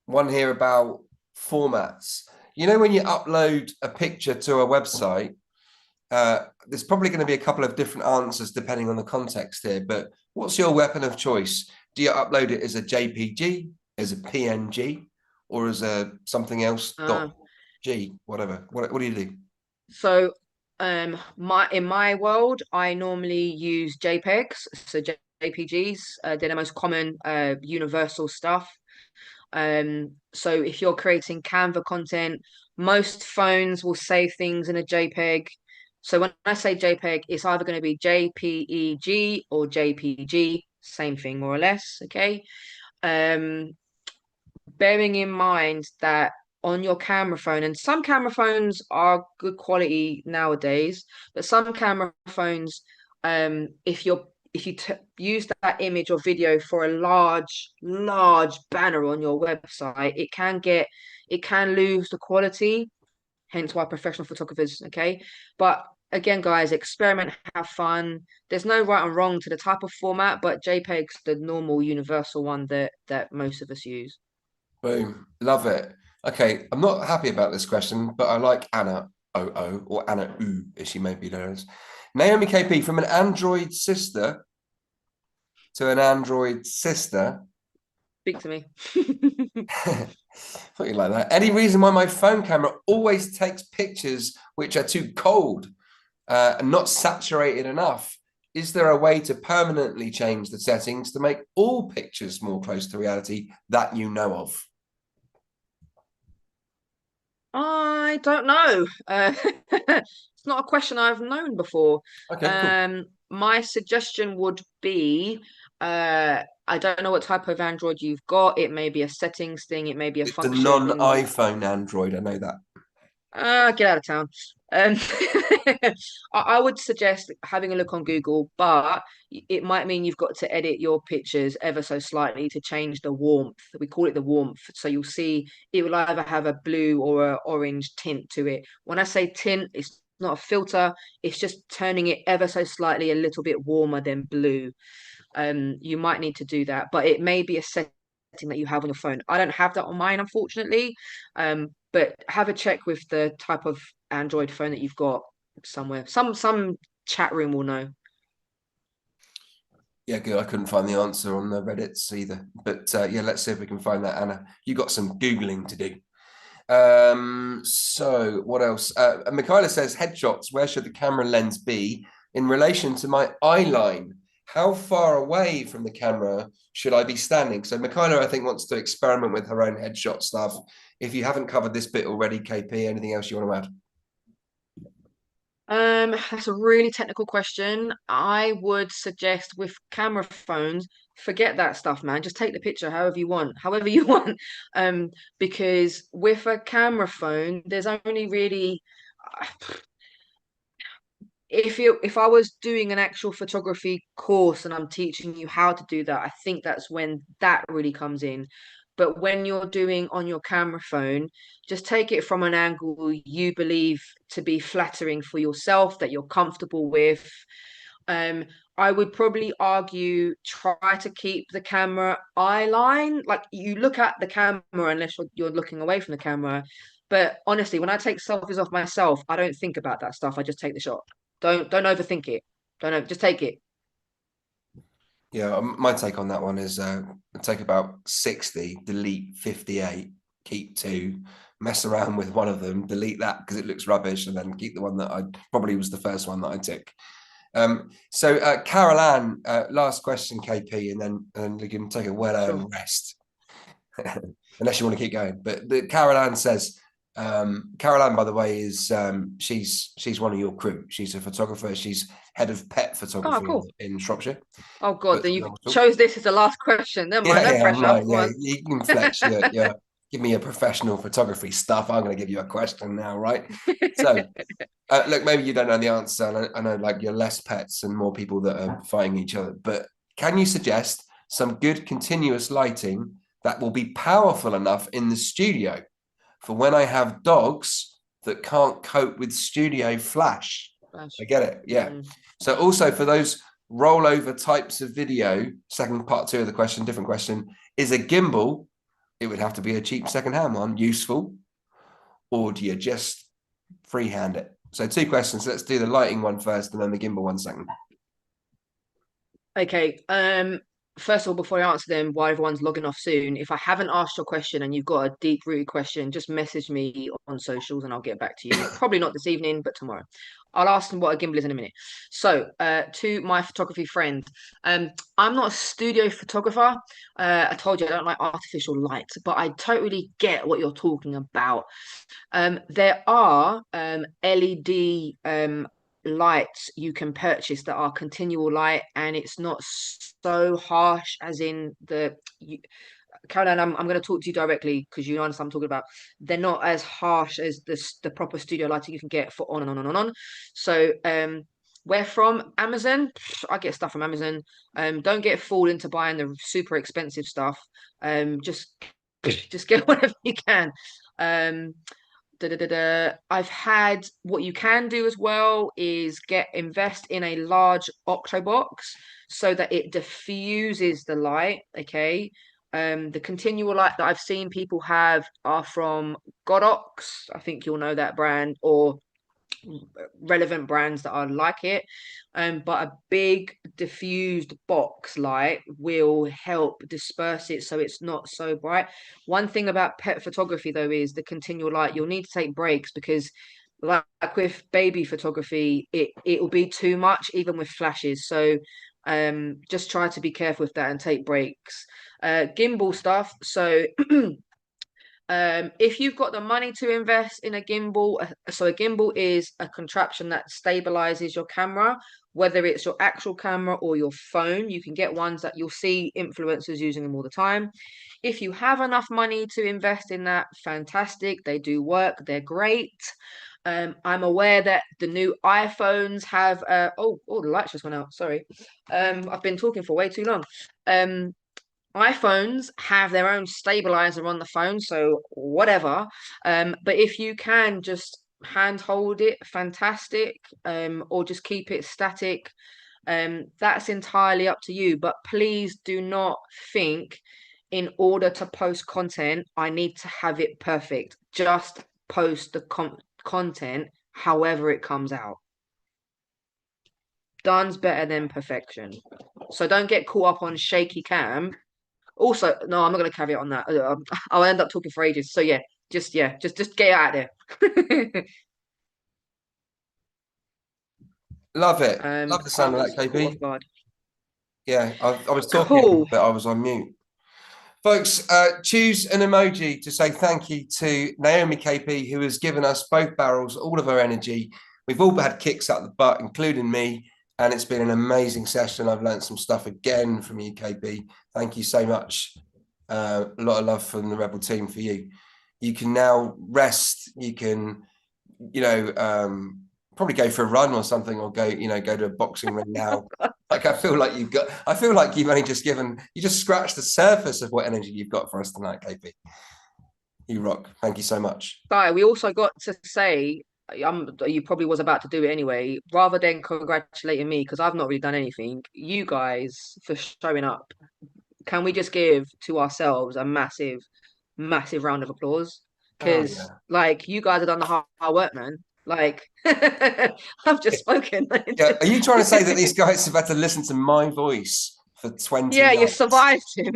A: One here about formats. You know, when you upload a picture to a website, there's probably going to be a couple of different answers depending on the context here, but what's your weapon of choice? Do you upload it as a JPG, as a PNG, or as a something else
B: Uh,
A: .g, whatever? What do you do?
B: so in my world, I normally use JPEGs, so JPGs. They're the most common universal stuff. So if you're creating Canva content, most phones will save things in a JPEG. So when I say JPEG, it's either going to be JPEG or JPG, same thing more or less. Okay. Um, Bearing in mind that on your camera phone, and some camera phones are good quality nowadays, but some camera phones, if you use that image or video for a large banner on your website, it can lose the quality. Hence why professional photographers, okay. But again, guys, experiment, have fun. There's no right and wrong to the type of format, but JPEG's the normal universal one that most of us use.
A: Boom. Love it. Okay, I'm not happy about this question, but I like Anna OO or Anna U, as she may be known as. Naomi KP, from an Android sister, to an Android sister.
B: Speak to me.
A: Thought you like that. Any reason why my phone camera always takes pictures which are too cold and not saturated enough? Is there a way to permanently change the settings to make all pictures more close to reality that you know of?
B: I don't know. It's not a question I've known before.
A: Okay, cool.
B: My suggestion would be, I don't know what type of Android you've got. It may be a settings thing. It may be a
A: It's a
B: function.
A: non-iPhone Android. I know that.
B: Get out of town. Um, I would suggest having a look on Google, but it might mean you've got to edit your pictures ever so slightly to change the warmth. We call it the warmth. So you'll see it will either have a blue or an orange tint to it. When I say tint, it's not a filter, it's just turning it ever so slightly a little bit warmer than blue. You might need to do that, but it may be a setting that you have on your phone. I don't have that on mine, unfortunately. But have a check with the type of Android phone that you've got somewhere. Some chat room will know.
A: Yeah, good. I couldn't find the answer on the Reddits either. But yeah, let's see if we can find that, Anna. You got some Googling to do. So what else? Michaela says, headshots, where should the camera lens be in relation to my eye line? How far away from the camera should I be standing? So Michaela, I think, wants to experiment with her own headshot stuff. If you haven't covered this bit already, KP, anything else you want to add?
B: That's a really technical question. I would suggest with camera phones, forget that stuff, man. Just take the picture however you want, however you want. Because with a camera phone, there's only really if I was doing an actual photography course and I'm teaching you how to do that, I think that's when that really comes in. But when you're doing on your camera phone, just take it from an angle you believe to be flattering for yourself, that you're comfortable with. Um, I would probably argue try to keep the camera eye line. Like you look at the camera unless you're looking away from the camera. But honestly, when I take selfies of myself, I don't think about that stuff. I just take the shot. Don't overthink it. Don't just take it.
A: Yeah, my take on that one is take about 60, delete 58, keep two, mess around with one of them, delete that because it looks rubbish, and then keep the one that I probably was the first one that I took. So Carol Ann, last question, KP, and we can take a well-earned
B: Sure.
A: rest, unless you want to keep going. But Carol Ann says, Carol Ann, by the way, is she's one of your crew. She's a photographer. She's head of pet
B: Oh,
A: photography
B: cool.
A: in Shropshire.
B: Oh God,
A: But
B: then you chose this as the last question. Never mind,
A: yeah,
B: no
A: yeah, I'm
B: pressure.
A: like,
B: Go
A: yeah,
B: on.
A: you can flex your give me a professional photography stuff. I'm going to give you a question now, right? So, look, maybe you don't know the answer. I know, like, you're less pets and more people that are fighting each other. But can you suggest some good continuous lighting that will be powerful enough in the studio for when I have dogs that can't cope with studio flash? I
B: Gosh.
A: get it. Yeah.
B: Mm.
A: So also for those rollover types of video, second part two of the question, different question, is a gimbal, it would have to be a cheap secondhand one, useful, or do you just freehand it? So two questions. Let's do the lighting one first and then the gimbal one second.
B: Okay. First of all, before I answer them, while everyone's logging off soon, if I haven't asked your question and you've got a deep-rooted question, just message me on socials and I'll get back to you. Probably not this evening, but tomorrow. I'll ask them what a gimbal is in a minute. So, to my photography friend, I'm not a studio photographer. I told you I don't like artificial light, but I totally get what you're talking about. There are LED lights you can purchase that are continual light, and it's not so harsh as in Caroline, I'm going to talk to you directly because you understand what I'm talking about. They're not as harsh as the proper studio lighting you can get for on and on and on. So where from? Amazon. I get stuff from Amazon. Don't get fooled into buying the super expensive stuff. Just just get whatever you can. Um, I've had what you can do as well is invest in a large octo box so that it diffuses the light. Okay. The continual light that I've seen people have are from Godox. I think you'll know that brand, or relevant brands that are like it. But a big diffused box light will help disperse it so it's not so bright. One thing about pet photography though is the continual light. You'll need to take breaks because like with baby photography, it will be too much even with flashes. So just try to be careful with that and take breaks. Gimbal stuff. So if you've got the money to invest in a gimbal, so a gimbal is a contraption that stabilizes your camera, whether it's your actual camera or your phone. You can get ones that you'll see influencers using them all the time. If you have enough money to invest in that, fantastic. They do work, they're great. I'm aware that the new iPhones have the lights just went out. Sorry. I've been talking for way too long. iPhones have their own stabilizer on the phone, so whatever. But if you can just hand hold it, fantastic. Or just keep it static. That's entirely up to you. But please do not think in order to post content, I need to have it perfect. Just post the content however it comes out. Done's better than perfection. So don't get caught up on shaky cam. Also, no, I'm not going to carry on that. I'll end up talking for ages. So just get it out there.
A: Love it. Love the sound
B: I
A: of
B: was
A: that,
B: caught
A: KP.
B: off guard.
A: Yeah, I was talking,
B: Cool.
A: but I was on mute. Folks, choose an emoji to say thank you to Naomi KP, who has given us both barrels all of her energy. We've all had kicks up the butt, including me, and it's been an amazing session. I've learned some stuff again from you, KP. Thank you so much. A lot of love from the Rebel team for you. You can now rest. You can, probably go for a run or something, or go to a boxing ring now. Like I feel like you've only just you just scratched the surface of what energy you've got for us tonight, KP. You rock. Thank you so much.
B: Guy, we also got to say, you probably was about to do it anyway, rather than congratulating me, because I've not really done anything, you guys for showing up. Can we just give to ourselves a massive, massive round of applause?
A: Oh
B: Because
A: yeah.
B: like you guys have done the hard work, man. Like I've just spoken.
A: Yeah. Are you trying to say that these guys have had to listen to my voice for 20
B: Yeah, you
A: nights?
B: survived him.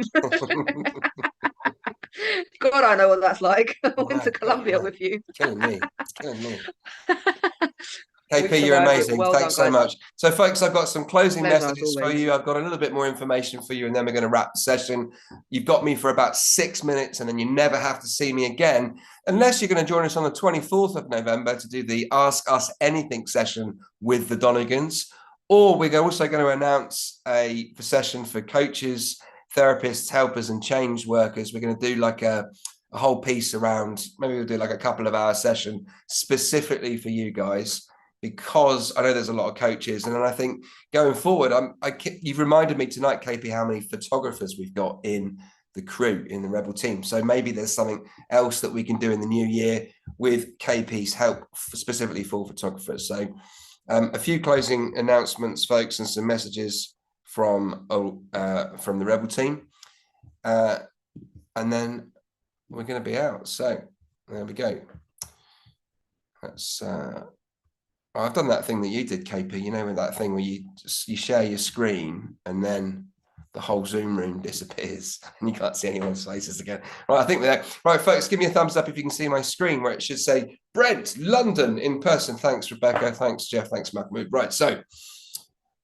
B: God, I know what that's like. I went
A: My
B: to
A: God,
B: Colombia
A: man.
B: with you.
A: It's killing me. It's killing me.
B: We've
A: KP, you're
B: survived it.
A: amazing.
B: Well done,
A: Thanks so
B: guys.
A: much. So, folks, I've got some closing
B: Pleasure as
A: messages for
B: always.
A: you. I've got a little bit more information for you, and then we're going to wrap the session. You've got me for about 6 minutes, and then you never have to see me again, unless you're going to join us on the 24th of November to do the Ask Us Anything session with the Donegans. Or we're also going to announce a session for coaches, therapists, helpers, and change workers. We're going to do like a whole piece around, maybe we'll do like a couple of hour session specifically for you guys, because I know there's a lot of coaches. And then I think going forward, you've reminded me tonight, KP, how many photographers we've got in the crew, in the Rebel team. So maybe there's something else that we can do in the new year with KP's help, specifically for photographers. So a few closing announcements, folks, and some messages from the Rebel team. And then we're going to be out. So there we go. That's I've done that thing that you did, KP, with that thing where you share your screen and then the whole Zoom room disappears and you can't see anyone's faces again. Right, I think we're there. Right, folks, give me a thumbs up if you can see my screen where it should say Brent, London, in person. Thanks, Rebecca. Thanks, Jeff. Thanks, Mahmood. Right, so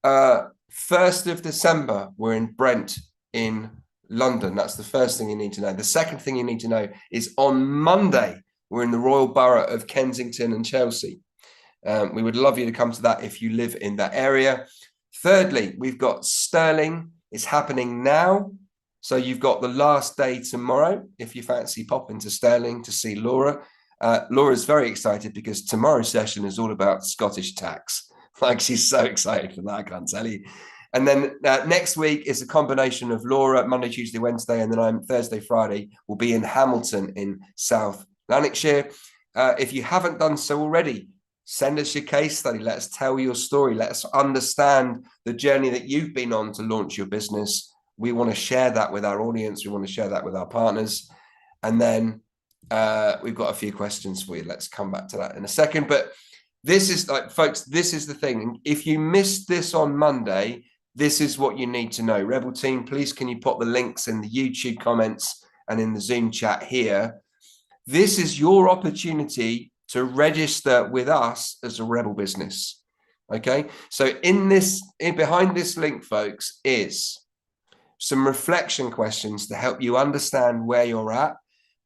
A: 1st of December, we're in Brent in London. That's the first thing you need to know. The second thing you need to know is on Monday, we're in the Royal Borough of Kensington and Chelsea. We would love you to come to that if you live in that area. Thirdly, we've got Stirling. It's happening now. So you've got the last day tomorrow if you fancy popping to Stirling to see Laura. Laura's very excited because tomorrow's session is all about Scottish tax. Like, she's so excited for that, I can't tell you. And then next week is a combination of Laura, Monday, Tuesday, Wednesday, and then I'm Thursday, Friday, will be in Hamilton in South Lanarkshire. If you haven't done so already, send us your case study. Let us tell your story. Let us understand the journey that you've been on to launch your business. We want to share that with our audience. We want to share that with our partners. And then we've got a few questions for you. Let's come back to that in a second. But This is like, folks, this is the thing. If you missed this on Monday, this is what you need to know. Rebel team, please can you pop the links in the YouTube comments and in the Zoom chat here. This is your opportunity to register with us as a Rebel business. Okay, so behind this link, folks, is some reflection questions to help you understand where you're at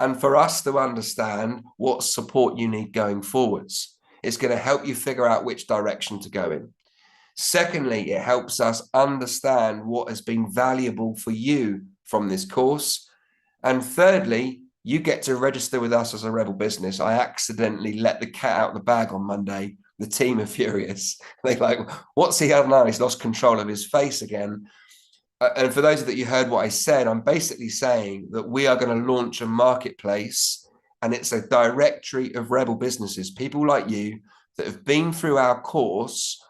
A: and for us to understand what support you need going forwards. It's going to help you figure out which direction to go in. Secondly, it helps us understand what has been valuable for you from this course. And thirdly, you get to register with us as a Rebel business. I accidentally let the cat out of the bag on Monday. The team are furious. They're like, what's he had now? He's lost control of his face again. And for those of you heard what I said, I'm basically saying that we are going to launch a marketplace, and it's a directory of Rebel businesses, people like you that have been through our course.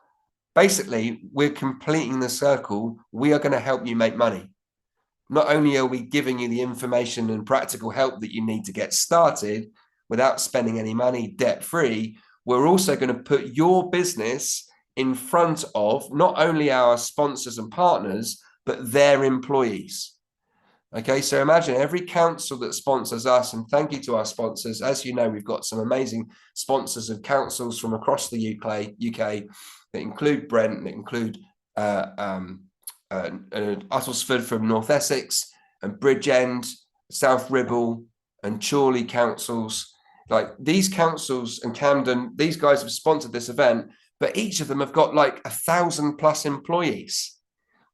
A: Basically, we're completing the circle. We are going to help you make money. Not only are we giving you the information and practical help that you need to get started without spending any money, debt-free, we're also going to put your business in front of not only our sponsors and partners, but their employees. Okay, so imagine every council that sponsors us, and thank you to our sponsors. As you know, we've got some amazing sponsors of councils from across the UK that include Brent, that include Uttlesford from North Essex, and Bridgend, South Ribble, and Chorley councils. Like these councils and Camden, these guys have sponsored this event, but each of them have got like 1,000+ employees.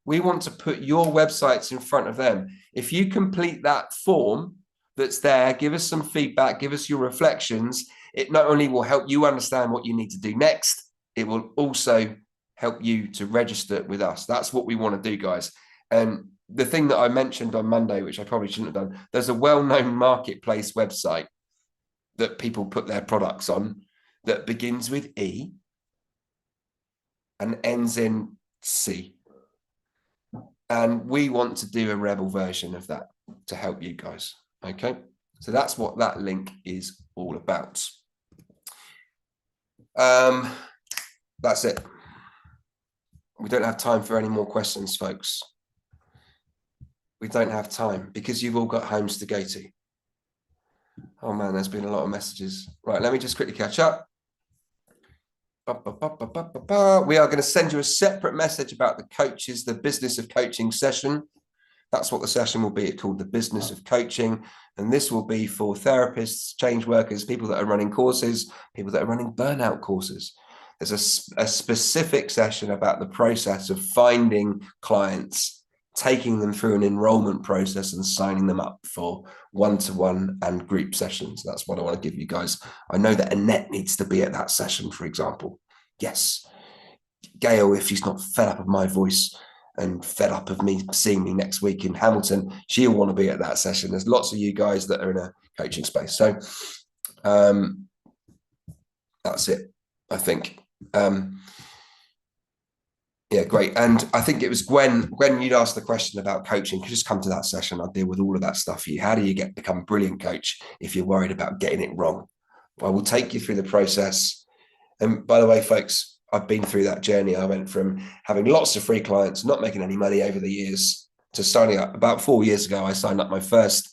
A: We want to put your websites in front of them. If you complete that form that's there, give us some feedback, give us your reflections. It not only will help you understand what you need to do next, it will also help you to register with us. That's what we want to do, guys. And the thing that I mentioned on Monday, which I probably shouldn't have done, there's a well-known marketplace website that people put their products on that begins with E and ends in C. And we want to do a Rebel version of that to help you guys. Okay, so that's what that link is all about. That's it. We don't have time for any more questions, folks. We don't have time because you've all got homes to go to. Oh man, there's been a lot of messages. Right, let me just quickly catch up. We are going to send you a separate message about the coaches, the business of coaching session. That's what the session will be. It's called the business of coaching. And this will be for therapists, change workers, people that are running courses, people that are running burnout courses. There's a specific session about the process of finding clients, taking them through an enrollment process and signing them up for one-to-one and group sessions. That's what I want to give you guys. I know that Annette needs to be at that session, for example. Yes. Gail, if she's not fed up of my voice and fed up of me seeing me next week in Hamilton, she'll want to be at that session. There's lots of you guys that are in a coaching space. So that's it, I think. Yeah, great. And I think it was Gwen, you'd asked the question about coaching. Could you just come to that session? I'll deal with all of that stuff for you. How do you become a brilliant coach if you're worried about getting it wrong? I will take you through the process. And by the way, folks, I've been through that journey. I went from having lots of free clients, not making any money over the years, to signing up. About 4 years ago, I signed up my first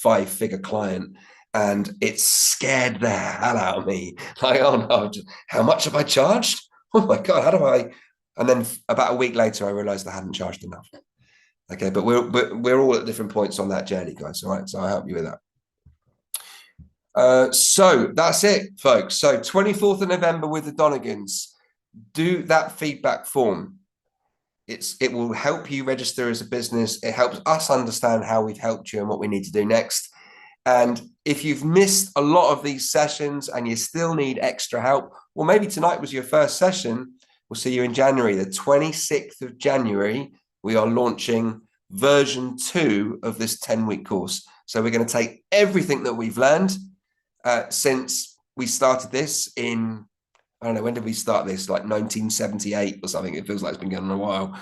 A: 5-figure client, and it scared the hell out of me. Like, oh no, how much have I charged? Oh my God, how do I? And then about a week later, I realized I hadn't charged enough. Okay, but we're all at different points on that journey, guys. All right, so I'll help you with that. So that's it, folks. So 24th of November with the Donegans. Do that feedback form. It will help you register as a business. It helps us understand how we've helped you and what we need to do next. And if you've missed a lot of these sessions and you still need extra help, well, maybe tonight was your first session. We'll see you in January, the 26th of January. We are launching version 2 of this 10-week course. So we're going to take everything that we've learned since we started this in, I don't know, when did we start this? Like 1978 or something. It feels like it's been going on a while.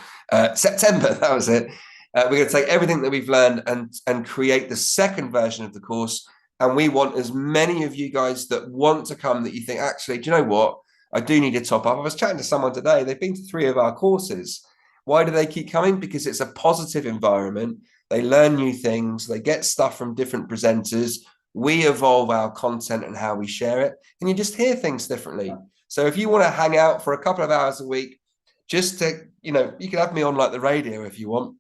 A: September, that was it. We're going to take everything that we've learned and create the second version of the course. And we want as many of you guys that want to come, that you think, actually, do you know what? I do need to top up. I was chatting to someone today. They've been to 3 of our courses. Why do they keep coming? Because it's a positive environment. They learn new things. They get stuff from different presenters. We evolve our content and how we share it. And you just hear things differently. So if you want to hang out for a couple of hours a week, just to, you can have me on like the radio if you want.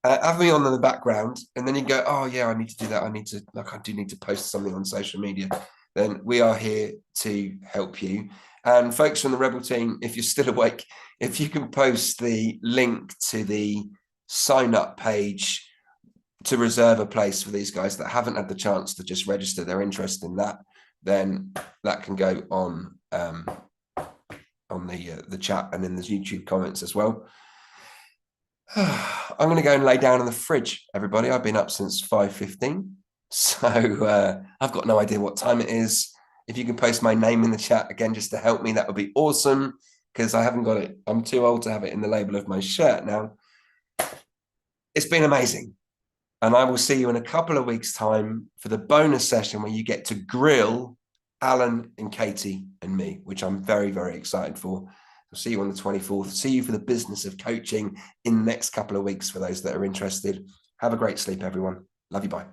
A: Have me on in the background, and then you go, oh yeah, I need to do that. I do need to post something on social media. Then we are here to help you. And folks from the Rebel team, if you're still awake, if you can post the link to the sign up page to reserve a place for these guys that haven't had the chance to just register their interest in that, then that can go on the chat and in the YouTube comments as well. I'm going to go and lay down in the fridge, everybody. I've been up since 5:15, so I've got no idea what time it is. If you can post my name in the chat again, just to help me, that would be awesome, because I haven't got it. I'm too old to have it in the label of my shirt now. It's been amazing. And I will see you in a couple of weeks' time for the bonus session where you get to grill Alan and Katie and me, which I'm very, very excited for. I'll see you on the 24th. See you for the business of coaching in the next couple of weeks for those that are interested. Have a great sleep, everyone. Love you. Bye.